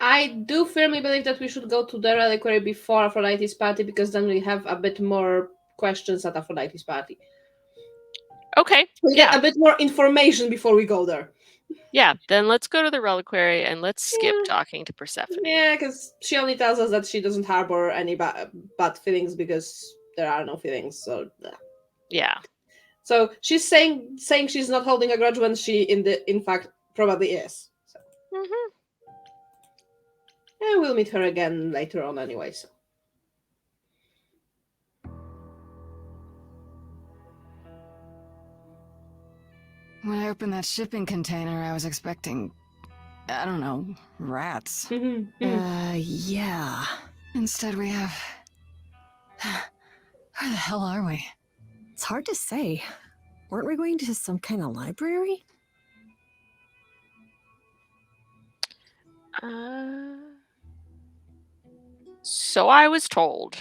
I do firmly believe that we should go to the reliquary before Aphrodite's party, because then we have a bit more questions at Aphrodite's party. Okay. We get a bit more information before we go there. Yeah, then let's go to the reliquary and let's skip talking to Persephone. Yeah, because she only tells us that she doesn't harbor any bad feelings because there are no feelings. So yeah. So she's saying she's not holding a grudge when she in fact probably is. So. And we'll meet her again later on anyway. So. When I opened that shipping container, I was expecting, I don't know, rats. Yeah. Instead we have... Where the hell are we? It's hard to say. Weren't we going to some kind of library? So I was told.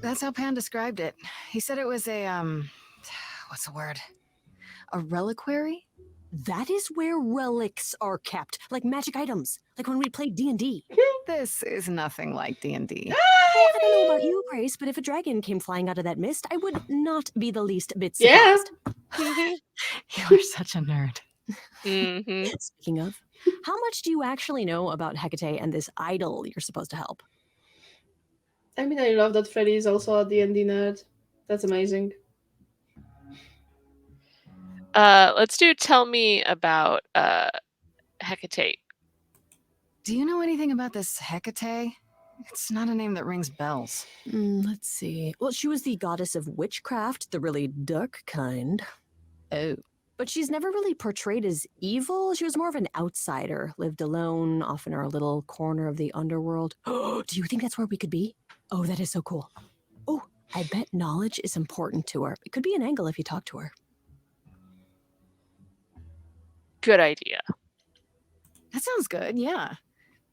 That's how Pan described it. He said it was a, what's the word? A reliquary? That is where relics are kept, like magic items, like when we played D&D. This is nothing like D&D. Well, I don't know about you, Grace, but if a dragon came flying out of that mist, I would not be the least bit Yeah. surprised. You're such a nerd. Speaking of, how much do you actually know about Hecate and this idol you're supposed to help? I mean, I love that Freddy is also a D&D nerd. That's amazing. Let's do tell me about Hecate. Do you know anything about this Hecate? It's not a name that rings bells. Let's see. Well, she was the goddess of witchcraft, the really dark kind. Oh. But she's never really portrayed as evil. She was more of an outsider, lived alone, off in her little corner of the underworld. Do you think that's where we could be? Oh, that is so cool. Oh, I bet knowledge is important to her. It could be an angle if you talk to her. Good idea. That sounds good, yeah.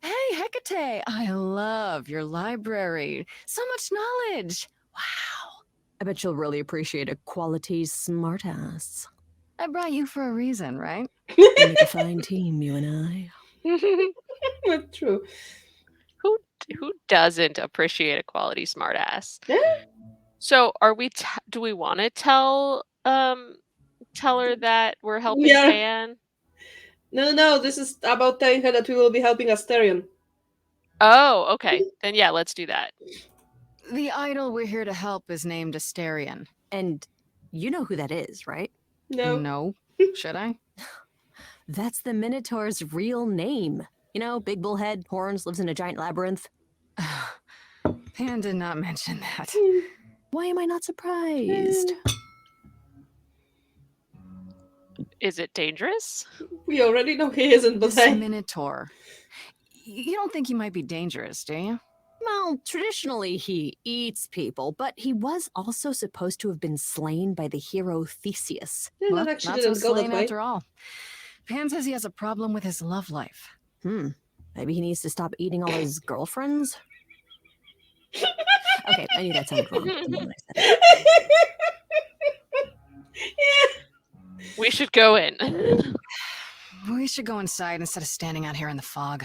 Hey, Hecate, I love your library. So much knowledge. Wow. I bet you'll really appreciate a quality smartass. I brought you for a reason, right? We make a fine team, you and I. That's true. Who doesn't appreciate a quality smartass? Yeah. So, are we? Do we want to tell her that we're helping Yeah. Pan? No. This is about telling her that we will be helping Asterion. Oh, okay. Then yeah, let's do that. The idol we're here to help is named Asterion. And you know who that is, right? No. No. Should I? That's the Minotaur's real name. You know, big bullhead, horns, lives in a giant labyrinth. Pan did not mention that. Why am I not surprised? Is it dangerous? We already know he isn't, but This Minotaur. You don't think he might be dangerous, do you? Well, traditionally he eats people, but he was also supposed to have been slain by the hero Theseus. Yeah, Well, that actually not so didn't go that slain way. after all. Pan says he has a problem with his love life. Maybe he needs to stop eating all his girlfriends? Okay, I knew that sounded wrong. The moment I said it. We should go in. We should go inside instead of standing out here in the fog.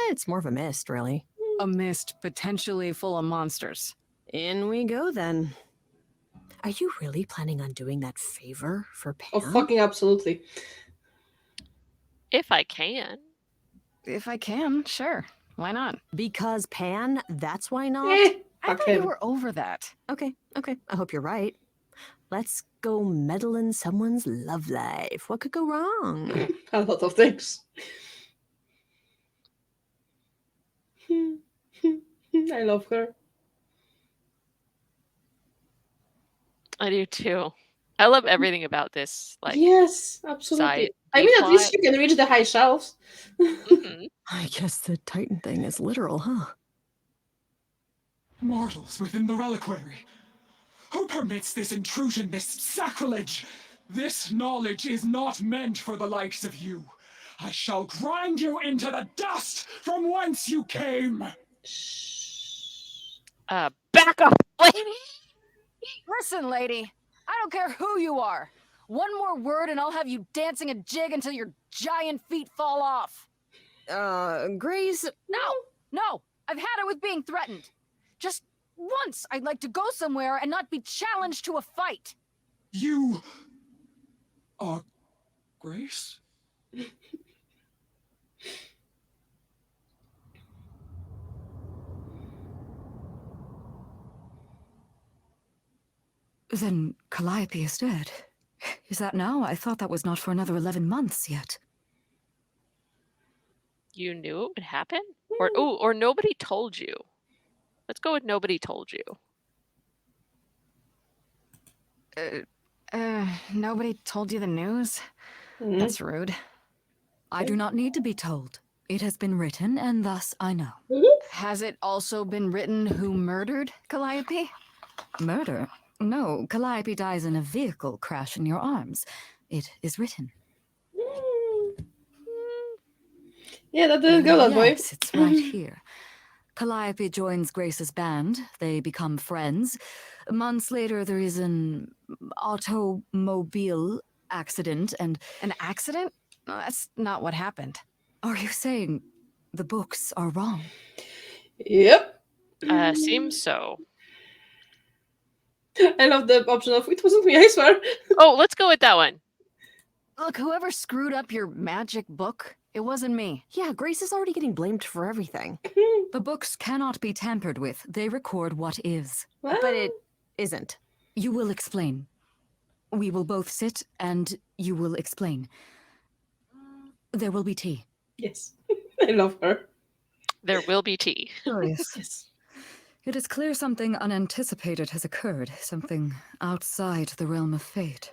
It's more of a mist, really. A mist potentially full of monsters. In we go, then. Are you really planning on doing that favor for Pan? Oh, fucking absolutely. If I can. If I can, sure. Why not? Because Pan, that's why not? I thought we were over that. Okay. I hope you're right. Let's go meddle in someone's love life. What could go wrong? A lot of things. I love her. I do too. I love everything about this. Like, yes, absolutely. side I mean, at plot. least you can reach the high shelves. I guess the Titan thing is literal, huh? Mortals within the reliquary. Who permits this intrusion, this sacrilege? This knowledge is not meant for the likes of you. I shall grind you into the dust from whence you came. Back up, lady. Listen, lady. I don't care who you are. One more word and I'll have you dancing a jig until your giant feet fall off. Grace? No. I've had it with being threatened. Just once I'd like to go somewhere and not be challenged to a fight. You are Grace? Then Calliope is dead. Is that now? I thought that was not for another 11 months yet. You knew it would happen? Or nobody told you. Let's go with nobody told you. Nobody told you the news? That's rude. I do not need to be told. It has been written, and thus I know. Has it also been written who murdered Calliope? Murder? No, Calliope dies in a vehicle crash in your arms. It is written. Yeah, that didn't go that way. Yes, it's right here. Calliope joins Grace's band. They become friends. Months later, there is an automobile accident and... An accident? No, that's not what happened. Are you saying the books are wrong? Yep. Seems so. I love the option of, it wasn't me, I swear. Oh, let's go with that one. Look, whoever screwed up your magic book, it wasn't me. Yeah, Grace is already getting blamed for everything. The books cannot be tampered with. They record what is. But it isn't. You will explain. We will both sit and you will explain. There will be tea. Yes. I love her. There will be tea. Curious. Yes. It is clear something unanticipated has occurred. Something outside the realm of fate.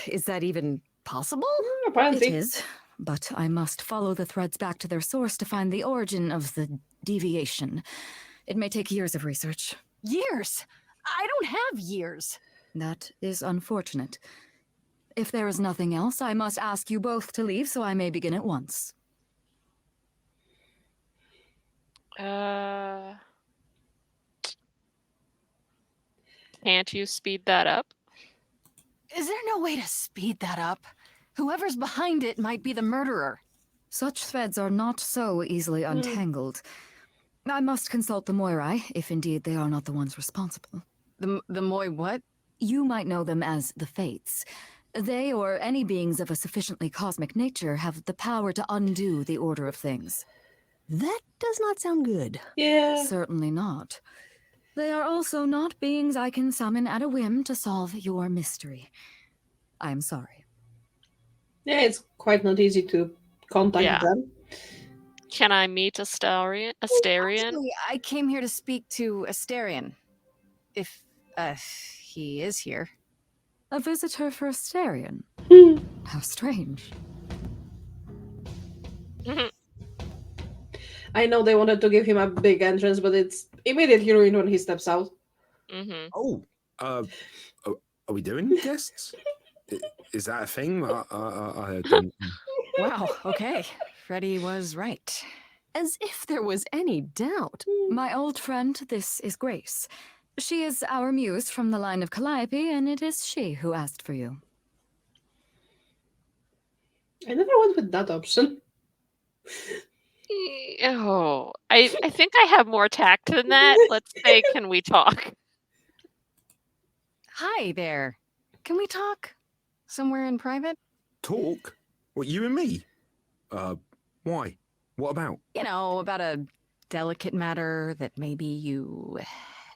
Is that even possible? Apparently. It is. But I must follow the threads back to their source to find the origin of the deviation. It may take years of research. Years? I don't have years. That is unfortunate. If there is nothing else, I must ask you both to leave so I may begin at once. Can't you speed that up? Is there no way to speed that up? Whoever's behind it might be the murderer. Such threads are not so easily untangled. I must consult the Moirai, if indeed they are not the ones responsible. The Moi what? You might know them as the Fates. They, or any beings of a sufficiently cosmic nature, have the power to undo the order of things. That does not sound good. Yeah. Certainly not. They are also not beings I can summon at a whim to solve your mystery. I'm sorry. Yeah, it's quite not easy to contact them. Can I meet Astarion? Actually, I came here to speak to Astarion. If, he is here. A visitor for Astarion? How strange. I know they wanted to give him a big entrance, but it's immediately ruined when he steps out. Oh, are we doing guests? Is that a thing? I don't... Wow, okay. Freddy was right. As if there was any doubt. My old friend, this is Grace. She is our muse from the line of Calliope, and it is she who asked for you. I never went with that option. Oh, I think I have more tact than that. Let's say, can we talk? Hi there. Can we talk? Somewhere in private? Talk? What, you and me? Why? What about? You know, about a delicate matter that maybe you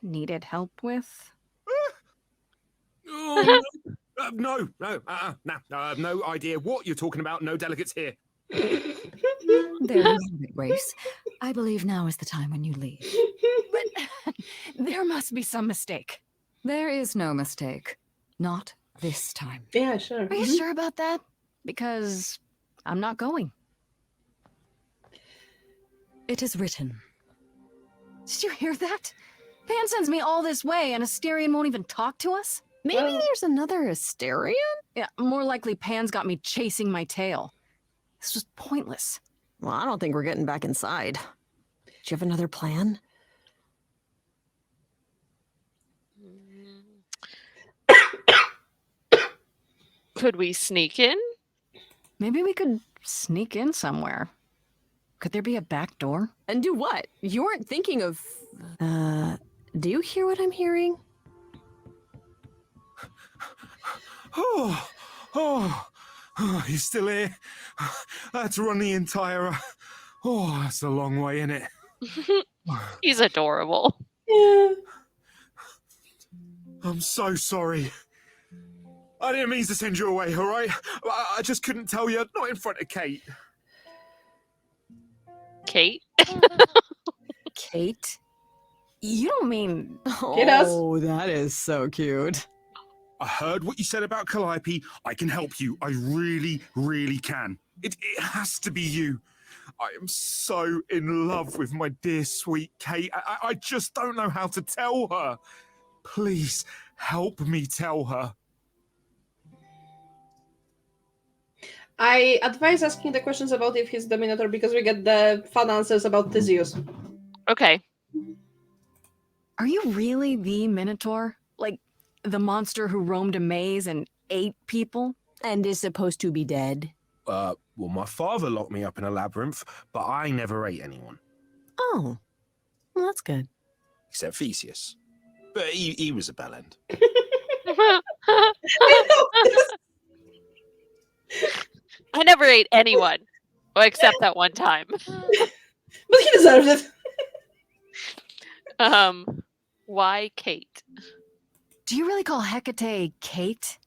needed help with? Oh, no, no idea what you're talking about. No delegates here. There you have it, Grace. I believe now is the time when you leave. But there must be some mistake. There is no mistake. Not this time. Yeah, sure. Are you sure about that? Because I'm not going. It is written. Did you hear that? Pan sends me all this way and Astarion won't even talk to us? Maybe there's another Astarion? Yeah, more likely Pan's got me chasing my tail. This was pointless. Well, I don't think we're getting back inside. Do you have another plan? Could we sneak in? Maybe we could sneak in somewhere. Could there be a back door? And do what? You weren't thinking of... do you hear what I'm hearing? Oh, he's still here. I had to run the entire... Oh, that's a long way, isn't it? He's adorable. Yeah. I'm so sorry. I didn't mean to send you away, all right? I just couldn't tell you, not in front of Kate. Kate? Kate? You don't mean... Oh, that is so cute. I heard what you said about Calliope. I can help you. I really, really can. It has to be you. I am so in love with my dear, sweet Kate. I just don't know how to tell her. Please, help me tell her. I advise asking the questions about if he's the Minotaur because we get the fun answers about Theseus. Okay. Are you really the Minotaur? Like, the monster who roamed a maze and ate people? And is supposed to be dead. Well, my father locked me up in a labyrinth, but I never ate anyone. Oh, well, that's good. Except Theseus. But he was a bellend. I never ate anyone. Well, except that one time. But he deserves it. Why Kate? Do you really call Hecate Kate?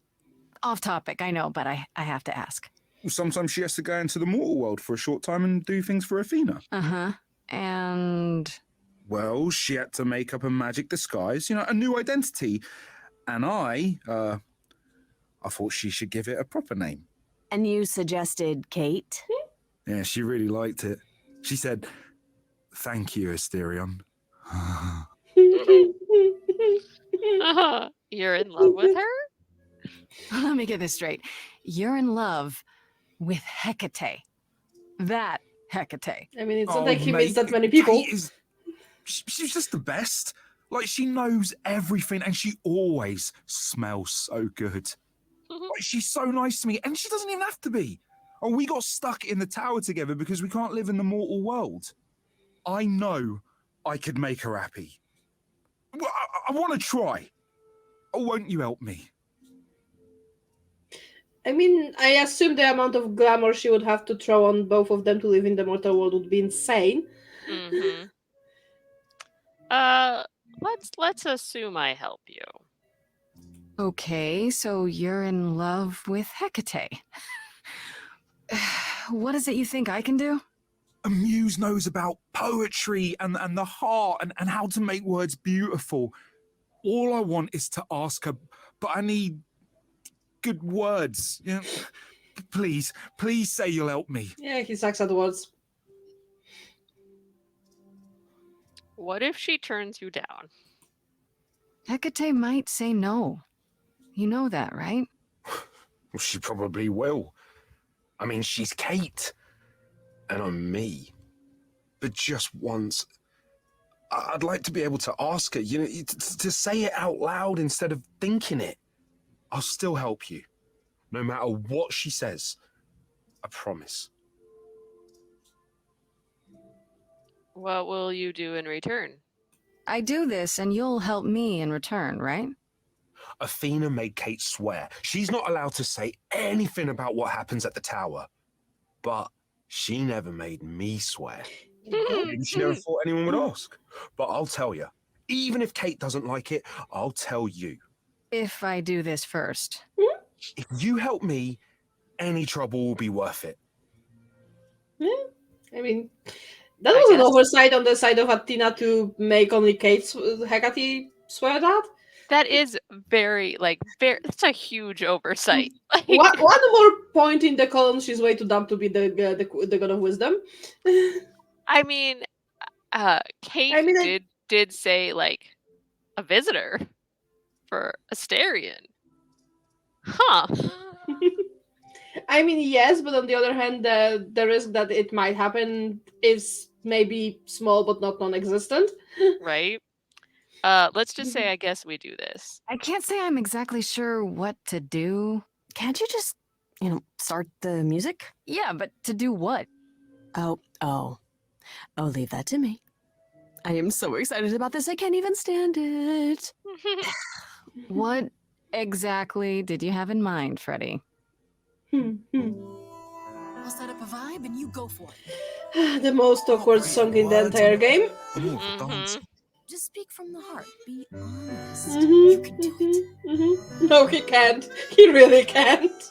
Off topic, I know, but I have to ask. Well, sometimes she has to go into the mortal world for a short time and do things for Athena. Uh-huh. And... Well, she had to make up a magic disguise, a new identity. And I thought she should give it a proper name. And you suggested Kate? Yeah, she really liked it. She said, "Thank you, Asterion." You're in love with her? Let me get this straight. You're in love with Hecate. That Hecate. I mean, it's not like he meets that many people. She's just the best. Like, she knows everything and she always smells so good. Like, she's so nice to me and she doesn't even have to be. Oh, we got stuck in the tower together because we can't live in the mortal world. I know I could make her happy. Well, I want to try. Oh, won't you help me? I mean, I assume the amount of glamour she would have to throw on both of them to live in the mortal world would be insane. Mm-hmm. Let's assume I help you. Okay, so you're in love with Hecate. What is it you think I can do? A muse knows about poetry and the heart and how to make words beautiful. All I want is to ask her, but I need good words. Please say you'll help me. Yeah, he sucks at words. What if she turns you down? Hecate might say no. You know that, right? Well, she probably will. I mean, she's Kate. And I'm me. But just once, I'd like to be able to ask her, to say it out loud instead of thinking it. I'll still help you, no matter what she says. I promise. What will you do in return? I do this and you'll help me in return, right? Athena made Kate swear she's not allowed to say anything about what happens at the tower. But she never made me swear. Maybe she never thought anyone would ask. But I'll tell you, even if Kate doesn't like it, I'll tell you. If I do this first. If you help me, any trouble will be worth it. Yeah. I mean, that was an oversight on the side of Athena to make only Hecate swear that. That is very, that's a huge oversight. One more point in the column, she's way too dumb to be the god of wisdom. I mean, Kate did say, a visitor for Asterion. Huh. I mean, yes, but on the other hand, the risk that it might happen is maybe small but not non-existent. Right? Let's just say I guess we do this. I can't say I'm exactly sure what to do. Can't you just, start the music? Yeah, but to do what? Oh, leave that to me. I am so excited about this, I can't even stand it. What exactly did you have in mind, Freddie? I'll set up a vibe and you go for it. The most awkward song in the entire game. Just speak from the heart. Be honest. Mm-hmm. You can do it. Mm-hmm. No, he can't. He really can't.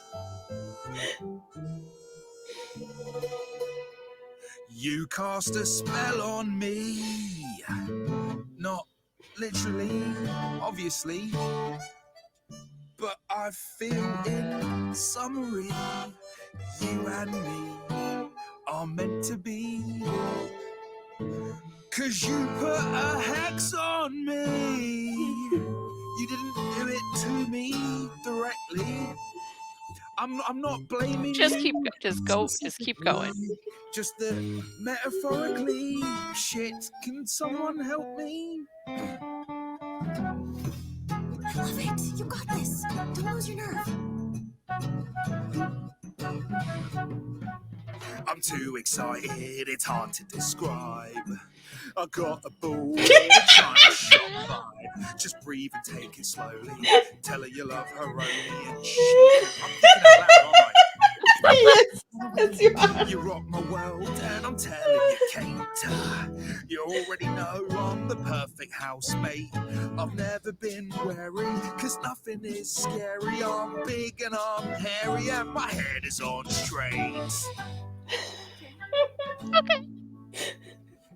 You cast a spell on me. Not literally, obviously. But I feel in summary, you and me are meant to be. 'Cause you put a hex on me. You didn't do it to me directly. I'm not blaming Just you. keep going. Just the metaphorically. Shit, can someone help me? I love it. You got this. Don't lose your nerve. I'm too excited, it's hard to describe. I got a ball, trying to shop vibe. Just breathe and take it slowly. Tell her you love her only and shit. I'm thinking out loud, aren't I? Yes, you are. You rock my world, and I'm telling you, Kate. You already know I'm the perfect housemate. I've never been wary, cause nothing is scary. I'm big and I'm hairy, and my head is on straight. Okay.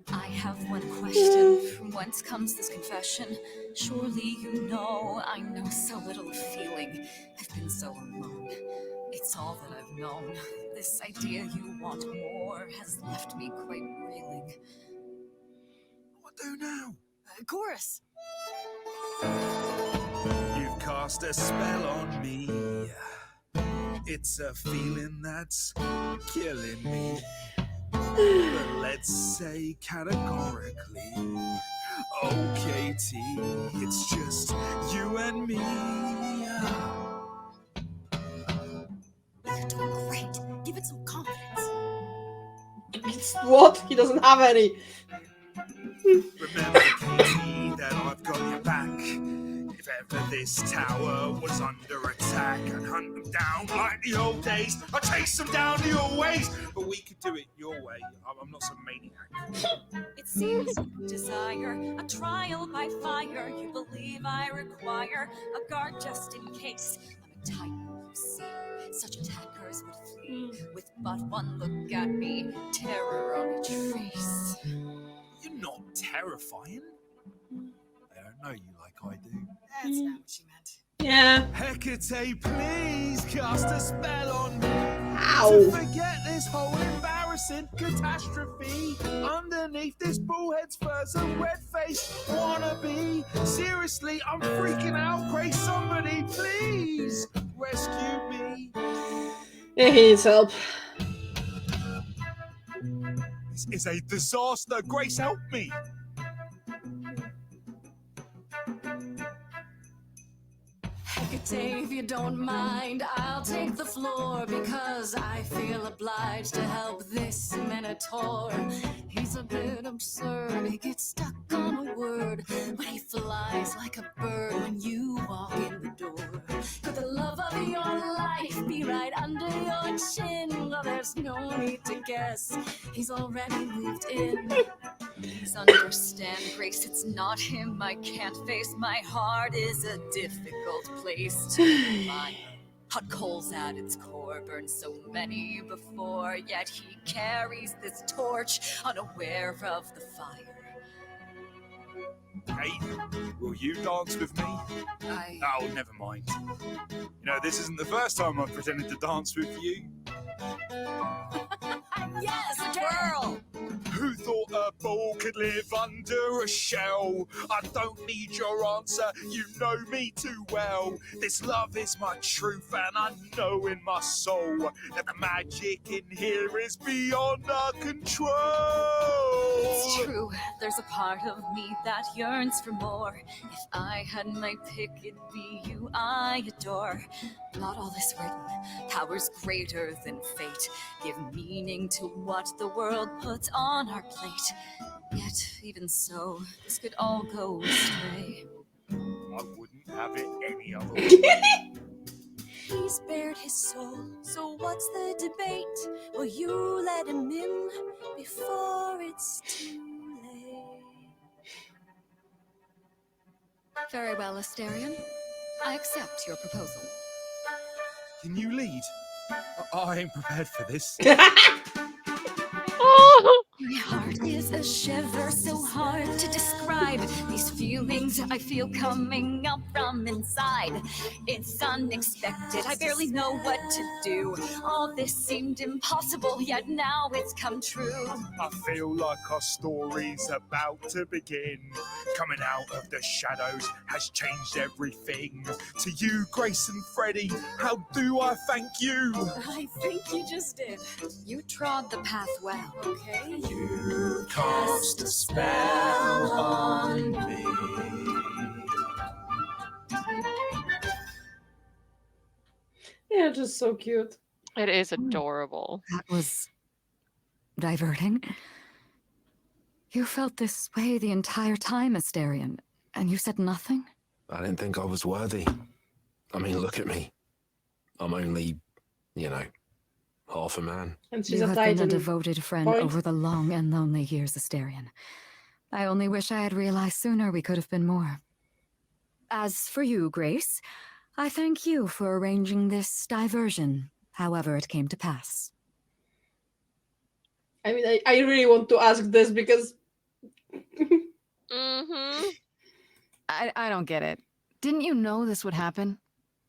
I have one question. From whence comes this confession? Surely you know I know so little of feeling. I've been so alone. It's all that I've known. This idea you want more has left me quite reeling. What do now? Chorus. You've cast a spell on me. It's a feeling that's killing me. But let's say categorically, oh Katie, it's just you and me. You're doing great. Give it some confidence. What? He doesn't have any. Remember, Katie, that I've got your back. If ever this tower was under attack, I'd hunt them down like the old days. I'd chase them down your ways. But we could do it your way. I'm not some maniac. It seems you desire a trial by fire. You believe I require a guard just in case. I'm a titan, you see. Such attackers would flee with but one look at me. Terror on each face. You're not terrifying. I don't know you like I do. That's not what you meant. Yeah. Hecate, please cast a spell on me. Ow. To forget this whole embarrassing catastrophe. Underneath this bullhead's fur's a red-faced wannabe. Seriously, I'm freaking out. Grace, somebody, please rescue me. Yeah, he needs help. This is a disaster. Grace, help me. Hecate, if you don't mind, I'll take the floor because I feel obliged to help this minotaur. He's a bit absurd, he gets stuck on a word, but he flies like a bird when you walk in the door. Could the love of your life be right under your chin? Well, there's no need to guess, he's already moved in. Please understand, Grace, it's not him I can't face. My heart is a difficult place to find. Hot coals at its core, burned so many before, yet he carries this torch, unaware of the fire. Hey, will you dance with me? Oh, never mind. You know, this isn't the first time I've pretended to dance with you. Yes, twirl! Who thought a ball could live under a shell? I don't need your answer, you know me too well. This love is my truth, and I know in my soul that the magic in here is beyond our control. It's true, there's a part of me that yearns for more. If I had my pick, it'd be you I adore. Not all this written, powers greater than fate give meaning to what the world puts on our plate. Yet, even so, this could all go astray. I wouldn't have it any other way. He's bared his soul, so what's the debate? Will you let him in before it's too late? Very well, Asterion. I accept your proposal. Can you lead? I ain't prepared for this. My heart is a shiver so hard to describe. These feelings I feel coming up from inside. It's unexpected, I barely know what to do. All this seemed impossible, yet now it's come true. I feel like our story's about to begin. Coming out of the shadows has changed everything. To you, Grace and Freddie, how do I thank you? I think you just did. You trod the path well, okay? You cast a spell on me. Yeah, just so cute. It is adorable. That was diverting. You felt this way the entire time, Asterion, and you said nothing? I didn't think I was worthy. I mean, look at me. I'm only, you know, half a man. And she's You a have been a Titan. devoted friend Point. over the long and lonely years, Asterion. I only wish I had realized sooner we could have been more. As for you, Grace, I thank you for arranging this diversion, however it came to pass. I mean, I really want to ask this because... Mm-hmm. I don't get it. Didn't you know this would happen?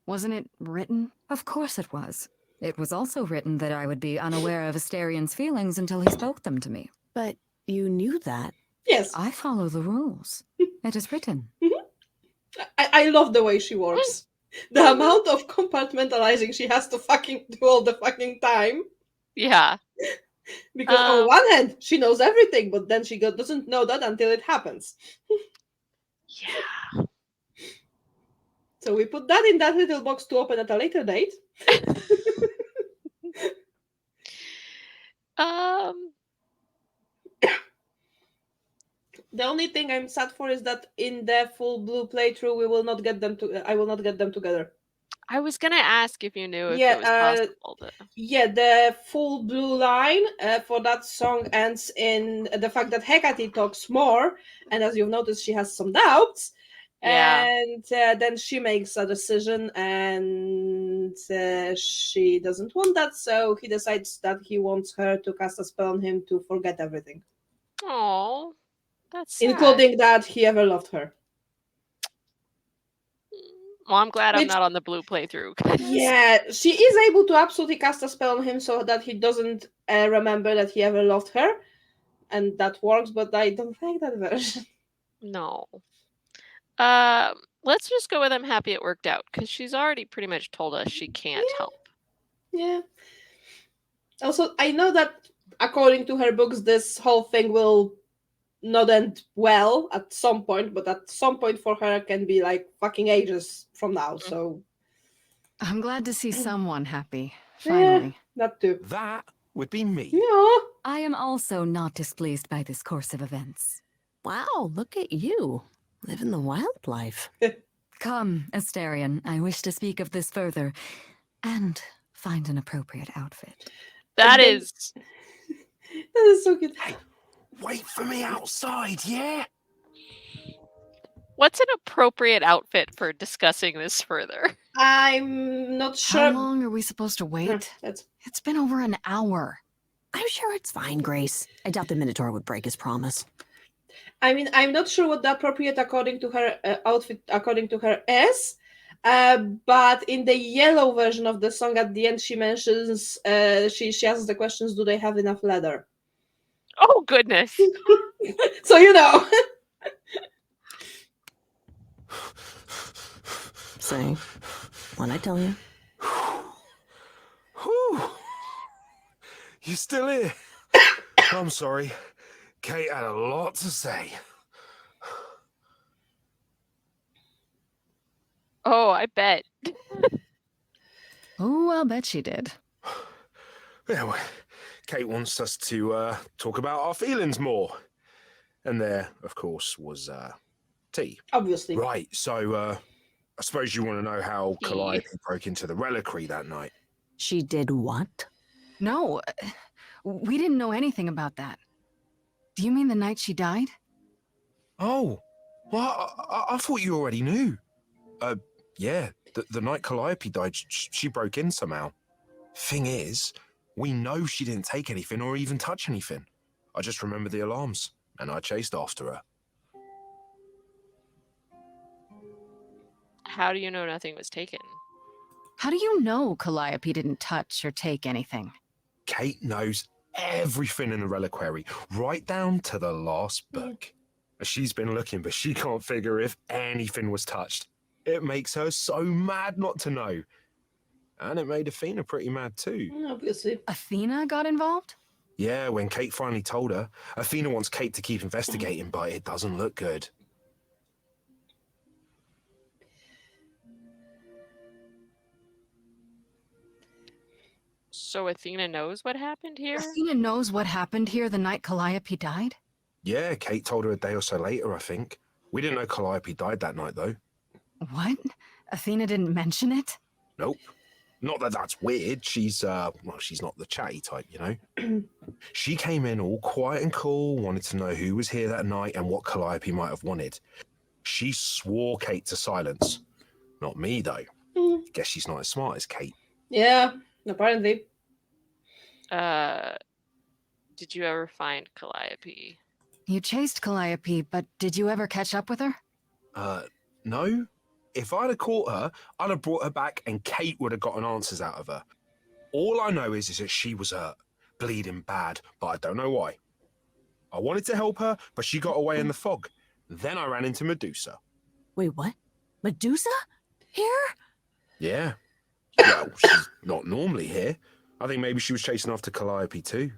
Wasn't it written? Of course it was. It was also written that I would be unaware of Asterion's feelings until he spoke them to me. But you knew that. Yes. I follow the rules. It is written. I love the way she works. The amount of compartmentalizing she has to fucking do all the fucking time. Yeah. Because on one hand, she knows everything, but then she doesn't know that until it happens. Yeah. So we put that in that little box to open at a later date. The only thing I'm sad for is that in the full blue playthrough, we will not get them to. I will not get them together. I was gonna ask if you knew if it was possible to. Yeah, the full blue line for that song ends in the fact that Hecate talks more, and as you've noticed, she has some doubts. Yeah. And then she makes a decision, and she doesn't want that, so he decides that he wants her to cast a spell on him to forget everything. Oh, that's sad. Including that he ever loved her. Well, I'm glad I'm Which- not on the blue playthrough. Yeah, she is able to absolutely cast a spell on him so that he doesn't remember that he ever loved her, and that works, but I don't like that version. No. Let's just go with I'm happy it worked out, because she's already pretty much told us she can't help. Yeah. Also, I know that according to her books, this whole thing will not end well at some point, but at some point for her can be like fucking ages from now, so... I'm glad to see someone happy, Yeah, finally. that too. That would be me. Yeah. I am also not displeased by this course of events. Wow, look at you. Living the wild life. Come, Asterion, I wish to speak of this further, and find an appropriate outfit. That is... That is so good. Hey, wait for me outside, yeah? What's an appropriate outfit for discussing this further? I'm not sure. How long are we supposed to wait? It's been over an hour. I'm sure it's fine, Grace. I doubt the Minotaur would break his promise. I mean, I'm not sure what the appropriate according to her outfit according to her is, but in the yellow version of the song at the end, she mentions she asks the questions: do they have enough leather? Oh goodness! So you know. Say, what'd I tell you? Whew. You still here? I'm sorry. Kate had a lot to say. Oh, I bet. Oh, I'll bet she did. Yeah, well, Kate wants us to talk about our feelings more. And there, of course, was tea. Obviously. Right, so I suppose you want to know how Calliope broke into the reliquary that night. She did what? No, we didn't know anything about that. Do you mean the night she died? Oh, well, I thought you already knew. Yeah, the night Calliope died, she broke in somehow. Thing is, we know she didn't take anything or even touch anything. I just remember the alarms, and I chased after her. How do you know nothing was taken? How do you know Calliope didn't touch or take anything? Kate knows everything in the reliquary, right down to the last book. She's been looking, but she can't figure if anything was touched. It makes her so mad not to know. And it made Athena pretty mad too. Obviously. Athena got involved? Yeah, when Kate finally told her, Athena wants Kate to keep investigating, but it doesn't look good. So Athena knows what happened here? Athena knows what happened here the night Calliope died? Yeah, Kate told her a day or so later, I think. We didn't know Calliope died that night, though. What? Athena didn't mention it? Nope. Not that that's weird. She's, well, she's not the chatty type, you know? She came in all quiet and cool, wanted to know who was here that night and what Calliope might have wanted. She swore Kate to silence. Not me, though. Guess she's not as smart as Kate. Yeah, apparently. Did you ever find Calliope? You chased Calliope, but did you ever catch up with her? No. If I'd have caught her, I'd have brought her back and Kate would have gotten answers out of her. All I know is that she was hurt, bleeding bad, but I don't know why. I wanted to help her, but she got away in the fog. Then I ran into Medusa. Wait, what? Medusa? Here? Yeah. Well, she's not normally here. I think maybe she was chasing after Calliope too.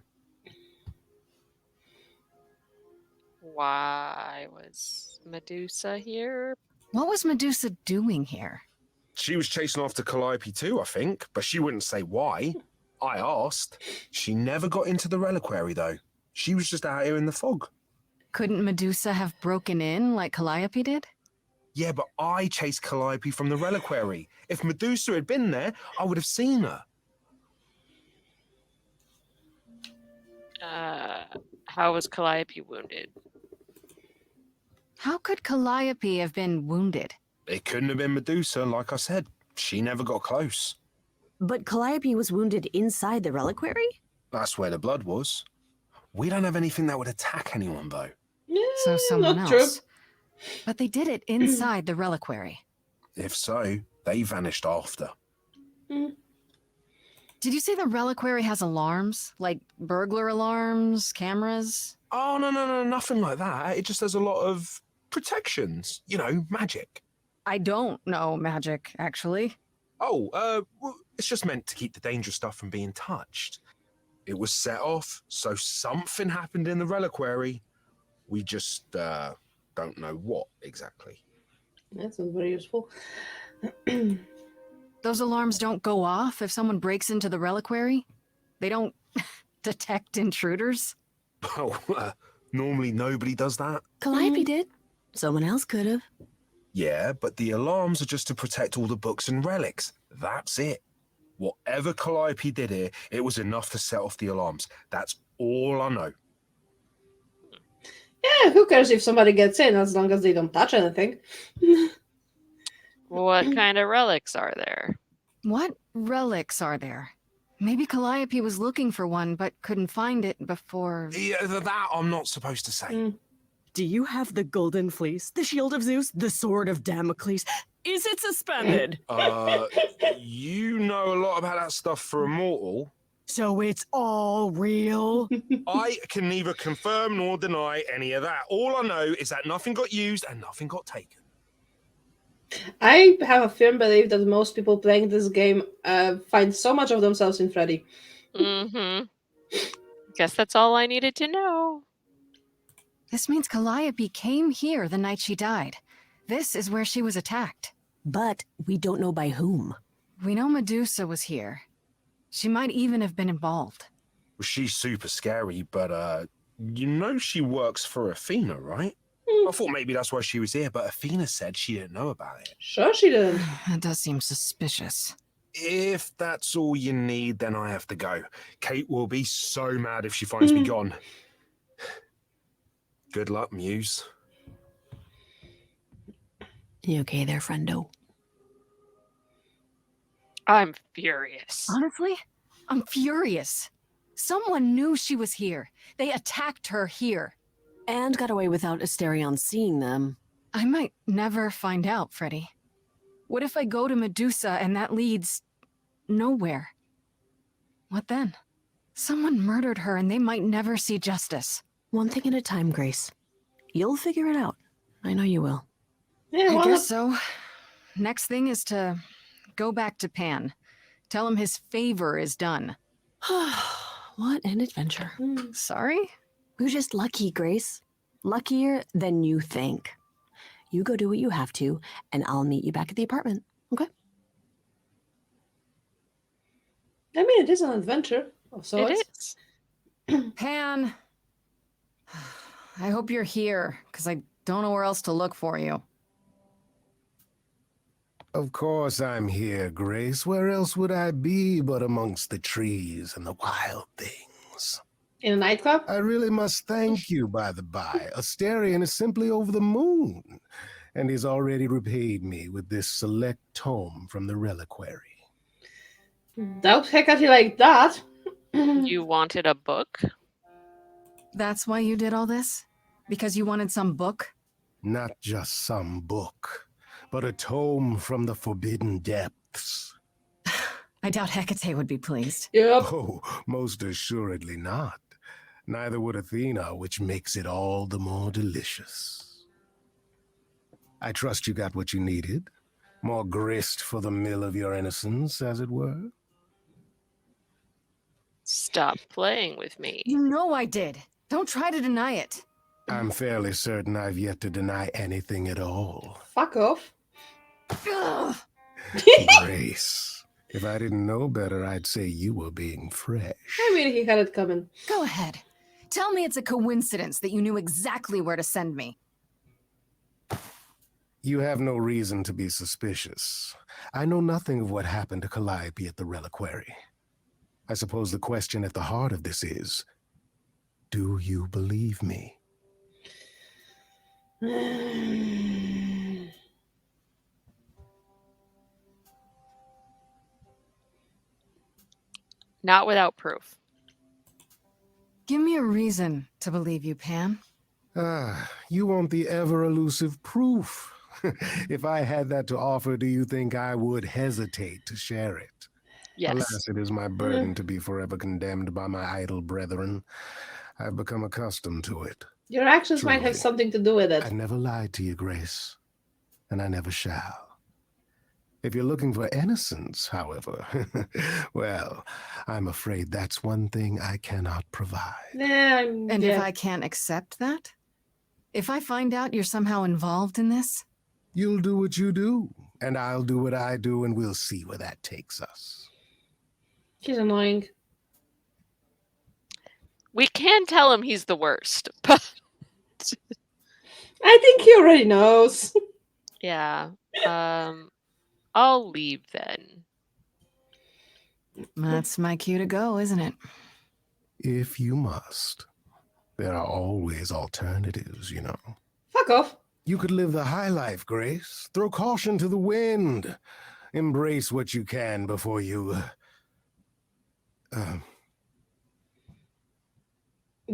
Why was Medusa here? What was Medusa doing here? She was chasing after Calliope too, I think, but she wouldn't say why. I asked. She never got into the reliquary, though. She was just out here in the fog. Couldn't Medusa have broken in like Calliope did? Yeah, but I chased Calliope from the reliquary. If Medusa had been there, I would have seen her. How was Calliope wounded? How could Calliope have been wounded? It couldn't have been Medusa, like I said. She never got close. But Calliope was wounded inside the reliquary? That's where the blood was. We don't have anything that would attack anyone, though. So someone not else. true. But they did it inside the reliquary. If so, they vanished after. Did you say the reliquary has alarms? Like burglar alarms, cameras? Oh, no, nothing like that. It just has a lot of protections. You know, magic. I don't know magic, actually. Oh, well, it's just meant to keep the dangerous stuff from being touched. It was set off, so something happened in the reliquary. We just, don't know what exactly. That sounds very useful. Those alarms don't go off if someone breaks into the reliquary? They don't detect intruders? Oh, normally nobody does that. Calliope did. Someone else could have. Yeah, but the alarms are just to protect all the books and relics. That's it. Whatever Calliope did here, it was enough to set off the alarms. That's all I know. Yeah, who cares if somebody gets in as long as they don't touch anything? What kind of relics are there? What relics are there? Maybe Calliope was looking for one, but couldn't find it before... Yeah, that I'm not supposed to say. Do you have the golden fleece, the shield of Zeus, the sword of Damocles? Is it suspended? You know a lot about that stuff for a mortal. So it's all real? I can neither confirm nor deny any of that. All I know is that nothing got used and nothing got taken. I have a firm belief that most people playing this game find so much of themselves in Freddy. Mm-hmm. Guess that's all I needed to know. This means Calliope came here the night she died. This is where she was attacked. But we don't know by whom. We know Medusa was here. She might even have been involved. Well, she's super scary, but you know she works for Athena, right? I thought maybe that's why she was here, but Athena said she didn't know about it. Sure she didn't. That does seem suspicious. If that's all you need, then I have to go. Kate will be so mad if she finds me gone. Good luck, Muse. You okay there, friendo? I'm furious. Honestly, I'm furious. Someone knew she was here. They attacked her here. And got away without Asterion seeing them. I might never find out, Freddy. What if I go to Medusa and that leads nowhere? What then? Someone murdered her and they might never see justice. One thing at a time, Grace. You'll figure it out. I know you will. Yeah, I guess so. Next thing is to go back to Pan. Tell him his favor is done. What an adventure. Sorry? You're just lucky, Grace. Luckier than you think. You go do what you have to, and I'll meet you back at the apartment, okay? I mean, it is an adventure of sorts. It is. Pan, I hope you're here, because I don't know where else to look for you. Of course I'm here, Grace. Where else would I be but amongst the trees and the wild things? In a nightclub? I really must thank you, by the by. Asterion is simply over the moon, and he's already repaid me with this select tome from the reliquary. Doubt Hecate like that. You wanted a book? That's why you did all this? Because you wanted some book? Not just some book, but a tome from the forbidden depths. I doubt Hecate would be pleased. Yep. Oh, most assuredly not. Neither would Athena, which makes it all the more delicious. I trust you got what you needed. More grist for the mill of your innocence, as it were. Stop playing with me. You know I did. Don't try to deny it. I'm fairly certain I've yet to deny anything at all. Fuck off. Grace, if I didn't know better, I'd say you were being fresh. I mean, he had it coming. Go ahead. Tell me it's a coincidence that you knew exactly where to send me. You have no reason to be suspicious. I know nothing of what happened to Calliope at the reliquary. I suppose the question at the heart of this is, do you believe me? Not without proof. Give me a reason to believe you, Pan. You want the ever-elusive proof. If I had that to offer, do you think I would hesitate to share it? Yes. Alas, it is my burden to be forever condemned by my idle brethren. I've become accustomed to it. Your actions might have Truly. something to do with it. I never lied to you, Grace, and I never shall. If you're looking for innocence, however, well, I'm afraid that's one thing I cannot provide. And if I can't accept that? If I find out you're somehow involved in this? You'll do what you do, and I'll do what I do, and we'll see where that takes us. He's annoying. We can tell him he's the worst, but I think he already knows. yeah. I'll leave then. That's my cue to go, isn't it? If you must. There are always alternatives, you know. Fuck off. You could live the high life, Grace. Throw caution to the wind. Embrace what you can before you...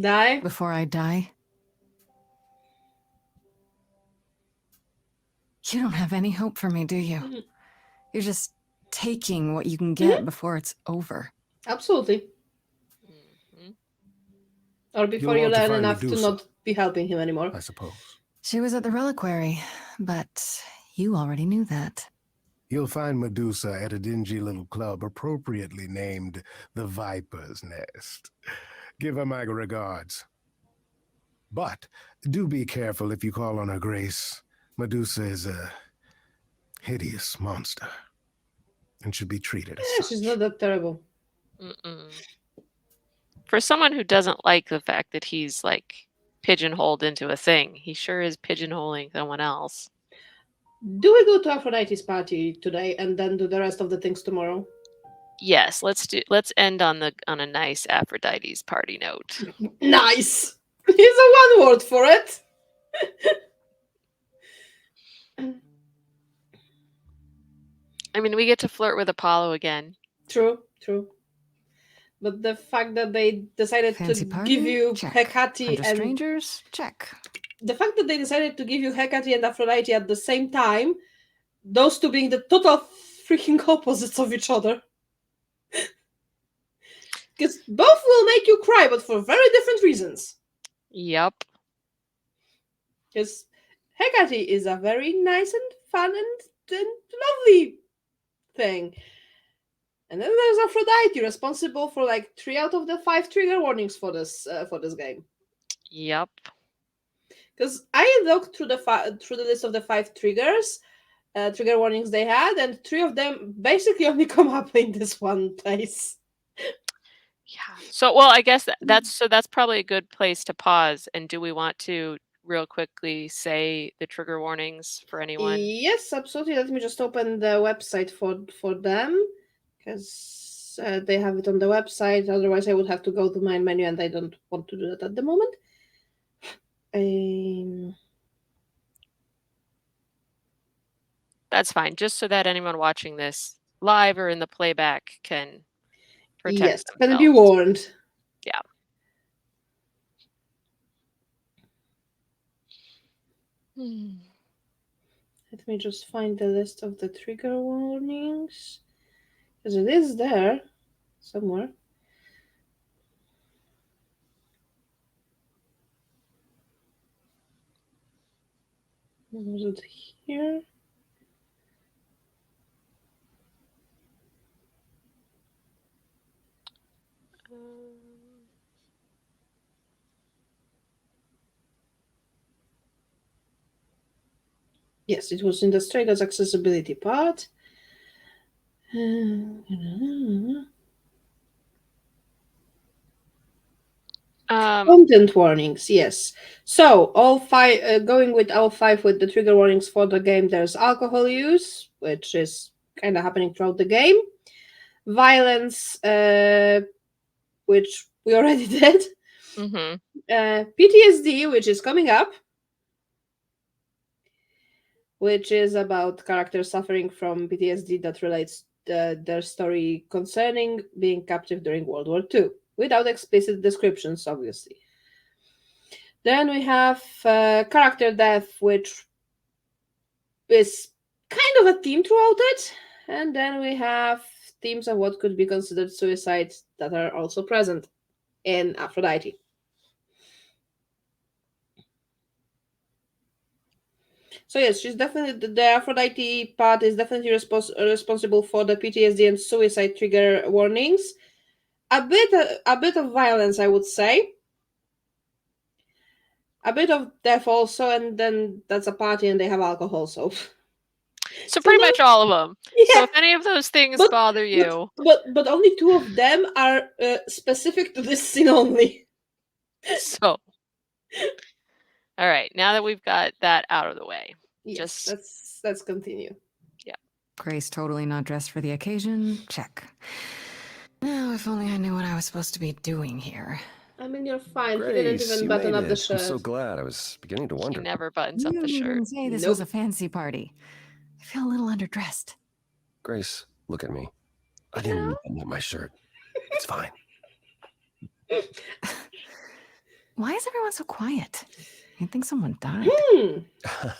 Die? Before I die? You don't have any hope for me, do you? You're just taking what you can get before it's over. Absolutely. Or before You'll you want to learn find enough to Medusa. not be helping him anymore. I suppose. She was at the reliquary, but you already knew that. You'll find Medusa at a dingy little club appropriately named the Viper's Nest. Give her my regards. But do be careful if you call on her, Grace. Medusa is a hideous monster and should be treated as such. She's not that terrible. Mm-mm. For someone who doesn't like the fact that he's like pigeonholed into a thing, he sure is pigeonholing someone else. Do we go to Aphrodite's party today and then do the rest of the things tomorrow? Yes, let's end on a nice Aphrodite's party note. Nice. Here's a one word for it. I mean, we get to flirt with Apollo again. True. But the fact that they decided Fancy to party? give you Check. Hecate Under and strangers? Check. the fact that they decided to give you Hecate and Aphrodite at the same time, those two being the total freaking opposites of each other. Because both will make you cry, but for very different reasons. Yep. Because Hecate is a very nice and fun and lovely thing. And then there's Aphrodite, responsible for like 3 out of the 5 trigger warnings for this game. Yep. Because I looked through the list of the 5 trigger warnings they had, and 3 of them basically only come up in this one place. So, well, I guess that's probably a good place to pause. And do we want to real quickly say the trigger warnings for anyone? Yes, absolutely. Let me just open the website for them because they have it on the website. Otherwise, I would have to go to my menu, and I don't want to do that at the moment. That's fine. Just so that anyone watching this live or in the playback can protect Yes, themselves. can be warned. Yeah. Let me just find the list of the trigger warnings because it is there somewhere. Was it here? Yes, it was in the Stray Dogs accessibility part. Content warnings, yes. So all five, going with all five with the trigger warnings for the game. There's alcohol use, which is kind of happening throughout the game. Violence, which we already did. PTSD, which is coming up, which is about characters suffering from PTSD that relates their story concerning being captive during World War II, without explicit descriptions, obviously. Then we have character death, which is kind of a theme throughout it. And then we have themes of what could be considered suicide that are also present in Aphrodite. So yes, she's definitely the Aphrodite part is definitely responsible for the PTSD and suicide trigger warnings. A bit of violence, I would say. A bit of death also, and then that's a party and they have alcohol. So pretty much all of them. Yeah. So if any of those things bother you, but only two of them are specific to this scene only. So, all right. Now that we've got that out of the way, yes, let's continue. Yeah. Grace totally not dressed for the occasion. Check. Now, if only I knew what I was supposed to be doing here. I mean, you're fine. Grace, he didn't even you button made up the it. shirt. I'm so glad. I was beginning to wonder. He never buttons up You the shirt. didn't say this was a fancy party. I feel a little underdressed. Grace, look at me. I didn't button up my shirt. It's fine. Why is everyone so quiet? I think someone died.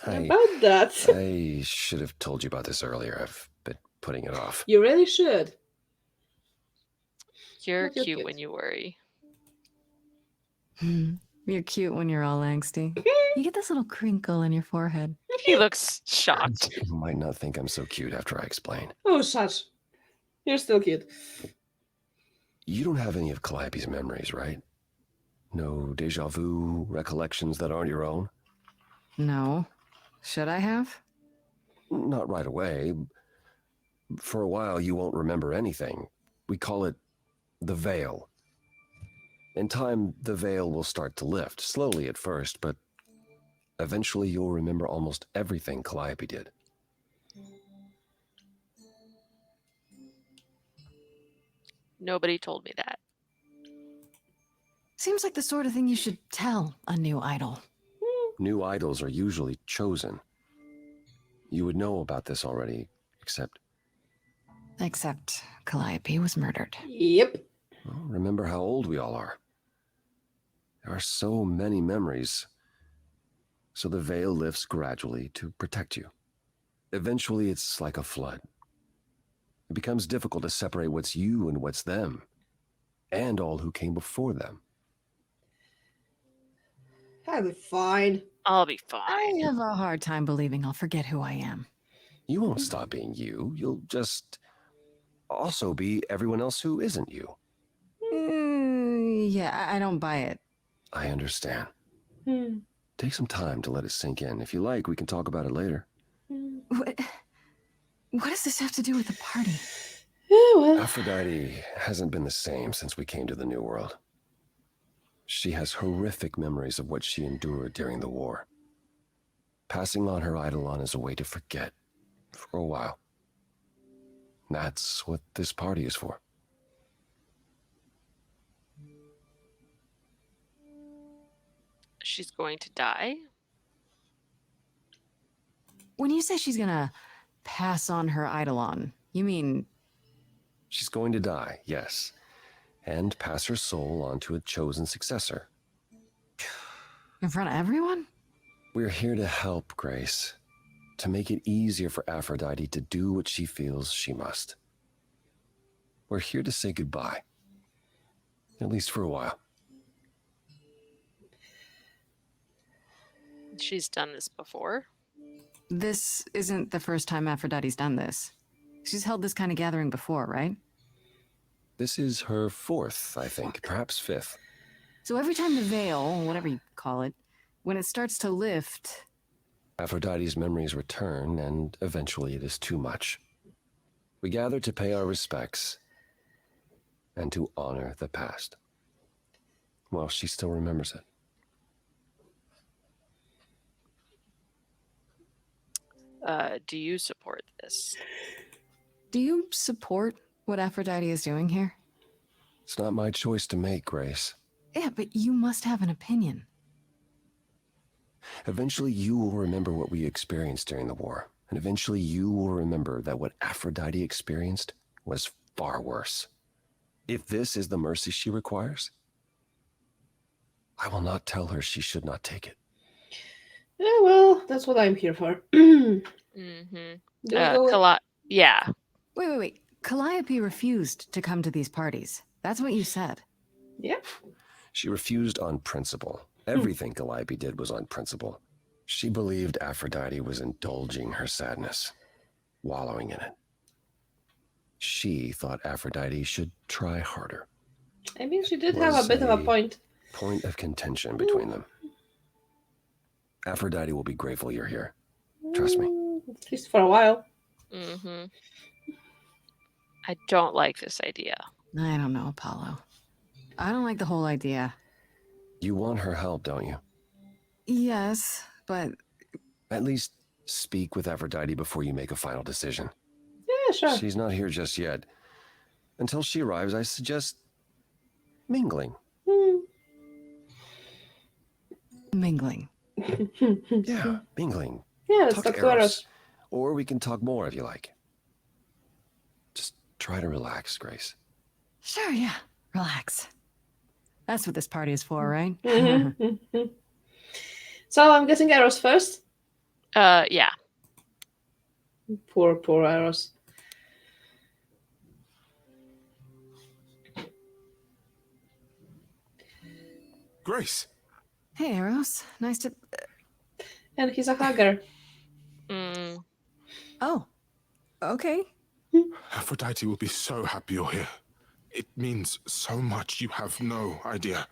About that. I should have told you about this earlier. I've been putting it off. You really should. You're cute when you worry. You're cute when you're all angsty. You get this little crinkle in your forehead. He looks shocked. You might not think I'm so cute after I explain. Oh, shush. You're still cute. You don't have any of Calliope's memories, right? No deja vu recollections that aren't your own? No. Should I have? Not right away. For a while, you won't remember anything. We call it the veil. In time, the veil will start to lift, slowly at first, but eventually you'll remember almost everything Calliope did. Nobody told me that. Seems like the sort of thing you should tell a new idol. New idols are usually chosen. You would know about this already, except Calliope was murdered. Yep. Well, remember how old we all are. There are so many memories. So the veil lifts gradually to protect you. Eventually, it's like a flood. It becomes difficult to separate what's you and what's them, and all who came before them. I'll be fine. I'll be fine. I have a hard time believing I'll forget who I am. You won't stop being you. You'll just also be everyone else who isn't you. Yeah, I don't buy it. I understand. Take some time to let it sink in. If you like, we can talk about it later. What does this have to do with the party? well. Aphrodite hasn't been the same since we came to the New World. She has horrific memories of what she endured during the war. Passing on her Eidolon is a way to forget, for a while. That's what this party is for. She's going to die? When you say she's gonna pass on her Eidolon, you mean... She's going to die, yes, and pass her soul on to a chosen successor. In front of everyone? We're here to help, Grace. To make it easier for Aphrodite to do what she feels she must. We're here to say goodbye. At least for a while. She's done this before. This isn't the first time Aphrodite's done this. She's held this kind of gathering before, right? This is her 4th, I think, perhaps 5th. So every time the veil, whatever you call it, when it starts to lift... Aphrodite's memories return, and eventually it is too much. We gather to pay our respects and to honor the past. Well, she still remembers it. Do you support this? Do you support what Aphrodite is doing here? It's not my choice to make, Grace. Yeah, but you must have an opinion. Eventually you will remember what we experienced during the war, and eventually you will remember that what Aphrodite experienced was far worse. If this is the mercy she requires, I will not tell her she should not take it. Yeah, well, that's what I'm here for. Yeah. Wait. Calliope refused to come to these parties. That's what you said. Yeah. She refused on principle. Everything Calliope did was on principle. She believed Aphrodite was indulging her sadness, wallowing in it. She thought Aphrodite should try harder. I mean, she did have a bit of a point. Point of contention between them. Aphrodite will be grateful you're here. Trust me. At least for a while. I don't like this idea. I don't know, Apollo. I don't like the whole idea. You want her help, don't you? Yes, but... At least speak with Aphrodite before you make a final decision. Yeah, sure. She's not here just yet. Until she arrives, I suggest mingling. Mingling. Yeah, mingling. Yeah, let's talk to Eros. Or we can talk more if you like. Just try to relax, Grace. Sure, yeah. Relax. That's what this party is for, right? So I'm guessing Eros first? Yeah. Poor Eros. Grace. Hey, Eros. Nice to... And he's a hugger. Oh, okay. Aphrodite will be so happy you're here. It means so much, you have no idea.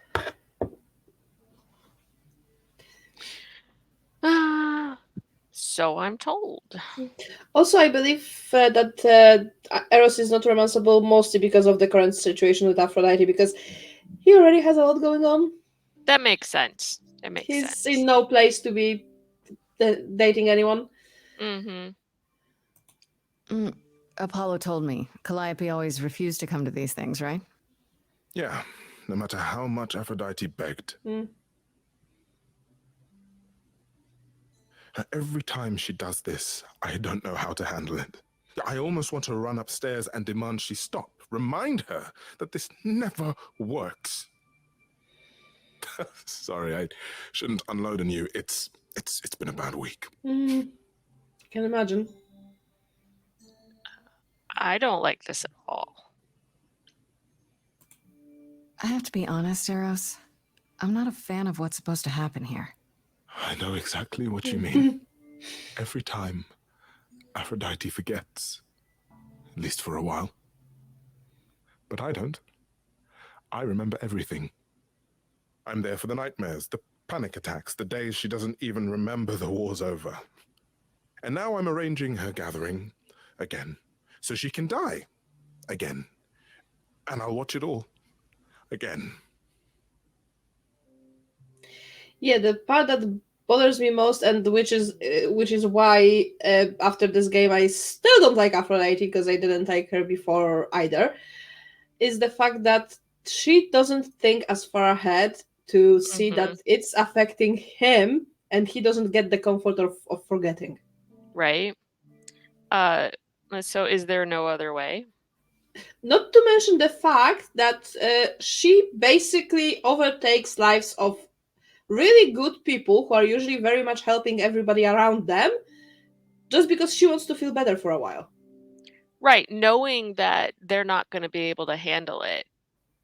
So I'm told. Also, I believe that Eros is not romanceable mostly because of the current situation with Aphrodite, because he already has a lot going on. That makes sense. He's in no place to be dating anyone. Apollo told me Calliope always refused to come to these things, right? Yeah, no matter how much Aphrodite begged. Every time she does this, I don't know how to handle it. I almost want to run upstairs and demand she stop. Remind her that this never works. Sorry, I shouldn't unload on you. It's been a bad week. I can imagine. I don't like this at all. I have to be honest, Eros. I'm not a fan of what's supposed to happen here. I know exactly what you mean. Every time, Aphrodite forgets. At least for a while. But I don't. I remember everything. I'm there for the nightmares, the panic attacks, the days she doesn't even remember the war's over. And now I'm arranging her gathering again, so she can die. again. And I'll watch it all again. Yeah, the part that bothers me most, and which is why after this game I still don't like Aphrodite because I didn't like her before either, is the fact that she doesn't think as far ahead to see that it's affecting him, and he doesn't get the comfort of forgetting. Right. So is there no other way? Not to mention the fact that she basically overtakes lives of really good people who are usually very much helping everybody around them just because she wants to feel better for a while. Right, knowing that they're not going to be able to handle it.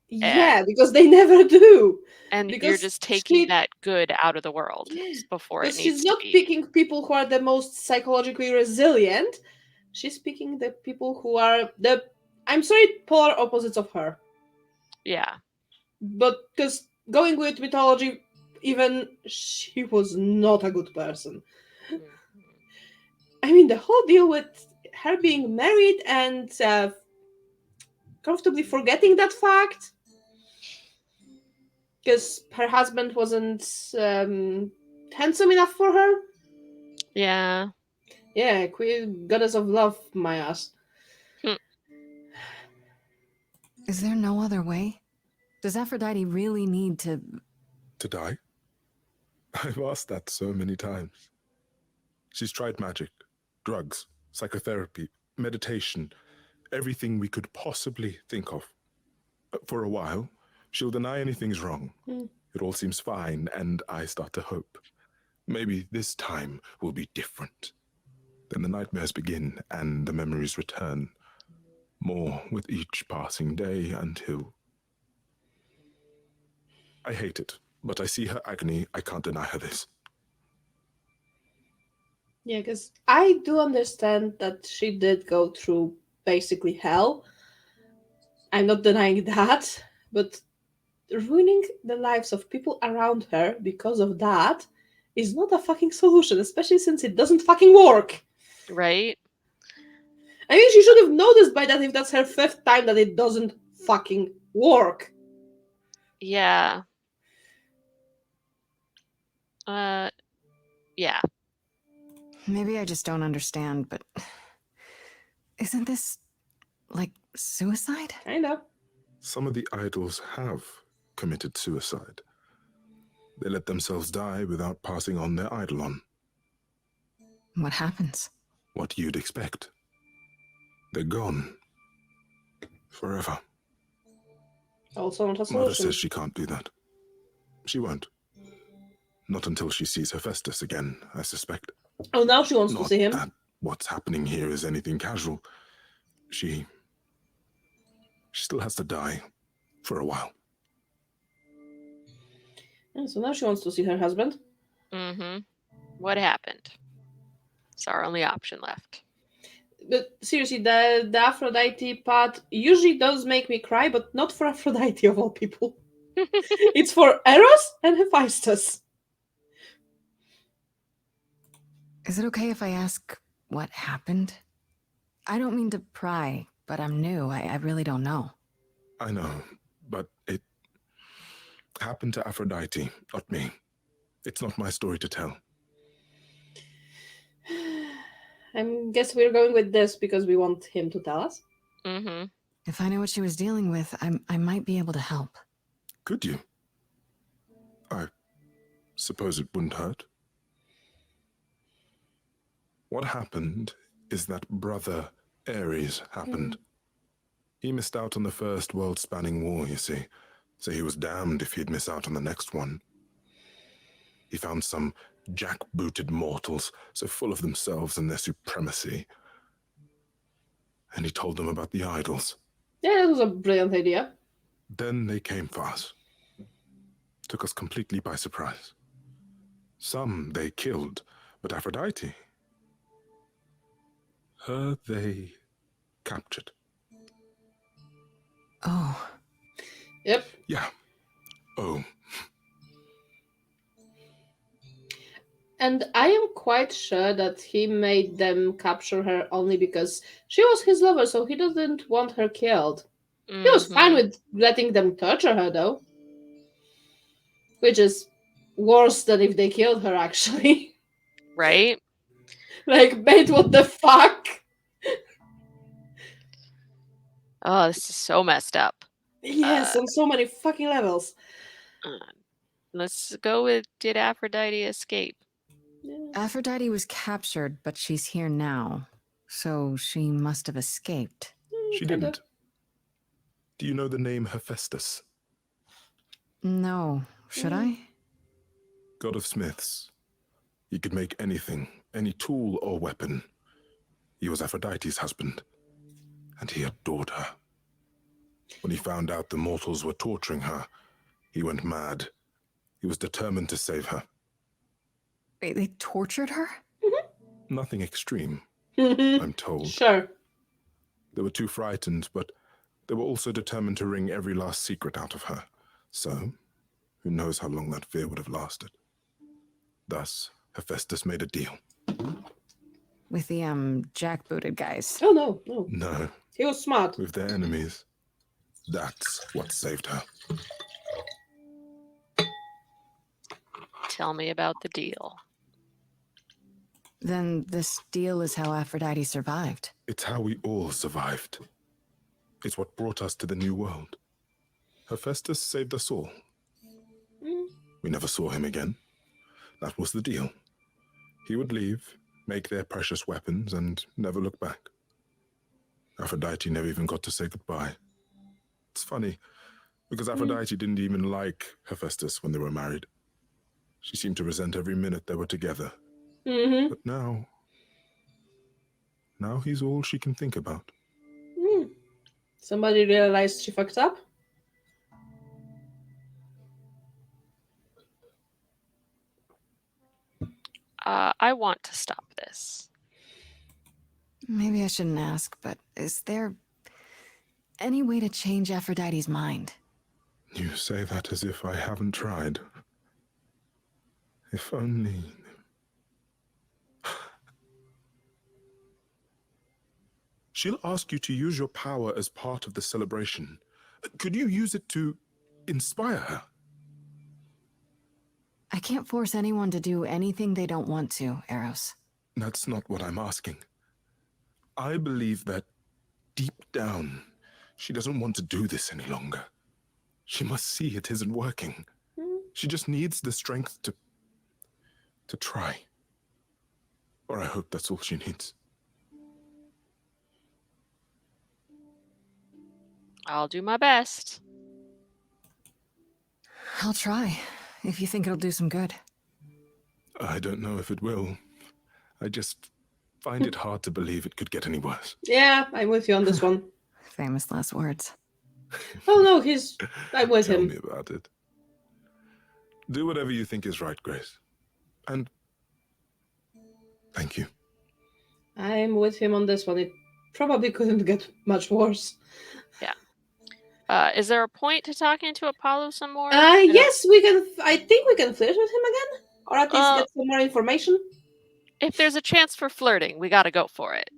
Yeah, because they never do. And you're Because just taking that good out of the world before it Because she's needs to not be. picking people who are the most psychologically resilient. She's picking the people who are the, I'm sorry, polar opposites of her. Yeah. But because going with mythology, even she was not a good person. I mean, the whole deal with her being married and comfortably forgetting that fact because her husband wasn't handsome enough for her. Yeah. Yeah, queen goddess of love, my ass. Is there no other way? Does Aphrodite really need to... To die? I've asked that so many times. She's tried magic, drugs, psychotherapy, meditation, everything we could possibly think of. For a while, she'll deny anything's wrong. It all seems fine, and I start to hope. Maybe this time will be different. Then the nightmares begin, and the memories return. More with each passing day until... I hate it, but I see her agony. I can't deny her this. Yeah, because I do understand that she did go through basically hell. I'm not denying that, but ruining the lives of people around her because of that is not a fucking solution, especially since it doesn't fucking work. Right? I mean, she should have noticed by that if that's her 5th time that it doesn't fucking work. Yeah. Yeah. Maybe I just don't understand, but... Isn't this... like suicide? I know. Some of the idols have committed suicide. They let themselves die without passing on their eidolon. What happens? What you'd expect. They're gone. Forever. Also not a solution. Mother says she can't do that. She won't. Not until she sees Hephaestus again, I suspect. Oh, now she wants to see him. That what's happening here is anything casual. She still has to die for a while. Yeah, so now she wants to see her husband. What happened? It's our only option left. But seriously, the Aphrodite part usually does make me cry, but not for Aphrodite of all people. It's for Eros and Hephaestus. Is it okay if I ask what happened? I don't mean to pry, but I'm new. I really don't know. I know, but it happened to Aphrodite, not me. It's not my story to tell. I guess we're going with this because we want him to tell us. If I know what she was dealing with, I might be able to help. Could you? I suppose it wouldn't hurt. What happened is that Brother Ares happened. He missed out on the first world-spanning war, you see, so he was damned if he'd miss out on the next one. He found some jack-booted mortals, so full of themselves and their supremacy. And he told them about the idols. Yeah, that was a brilliant idea. Then they came for us. Took us completely by surprise. Some they killed, but Aphrodite, her they captured. Oh. Yeah. Oh. And I am quite sure that he made them capture her only because she was his lover, so he doesn't want her killed. He was fine with letting them torture her, though. Which is worse than if they killed her, actually. Right? Like, mate, what the fuck? Oh, this is so messed up. Yes, on so many fucking levels. Let's go with, did Aphrodite escape? Aphrodite was captured, but she's here now. So she must have escaped. She didn't. Do you know the name Hephaestus? No. Should I? God of smiths. He could make anything, any tool or weapon. He was Aphrodite's husband, and he adored her. When he found out the mortals were torturing her, he went mad. He was determined to save her. Wait, they tortured her? Nothing extreme, I'm told. Sure. They were too frightened, but they were also determined to wring every last secret out of her. So, who knows how long that fear would have lasted. Thus, Hephaestus made a deal. With the, jackbooted guys. Oh, no, no. No. He was smart. With their enemies. That's what saved her. Tell me about the deal. Then this deal is how Aphrodite survived. It's how we all survived. It's what brought us to the new world. Hephaestus saved us all. We never saw him again. That was the deal. He would leave, make their precious weapons, and never look back. Aphrodite never even got to say goodbye. It's funny, because Aphrodite didn't even like Hephaestus when they were married. She seemed to resent every minute they were together. But now he's all she can think about. Somebody realized she fucked up? I want to stop this. Maybe I shouldn't ask, but is there any way to change Aphrodite's mind? You say that as if I haven't tried. If only... She'll ask you to use your power as part of the celebration. Could you use it to inspire her? I can't force anyone to do anything they don't want to, Eros. That's not what I'm asking. I believe that deep down, she doesn't want to do this any longer. She must see it isn't working. She just needs the strength to try. Or I hope that's all she needs. I'll do my best. I'll try, if you think it'll do some good. I don't know if it will. I just find it hard to believe it could get any worse. Yeah, I'm with you on this one. Famous last words. Oh no, I'm with Tell him. me about it. Do whatever you think is right, Grace. And thank you. I'm with him on this one. It probably couldn't get much worse. Yeah. Is there a point to talking to Apollo some more? Yes, we can. I think we can flirt with him again, or at least get some more information. If there's a chance for flirting, we gotta go for it.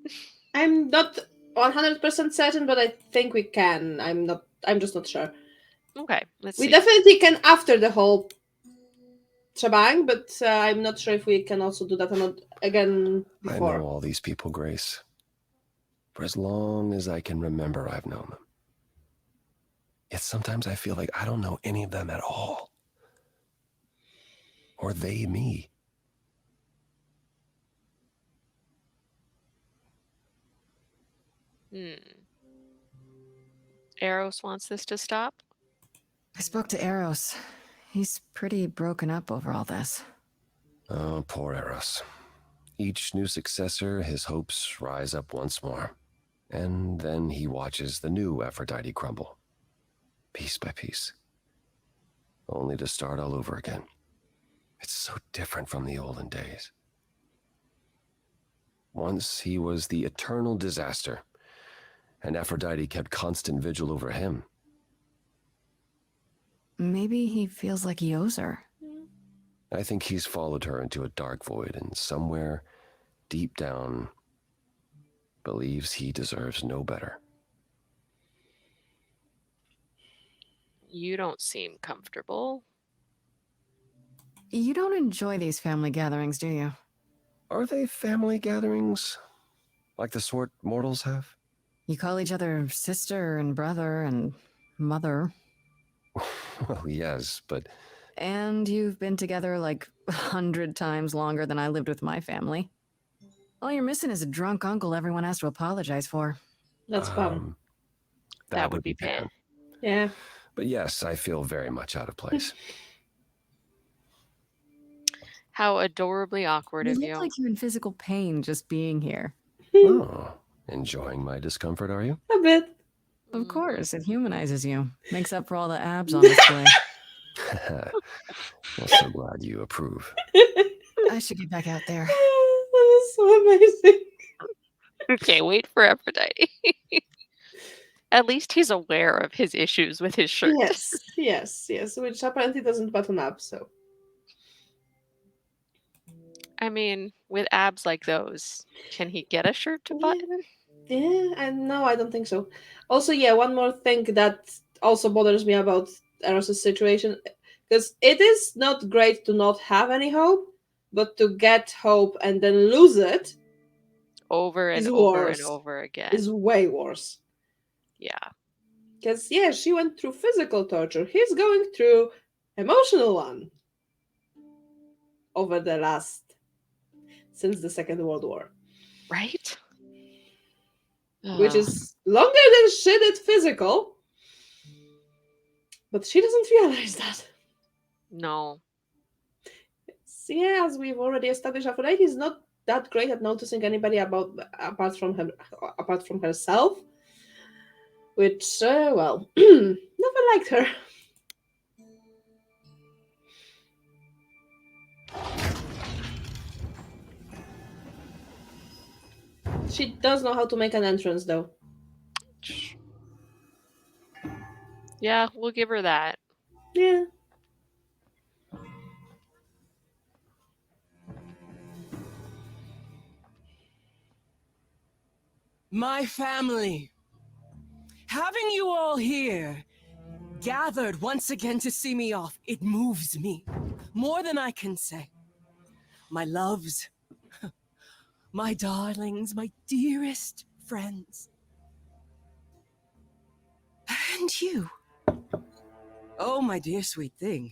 I'm not 100% certain, but I think we can. I'm just not sure. Okay, let's We see. definitely can after the whole shebang, but I'm not sure if we can also do that or not again before. I know all these people, Grace. For as long as I can remember, I've known them. Yet sometimes I feel like I don't know any of them at all. Or they me. Eros wants this to stop? I spoke to Eros. He's pretty broken up over all this. Oh, poor Eros. Each new successor, his hopes rise up once more. And then he watches the new Aphrodite crumble. Piece by piece. Only to start all over again. It's so different from the olden days. Once he was the eternal disaster, and Aphrodite kept constant vigil over him. Maybe he feels like he owes her. I think he's followed her into a dark void and somewhere deep down believes he deserves no better. You don't seem comfortable. You don't enjoy these family gatherings, do you? Are they family gatherings? Like the sort mortals have? You call each other sister and brother and mother. Well, yes, but... And you've been together like 100 times longer than I lived with my family. All you're missing is a drunk uncle everyone has to apologize for. That's Pam. That would be Pan. Yeah. But yes, I feel very much out of place. How adorably awkward You of look you. like you're in physical pain just being here. Oh, enjoying my discomfort, are you? A bit. Of course, it humanizes you. Makes up for all the abs on display. Well, so glad you approve. I should get back out there. That is so amazing. Okay, wait for Aphrodite. At least he's aware of his issues with his shirt. Yes, which apparently doesn't button up, so. I mean, with abs like those, can he get a shirt to button? Yeah, and no, I don't think so. Also, yeah, one more thing that also bothers me about Eros's situation, because it is not great to not have any hope, but to get hope and then lose it Over and is over worse. and over again. Is way worse. Yeah. Because, yeah, she went through physical torture. He's going through emotional one over the since the Second World War. Right? Which is longer than she did physical. But she doesn't realize that. No. So, yeah, as we've already established, Aphrodite is not that great at noticing anybody apart from herself. Which, well, never liked her. She does know how to make an entrance, though. Yeah, we'll give her that. Yeah. My family. Having you all here, gathered once again to see me off, it moves me more than I can say. My loves, my darlings, my dearest friends. And you. Oh, my dear sweet thing.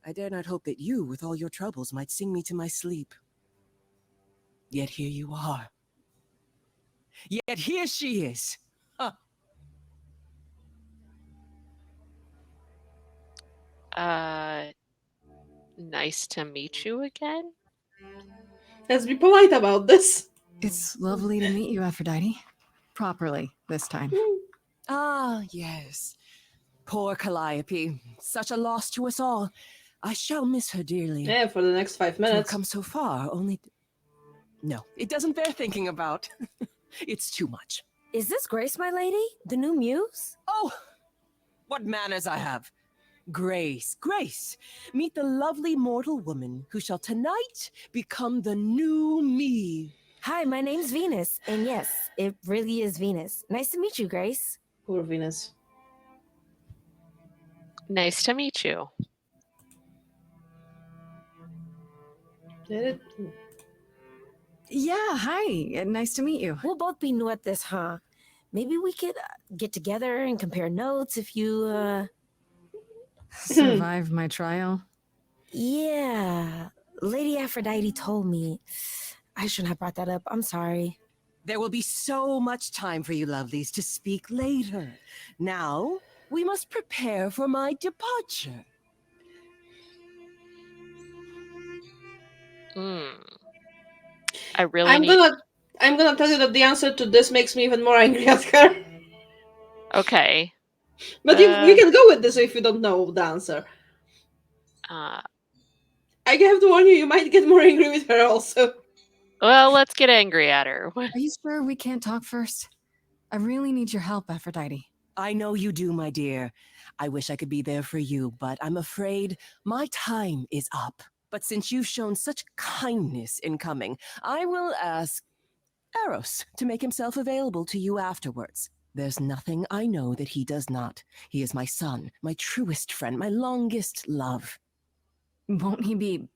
I dare not hope that you, with all your troubles, might sing me to my sleep. Yet here you are. Yet here she is. Huh. Nice to meet you again. Let's be polite about this. It's lovely to meet you, Aphrodite. Properly, this time. Ah, yes. Poor Calliope. Such a loss to us all. I shall miss her dearly. Yeah, for the next 5 To have minutes. come so far, only... No, it doesn't bear thinking about. It's too much. Is this Grace, my lady? The new muse? Oh, what manners I have. Grace, Grace, meet the lovely mortal woman who shall tonight become the new me. Hi, my name's Venus, and yes, it really is Venus. Nice to meet you, Grace. Poor Venus. Nice to meet you. Did it? Yeah, hi. Nice to meet you. We'll both be new at this, huh? Maybe we could get together and compare notes if you, Survive my trial? Yeah. Lady Aphrodite told me. I shouldn't have brought that up. I'm sorry. There will be so much time for you lovelies to speak later. Now, we must prepare for my departure. I really I'm gonna tell you that the answer to this makes me even more angry at her. Okay. But we can go with this if you don't know the answer. I have to warn you, you might get more angry with her also. Well, let's get angry at her. Are you sure we can't talk first? I really need your help, Aphrodite. I know you do, my dear. I wish I could be there for you, but I'm afraid my time is up. But since you've shown such kindness in coming, I will ask Eros to make himself available to you afterwards. There's nothing I know that he does not. He is my son, my truest friend, my longest love. Won't he be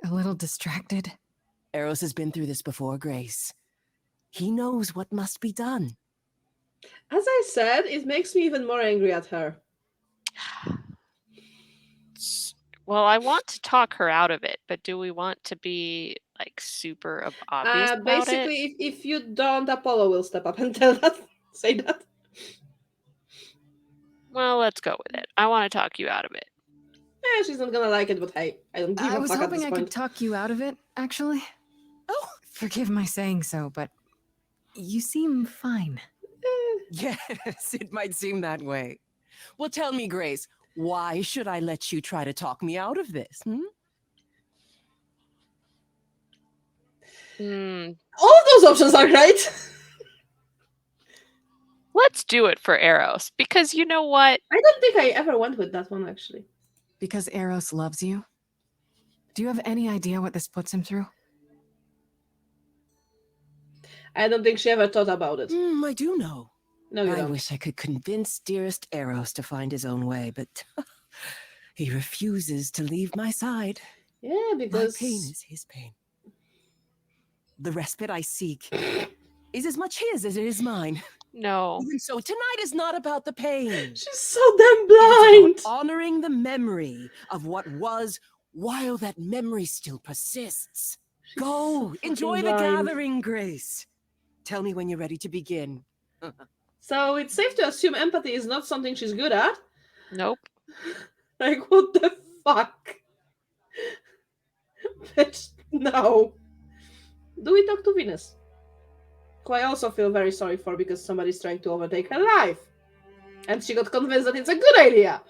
a little distracted? Eros has been through this before, Grace. He knows what must be done. As I said, it makes me even more angry at her. Well, I want to talk her out of it, but do we want to be like super obvious about Basically, it? if you don't, Apollo will step up and tell that. Say that. Well, let's go with it. I want to talk you out of it. She's not gonna like it, but hey, I don't give I a was fuck at hoping this I point. could talk you out of it, actually. Oh, forgive my saying so, but you seem fine. Yes, it might seem that way. Well, tell me, Grace, why should I let you try to talk me out of this? All of those options are great. Let's do it for Eros, because you know what? I don't think I ever went with that one, actually. Because Eros loves you? Do you have any idea what this puts him through? I don't think she ever thought about it. I do know. No, you I don't. wish I could convince dearest Eros to find his own way, but he refuses to leave my side. Yeah, because my pain is his pain. The respite I seek is as much his as it is mine. No. Even so, tonight is not about the pain. She's so damn blind. It's about honoring the memory of what was while that memory still persists. Go, enjoy the blind. gathering, Grace. Tell me when you're ready to begin. So it's safe to assume empathy is not something she's good at. Nope. Like, what the fuck? Bitch, no. Do we talk to Venus? Who I also feel very sorry for because somebody's trying to overtake her life. And she got convinced that it's a good idea.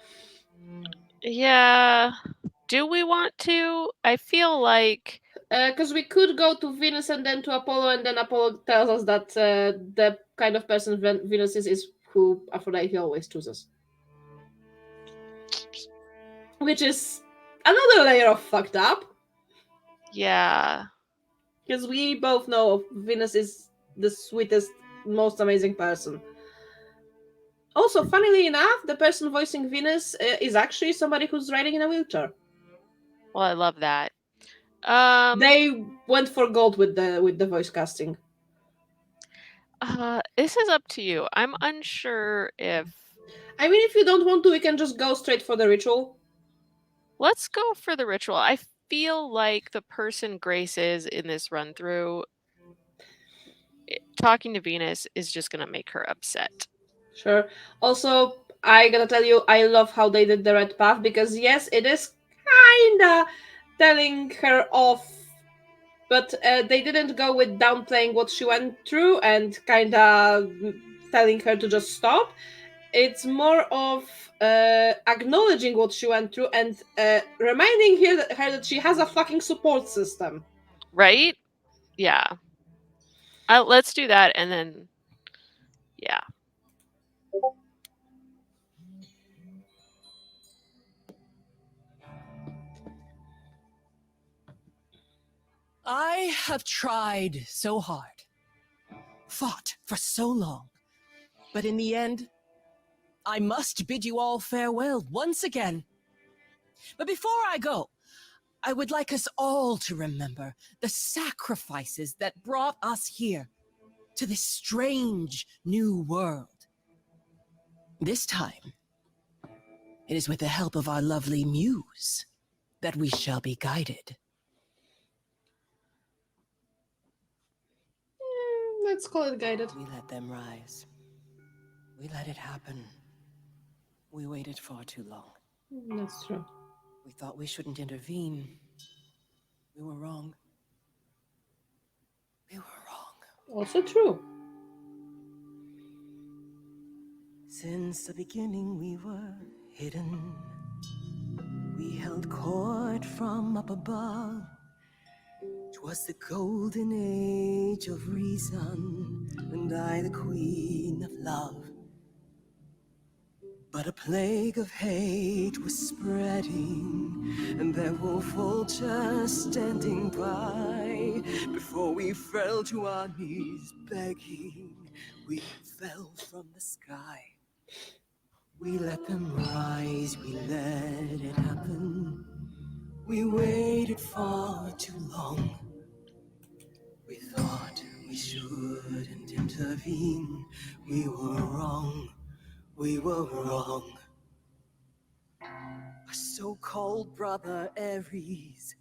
Yeah. Do we want to? I feel like... Because we could go to Venus and then to Apollo, and then Apollo tells us that the kind of person Venus is who Aphrodite always chooses. Which is another layer of fucked up. Yeah. Because we both know Venus is the sweetest, most amazing person. Also, funnily enough, the person voicing Venus is actually somebody who's riding in a wheelchair. Well, I love that. They went for gold with the voice casting. This is up to you. I'm unsure if... I mean, if you don't want to, we can just go straight for the ritual. Let's go for the ritual. I feel like the person Grace is in this run through, talking to Venus is just gonna make her upset. Sure. Also, I gotta tell you, I love how they did the red path because yes, it is kinda telling her off, but they didn't go with downplaying what she went through and kinda telling her to just stop. It's more of acknowledging what she went through and reminding her that she has a fucking support system. Right? Yeah. Let's do that, and then... Yeah. I have tried so hard, fought for so long, but in the end, I must bid you all farewell once again. But before I go, I would like us all to remember the sacrifices that brought us here, to this strange new world. This time, it is with the help of our lovely muse that we shall be guided. Let's call it guided. We let them rise. We let it happen. We waited far too long. That's true. We thought we shouldn't intervene. We were wrong. We were wrong. Also true. Since the beginning we were hidden. We held court from up above. 'Twas the golden age of reason, and I the queen of love. But a plague of hate was spreading, and there were vultures standing by. Before we fell to our knees begging, we fell from the sky. We let them rise, we let it happen. We waited far too long. We thought we shouldn't intervene. We were wrong. We were wrong. Our so-called brother Ares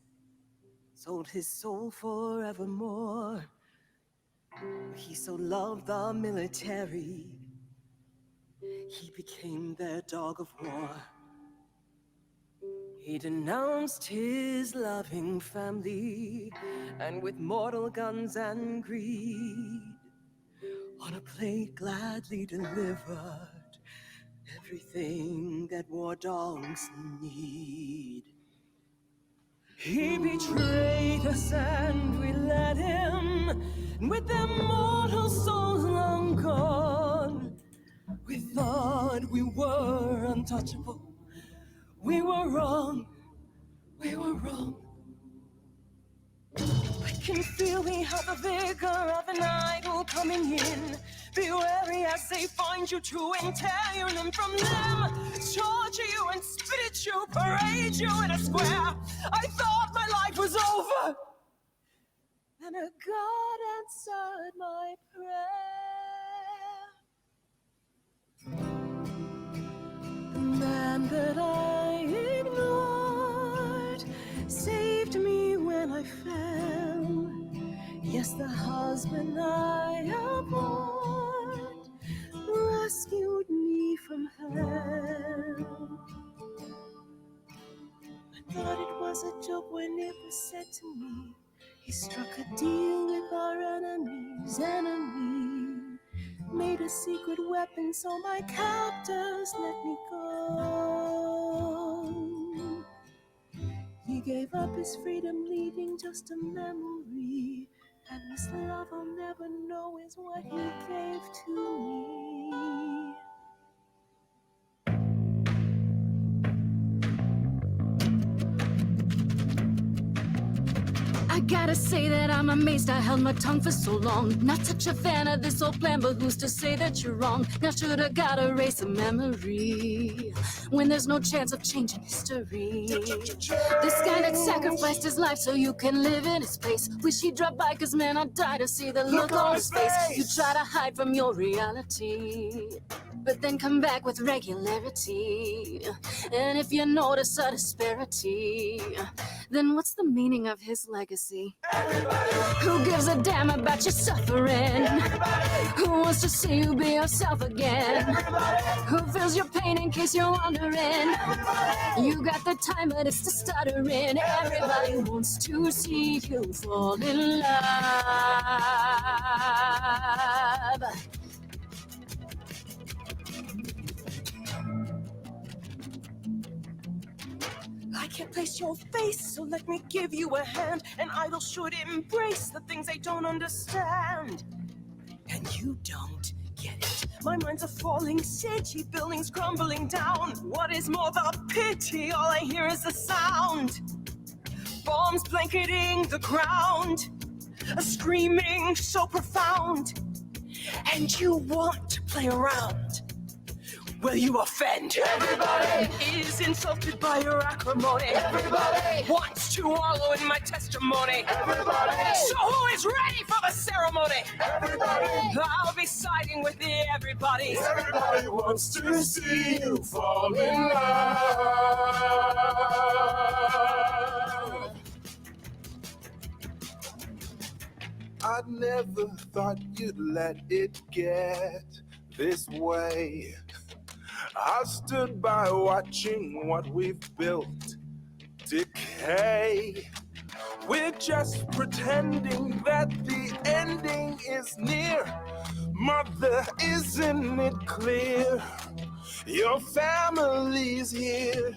sold his soul forevermore. He so loved the military, he became their dog of war. He denounced his loving family, and with mortal guns and greed, on a plate gladly delivered everything that war dogs need. He betrayed us and we let him, and with their mortal souls long gone, we thought we were untouchable. We were wrong, we were wrong. I can feel we have the vigor of an idol coming in. Be wary as they find you too and tear your limb from them. Torture you and spit at you, parade you in a square. I thought my life was over, and a God answered my prayer. The man that I ignored saved me when I fell. Yes, the husband I abhorred rescued me from hell. I thought it was a joke when it was said to me. He struck a deal with our enemy's enemy, made a secret weapon so my captors let me go. He gave up his freedom, leaving just a memory. And this love I'll never know is what he gave to me. I gotta say that I'm amazed I held my tongue for so long. Not such a fan of this old plan, but who's to say that you're wrong? Now shoulda gotta erase a memory when there's no chance of changing history. This guy that sacrificed his life so you can live in his place. Wish he'd drop by, cause man, I'd die to see the look on his face. You try to hide from your reality, but then come back with regularity. And if you notice a disparity, then what's the meaning of his legacy? Everybody. Who gives a damn about your suffering? Everybody. Who wants to see you be yourself again? Everybody. Who feels your pain in case you're wondering? Everybody. You got the time, but it's the stuttering. Everybody wants to see you fall in love. I can't place your face, so let me give you a hand. An idol should embrace the things they don't understand. And you don't get it. My mind's a falling city, buildings crumbling down. What is more, the pity, all I hear is the sound. Bombs blanketing the ground, a screaming so profound. And you want to play around. Will you offend? Everybody is insulted by your acrimony. Everybody wants to wallow in my testimony. Everybody. So who is ready for the ceremony? Everybody. I'll be siding with everybody. Everybody wants to see you fall in love. I never thought you'd let it get this way. I stood by watching what we've built decay. We're just pretending that the ending is near. Mother, isn't it clear? Your family's here.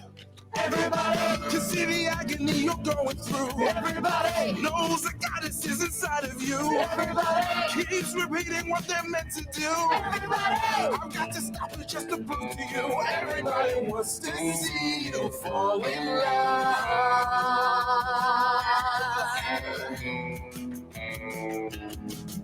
Everybody can see the agony you're going through. Everybody knows the goddess is inside of you. Everybody keeps repeating what they're meant to do. Everybody, I've got to stop it just to prove to you. Everybody wants to see you fall in love.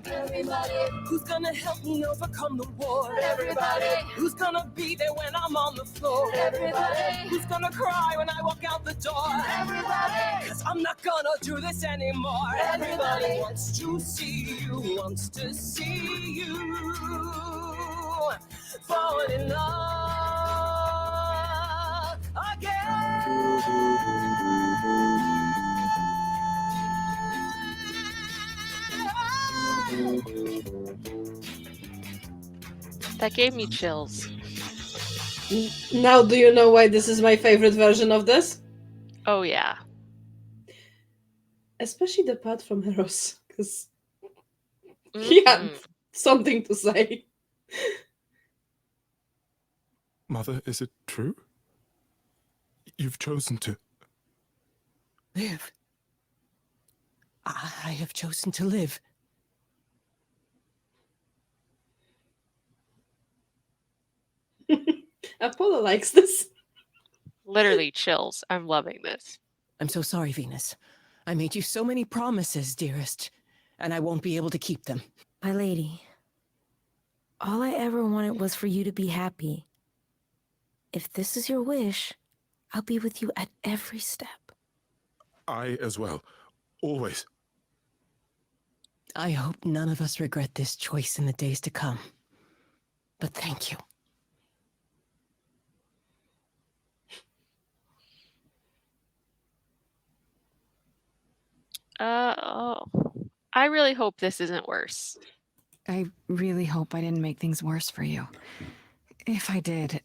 Everybody who's gonna help me overcome the war. Everybody who's gonna be there when I'm on the floor. Everybody who's gonna cry when I walk out the door. Everybody, cause I'm not gonna do this anymore. Everybody wants to see you, wants to see you fall in love That gave me chills. Now do you know why this is my favorite version of this? Oh yeah. Especially the part from Eros, because he had something to say. Mother, is it true? You've chosen to... Live. I have chosen to live. Apollo likes this. Literally chills. I'm loving this. I'm so sorry, Venus. I made you so many promises, dearest, and I won't be able to keep them. My lady, all I ever wanted was for you to be happy. If this is your wish, I'll be with you at every step. I as well. Always. I hope none of us regret this choice in the days to come. But thank you. Oh. I really hope this isn't worse. I really hope I didn't make things worse for you. If I did...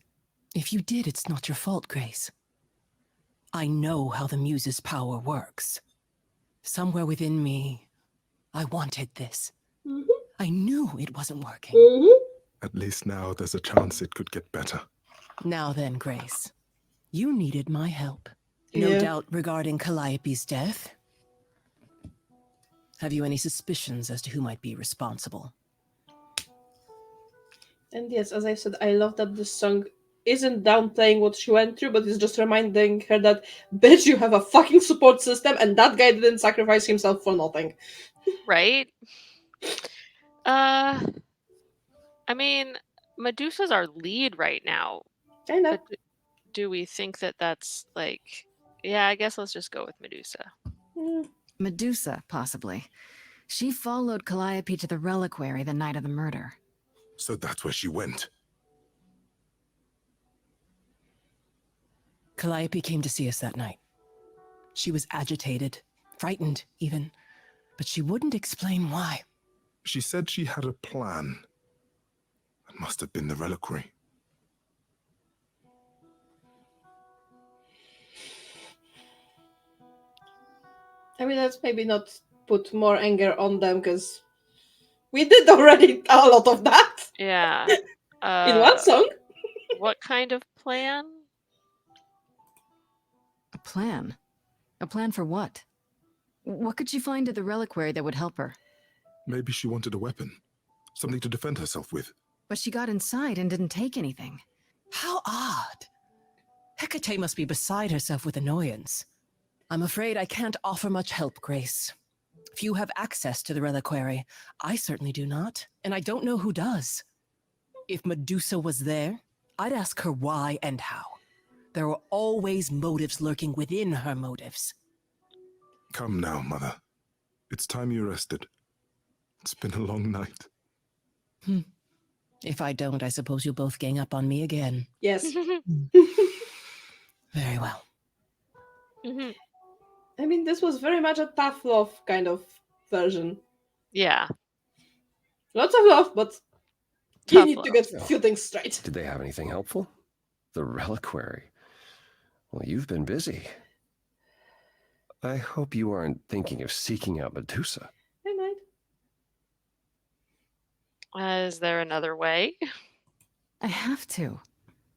If you did, it's not your fault, Grace. I know how the Muse's power works. Somewhere within me, I wanted this. I knew it wasn't working. At least now there's a chance it could get better. Now then, Grace. You needed my help. No doubt regarding Calliope's death. Have you any suspicions as to who might be responsible? And yes, as I said, I love that this song isn't downplaying what she went through, but is just reminding her that, bitch, you have a fucking support system, and that guy didn't sacrifice himself for nothing. Right? I mean, Medusa's our lead right now. I know. But do we think that that's like... Yeah, I guess let's just go with Medusa. Medusa, possibly. She followed Calliope to the reliquary the night of the murder. So that's where she went. Calliope came to see us that night. She was agitated, frightened even, but she wouldn't explain why. She said she had a plan. It must have been the reliquary. I mean, let's maybe not put more anger on them, because we did already a lot of that. Yeah. In one song. What kind of plan? A plan? A plan for what? What could she find at the reliquary that would help her? Maybe she wanted a weapon. Something to defend herself with. But she got inside and didn't take anything. How odd. Hecate must be beside herself with annoyance. I'm afraid I can't offer much help, Grace. Few have access to the reliquary. I certainly do not, and I don't know who does. If Medusa was there, I'd ask her why and how. There are always motives lurking within her motives. Come now, Mother. It's time you rested. It's been a long night. If I don't, I suppose you'll both gang up on me again. Yes. Very well. I mean, this was very much a tough love kind of version. Yeah. Lots of love, but you need to get a few things straight. Did they have anything helpful? The reliquary. Well, you've been busy. I hope you aren't thinking of seeking out Medusa. I might. Is there another way? I have to.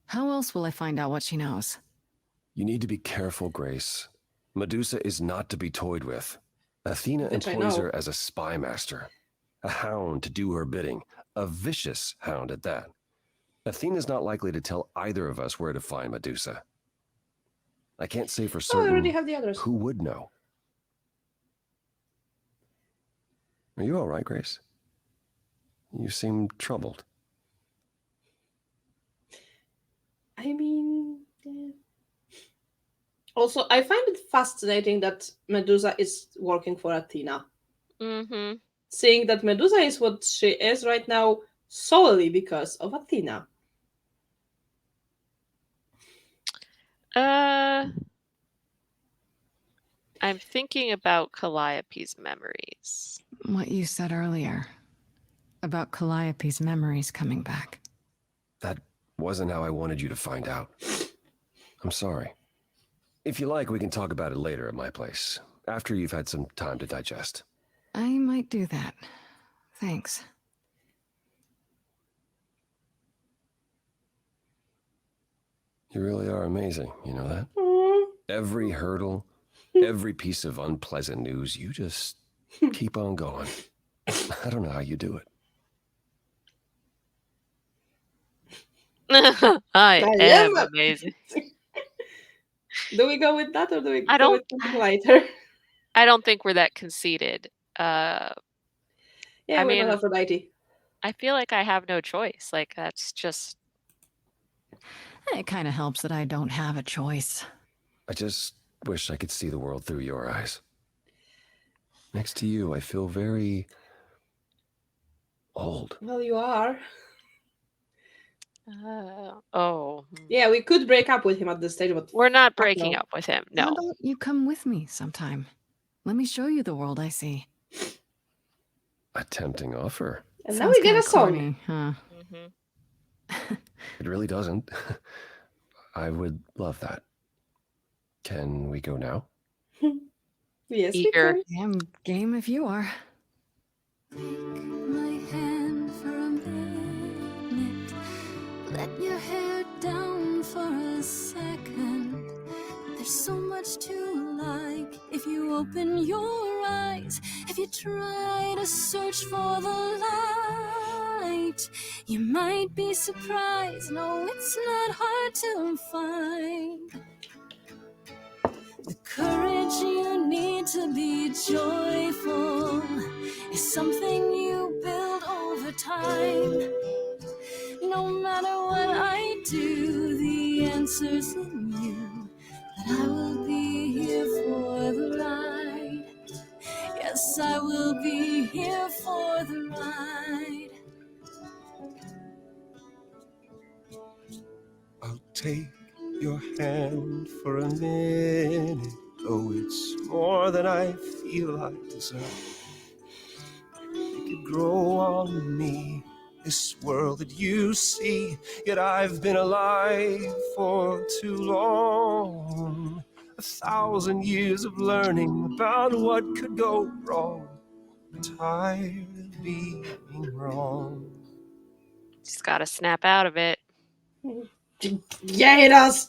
How else will I find out what she knows? You need to be careful, Grace. Medusa is not to be toyed with. Athena Which I employs know. her as a spy master, a hound to do her bidding, a vicious hound at that. Athena's not likely to tell either of us where to find Medusa. I can't say for Oh, I already certain have the others. who would know. Are you all right, Grace? You seem troubled. I mean, also, I find it fascinating that Medusa is working for Athena. Mm-hmm. Seeing that Medusa is what she is right now solely because of Athena. I'm thinking about Calliope's memories. What you said earlier about Calliope's memories coming back. That wasn't how I wanted you to find out. I'm sorry. If you like, we can talk about it later at my place, after you've had some time to digest. I might do that. Thanks. You really are amazing, you know that? Aww. Every hurdle, every piece of unpleasant news, you just keep on going. I don't know how you do it. I am amazing. Do we go with that or do we I go don't. with something lighter? I don't think we're that conceited. Yeah, I we're mean, not Aphrodite. I feel like I have no choice. Like that's just. It kind of helps that I don't have a choice. I just wish I could see the world through your eyes. Next to you, I feel very old. Well, you are. Oh. Yeah, we could break up with him at this stage, but We're not fuck breaking no. up with him. How No. about you come with me sometime? Let me show you the world I see. A tempting offer. And now Sounds we get kinda a song. corny, huh? It really doesn't. I would love that. Can we go now? Yes, Eager. we can. I'm game if you are. My hand for a minute. Let your hair down for a second. There's so much to like if you open your eyes. If you try to search for the light, you might be surprised. No, it's not hard to find. The courage you need to be joyful is something you build over time. No matter what I do, the answer's in you. But I will be here for the ride. Yes, I will be here for the ride. I'll take your hand for a minute, though it's more than I feel I deserve. Make it grow on me, this world that you see, yet I've been alive for too long. 1,000 years of learning about what could go wrong. I'm tired of being wrong. Just gotta snap out of it. Yeah, it does.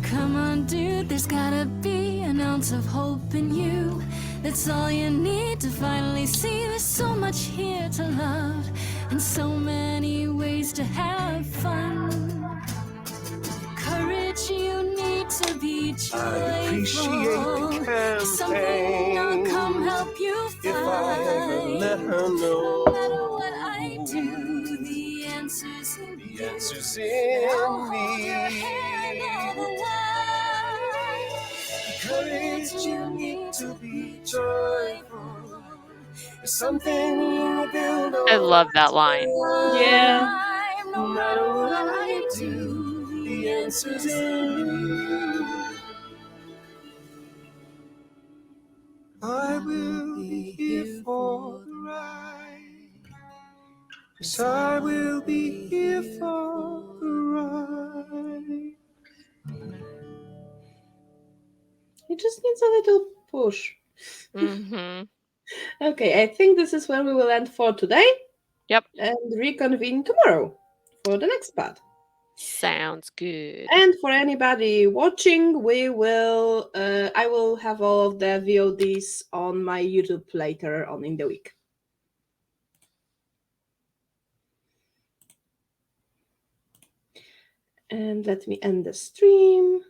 Come on, dude, there's gotta be an ounce of hope in you. That's all you need to finally see. There's so much here to love, and so many ways to have fun. Courage you need to be joyful. I appreciate the Something I'll campaign. come help you find. If I ever let her know, No matter what I do, the answer's in you. the answer's And in I'll hold me. your hand all the while. The courage you need to be joyful is something you build I love that line. Yeah. No matter what I do, the answer's in you. I will be here for the ride. Yes, I will be here for the ride. It just needs a little push. Mm-hmm. Okay, I think this is where we will end for today. Yep. And reconvene tomorrow for the next part. Sounds good. And for anybody watching, I will have all of the VODs on my YouTube later on in the week. And let me end the stream.